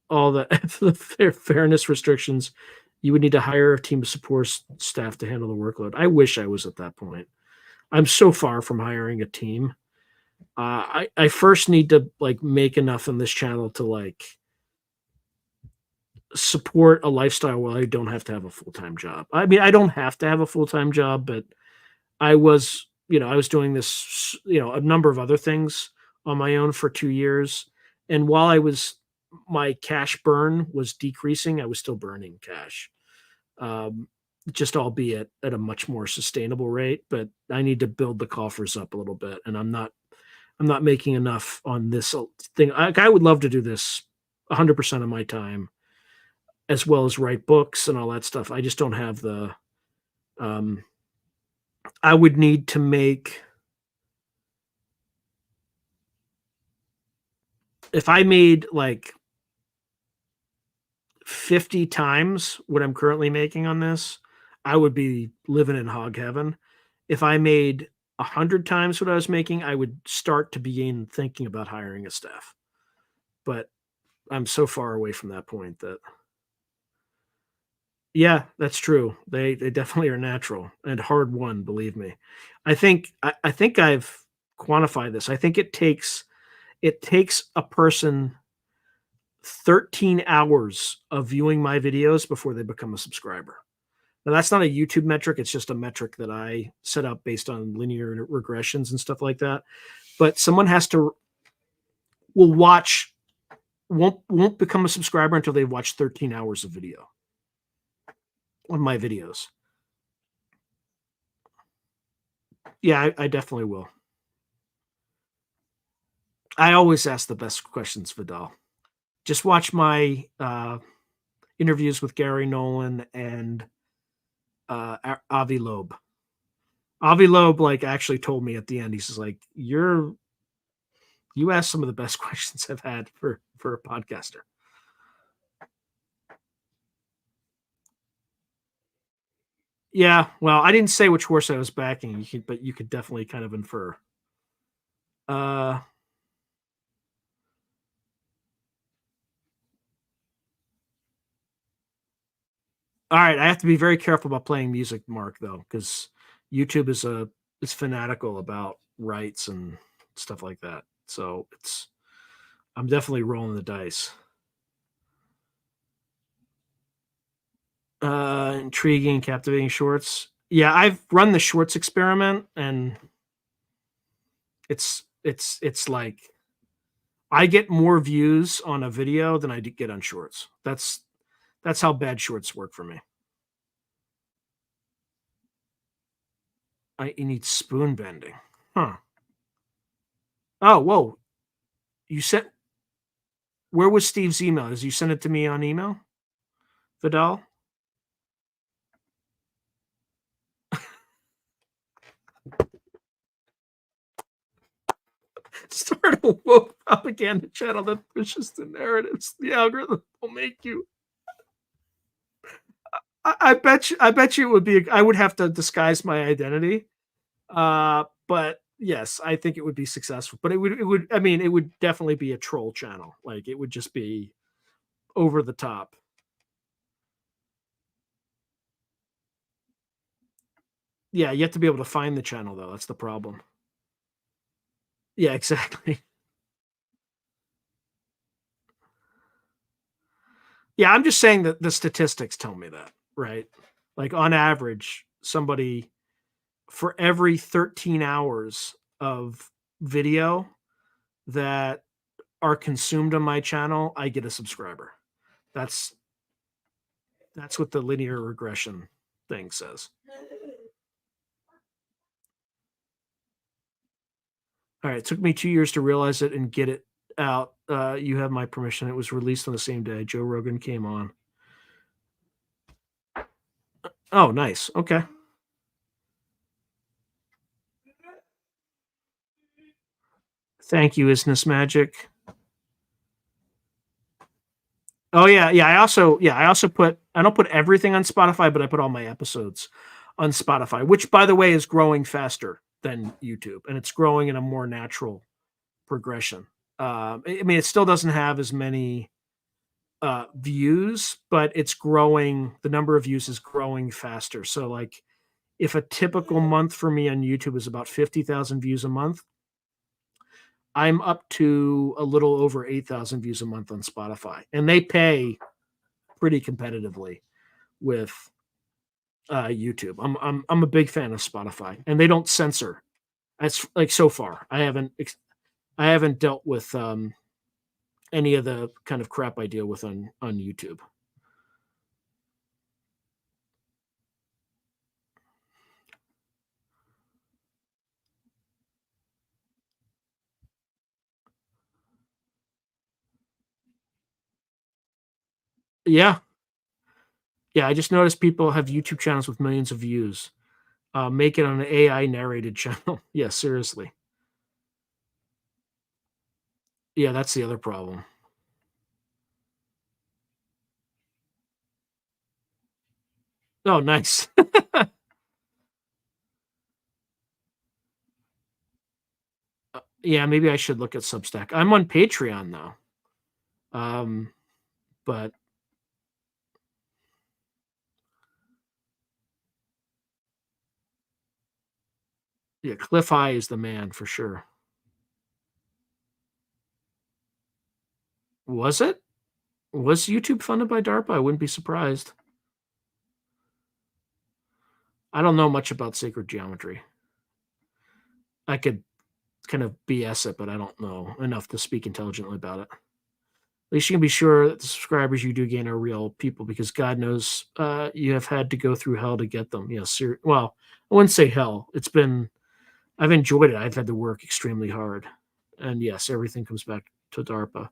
the fairness restrictions, you would need to hire a team of support staff to handle the workload. I wish I was at that point. I'm so far from hiring a team. I first need to like make enough on this channel to like support a lifestyle where I don't have to have a full-time job. I mean, I don't have to have a full-time job, but I was doing this, a number of other things on my own for 2 years. And while I was my cash burn was decreasing, I was still burning cash. Um, just albeit at a much more sustainable rate, but I need to build the coffers up a little bit, and I'm not making enough on this thing. I would love to do this 100% of my time, as well as write books and all that stuff. I just don't have the. Um, I would need to make if I made like 50 times what I'm currently making on this, I would be living in hog heaven. If I made 100 times what I was making, I would start to begin thinking about hiring a staff. But I'm so far away from that point that yeah, that's true. They definitely are natural and hard won, believe me. I think I've quantified this. I think it takes a person 13 hours of viewing my videos before they become a subscriber. Now that's not a YouTube metric, it's just a metric that I set up based on linear regressions and stuff like that. But someone has to will watch won't become a subscriber until they've watched 13 hours of video on my videos. Yeah, I definitely will. I always ask the best questions, Vidal. Just watch my interviews with Gary Nolan and Avi Loeb. Avi Loeb like actually told me at the end, he's like, you asked some of the best questions I've had for a podcaster. Yeah, well, I didn't say which horse I was backing, but you could definitely kind of infer. Uh, all right, I have to be very careful about playing music, Mark, though, because YouTube is fanatical about rights and stuff like that. So it's I'm definitely rolling the dice. Intriguing, captivating shorts. Yeah, I've run the shorts experiment, and it's like I get more views on a video than I get on shorts. That's how bad shorts work for me. I need spoon bending. Huh. Oh, whoa. You sent where was Steve's email? Did you send it to me on email? Vidal? Start a woke propaganda channel that pushes the narratives. The algorithm will make you. I bet you it would be. I would have to disguise my identity. But yes, I think it would be successful. But it would. I mean, it would definitely be a troll channel. Like it would just be over the top. Yeah, you have to be able to find the channel though. That's the problem. Yeah, exactly. Yeah, I'm just saying that the statistics tell me that, right? Like on average, somebody for every 13 hours of video that are consumed on my channel, I get a subscriber. That's that's what the linear regression thing says. All right, it took me 2 years to realize it and get it out. You have my permission. It was released on the same day Joe Rogan came on. Oh, nice. Okay. Thank you, Isness Magic. Oh yeah. I also put I don't put everything on Spotify, but I put all my episodes on Spotify, which by the way is growing faster than YouTube, and it's growing in a more natural progression. I mean, it still doesn't have as many views, but it's growing. The number of views is growing faster. So, like, if a typical month for me on YouTube is about 50,000 views a month, I'm up to a little over 8,000 views a month on Spotify, and they pay pretty competitively with YouTube. I'm a big fan of Spotify, and they don't censor. That's like so far. I haven't dealt with any of the kind of crap I deal with on YouTube. Yeah, yeah. I just noticed people have YouTube channels with millions of views. Make it on an AI narrated channel. Yeah, seriously. Yeah, that's the other problem. Oh, nice. Yeah, maybe I should look at Substack. I'm on Patreon though. Um, but yeah, Cliff High is the man for sure. Was it? Was YouTube funded by DARPA? I wouldn't be surprised. I don't know much about sacred geometry. I could kind of BS it, but I don't know enough to speak intelligently about it. At least you can be sure that the subscribers you do gain are real people because God knows you have had to go through hell to get them. Yes, well, I wouldn't say hell. I've enjoyed it. I've had to work extremely hard. And yes, everything comes back to DARPA.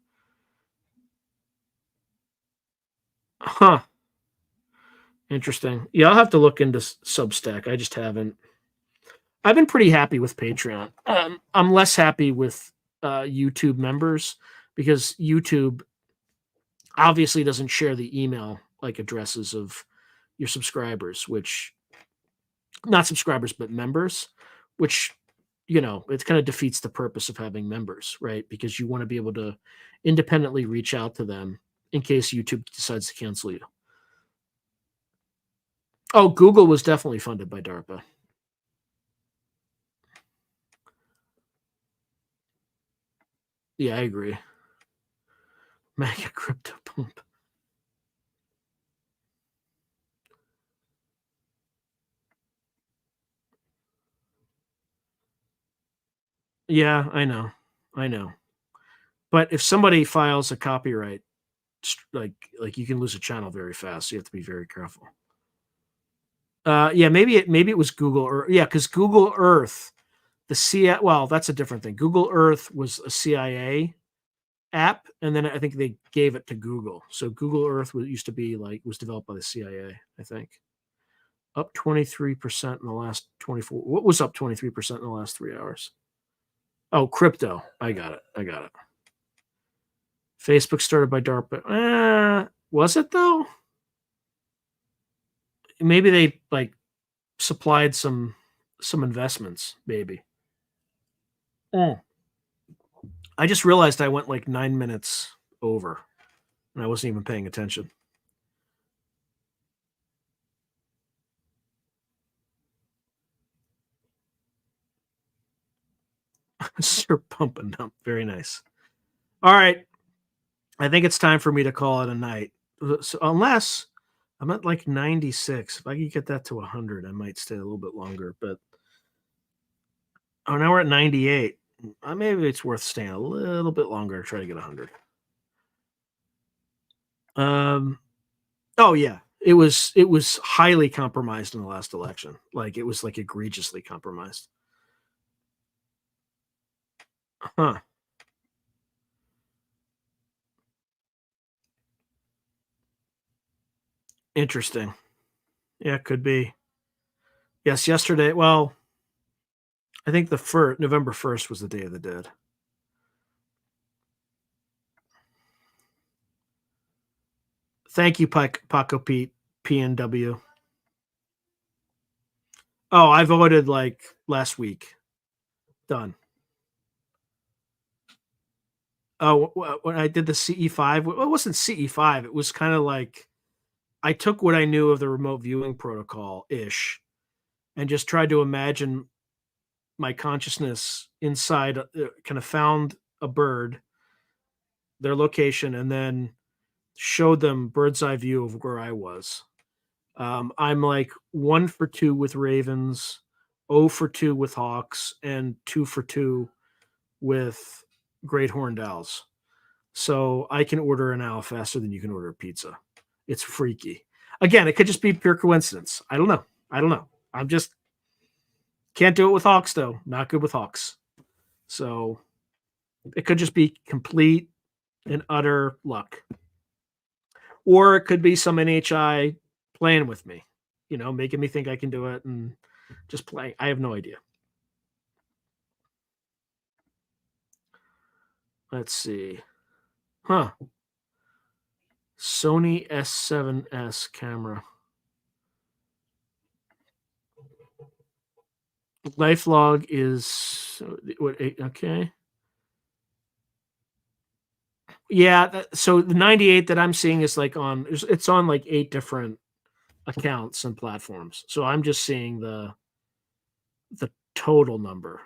Huh. Interesting. Yeah, I'll have to look into Substack. I just haven't. I've been pretty happy with Patreon. I'm less happy with YouTube members because YouTube obviously doesn't share the email like addresses of your subscribers, which not subscribers but members, which it kind of defeats the purpose of having members, right? Because you want to be able to independently reach out to them in case YouTube decides to cancel you. Oh, Google was definitely funded by DARPA. Yeah, I agree. Mega crypto pump. Yeah, I know. I know. But if somebody files a copyright, like you can lose a channel very fast. So you have to be very careful. Yeah, maybe it was Google or yeah, because Google Earth, the CIA. Well, that's a different thing. Google Earth was a CIA app, and then I think they gave it to Google. So Google Earth used to be was developed by the CIA. I think up 23% in the last 24. What was up 23% in the last 3 hours? Oh, crypto. I got it. I got it. Facebook started by DARPA. Was it though? Maybe they supplied some investments. Maybe. Mm. I just realized I went like 9 minutes over, and I wasn't even paying attention. Sure, pump and dump. Very nice. All right, I think it's time for me to call it a night. So unless I'm at like 96, if I could get that to 100, I might stay a little bit longer. But oh, now we're at 98. Maybe it's worth staying a little bit longer to try to get 100. Um. Oh yeah, it was highly compromised in the last election. Like it was like egregiously compromised. Huh. Interesting. Yeah, could be. Yes, yesterday. Well, I think the first November 1st was the Day of the Dead. Thank you, Paco Pete, PNW. Oh, I voted like last week. Done. Oh, when I did the CE5, well, it wasn't CE5. It was kind of like I took what I knew of the remote viewing protocol ish and just tried to imagine my consciousness inside, kind of found a bird, their location, and then showed them bird's eye view of where I was. I'm like 1 for 2 with Ravens, 0 for 2 with Hawks, and 2 for 2 with Great Horned Owls. So I can order an owl faster than you can order a pizza. It's freaky. Again, it could just be pure coincidence. I don't know. I don't know. I'm just can't do it with hawks though. Not good with hawks. So it could just be complete and utter luck. Or it could be some NHI playing with me, making me think I can do it and just playing. I have no idea. Let's see. Huh. Sony S7S camera. Life log is what? Okay. Yeah. So the 98 that I'm seeing is like it's on like 8 different accounts and platforms. So I'm just seeing the total number.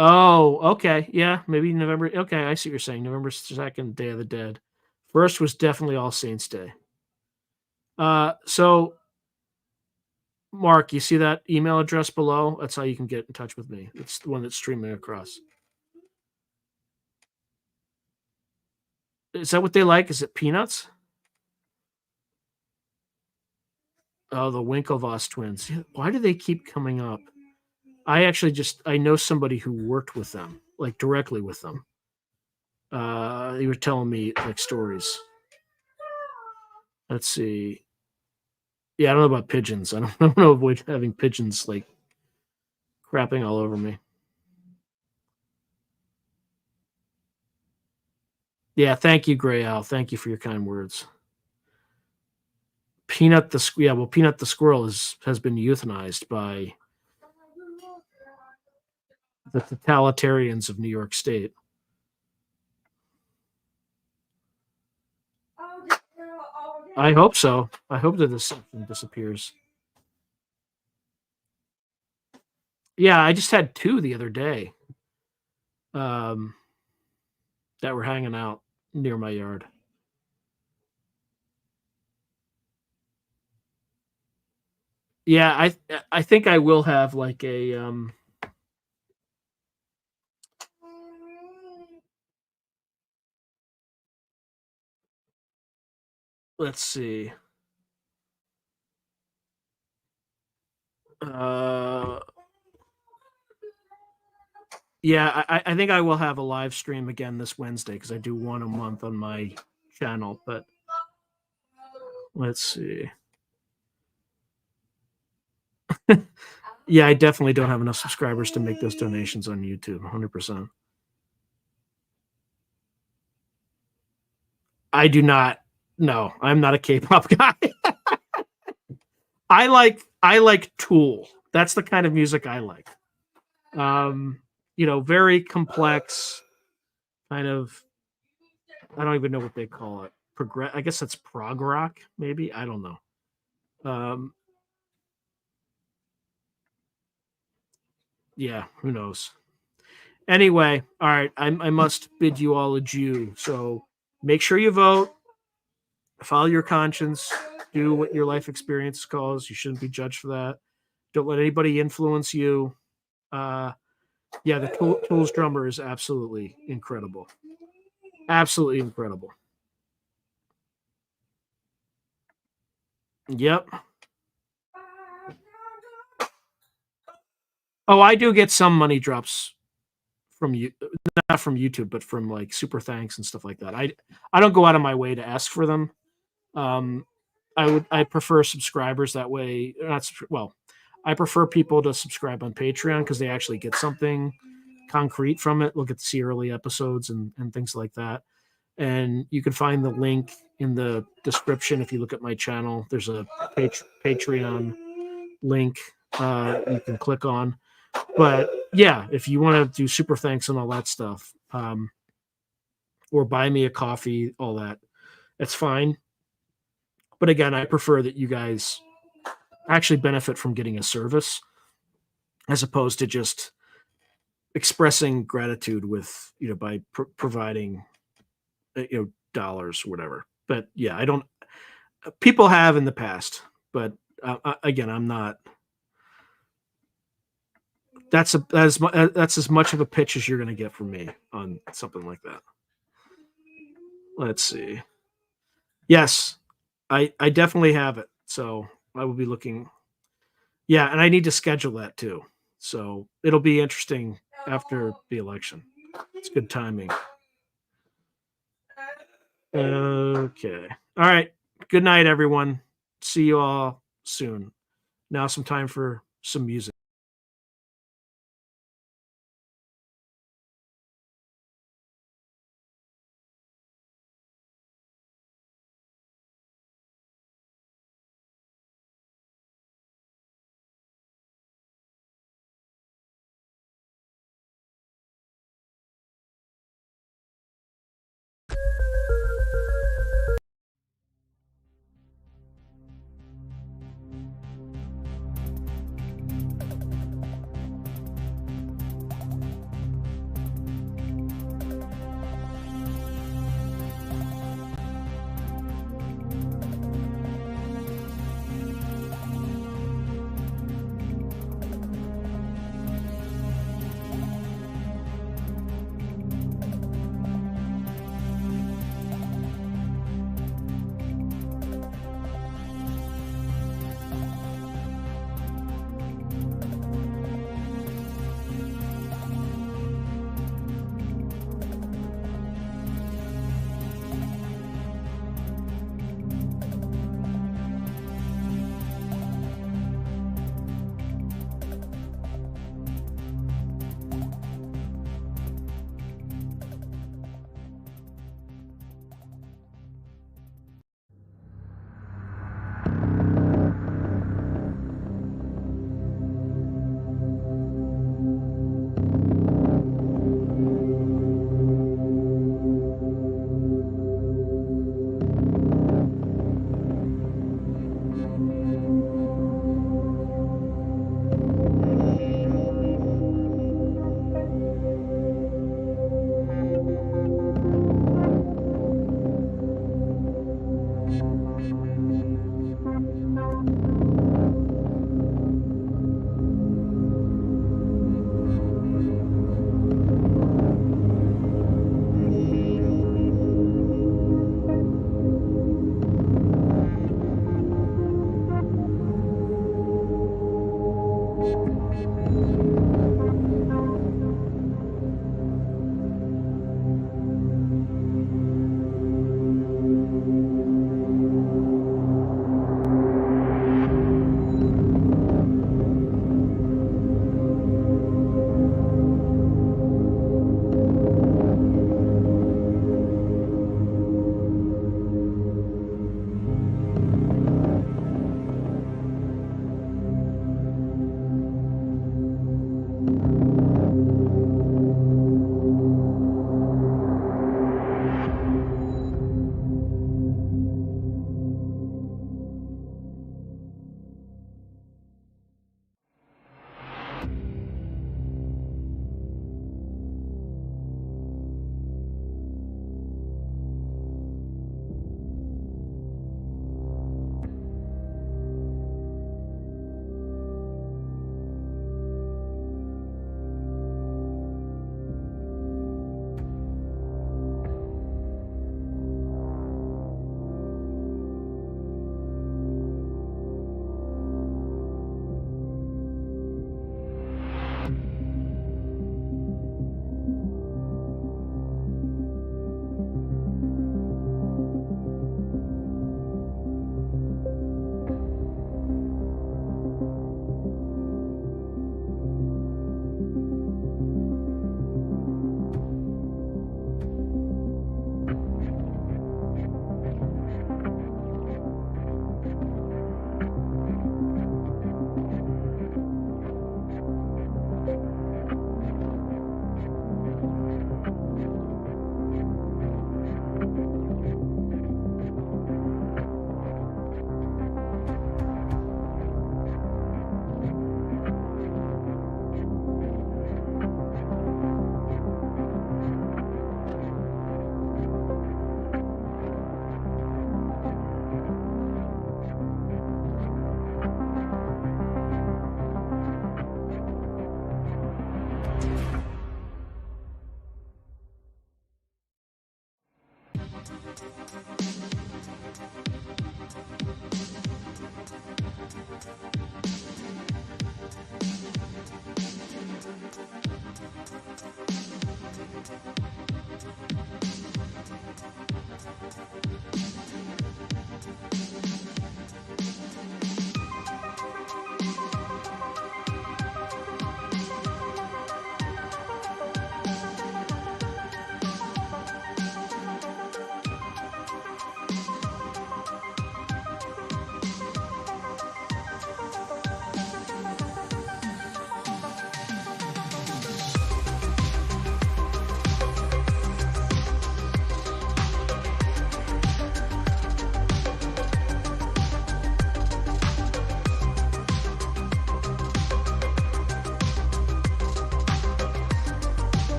Oh, okay. Yeah, maybe November. Okay, I see what you're saying. November 2nd, Day of the Dead. First was definitely All Saints Day. So Mark, you see that email address below? That's how you can get in touch with me. It's the one that's streaming across. Is that what they like? Is it peanuts? Oh, the Winklevoss twins. Why do they keep coming up? I know somebody who worked with them, like directly with them. They were telling me like stories. Let's see. Yeah, I don't know about pigeons. I don't know avoid having pigeons like crapping all over me. Yeah, thank you, Gray Owl. Thank you for your kind words. Peanut Peanut the squirrel has been euthanized by the totalitarians of New York State. I hope so. I hope that this disappears. Yeah, I just had 2 the other day. Um, that were hanging out near my yard. Yeah, I think I will have like a let's see. Uh yeah, I think I will have a live stream again this Wednesday because I do one a month on my channel, but let's see. Yeah, I definitely don't have enough subscribers to make those donations on YouTube, 100%. I do not. No, I'm not a K-pop guy. I like Tool. That's the kind of music I like. Very complex, kind of. I don't even know what they call it. Progress. I guess that's prog rock, maybe. I don't know. Yeah, who knows? Anyway, all right. I must bid you all adieu. So make sure you vote. Follow your conscience. Do what your life experience calls. You shouldn't be judged for that. Don't let anybody influence you. Uh, yeah, the Tools drummer is absolutely incredible. Absolutely incredible. Yep. Oh, I do get some money drops from you, not from YouTube, but from like super thanks and stuff like that. I don't go out of my way to ask for them. Um, I prefer subscribers that way. Not well. I prefer people to subscribe on Patreon because they actually get something concrete from it. We'll get to see early episodes and things like that. And you can find the link in the description if you look at my channel. There's a Patreon link you can click on. But yeah, if you want to do super thanks and all that stuff, or buy me a coffee, all that, it's fine. But again, I prefer that you guys actually benefit from getting a service as opposed to just expressing gratitude with by providing dollars or whatever. But yeah, I don't. People have in the past, but again, I'm not that's as much of a pitch as you're going to get from me on something like that. Let's see. Yes, I definitely have it. So I will be looking. Yeah, and I need to schedule that too. So it'll be interesting after the election. It's good timing. Okay. All right. Good night, everyone. See you all soon. Now, some time for some music.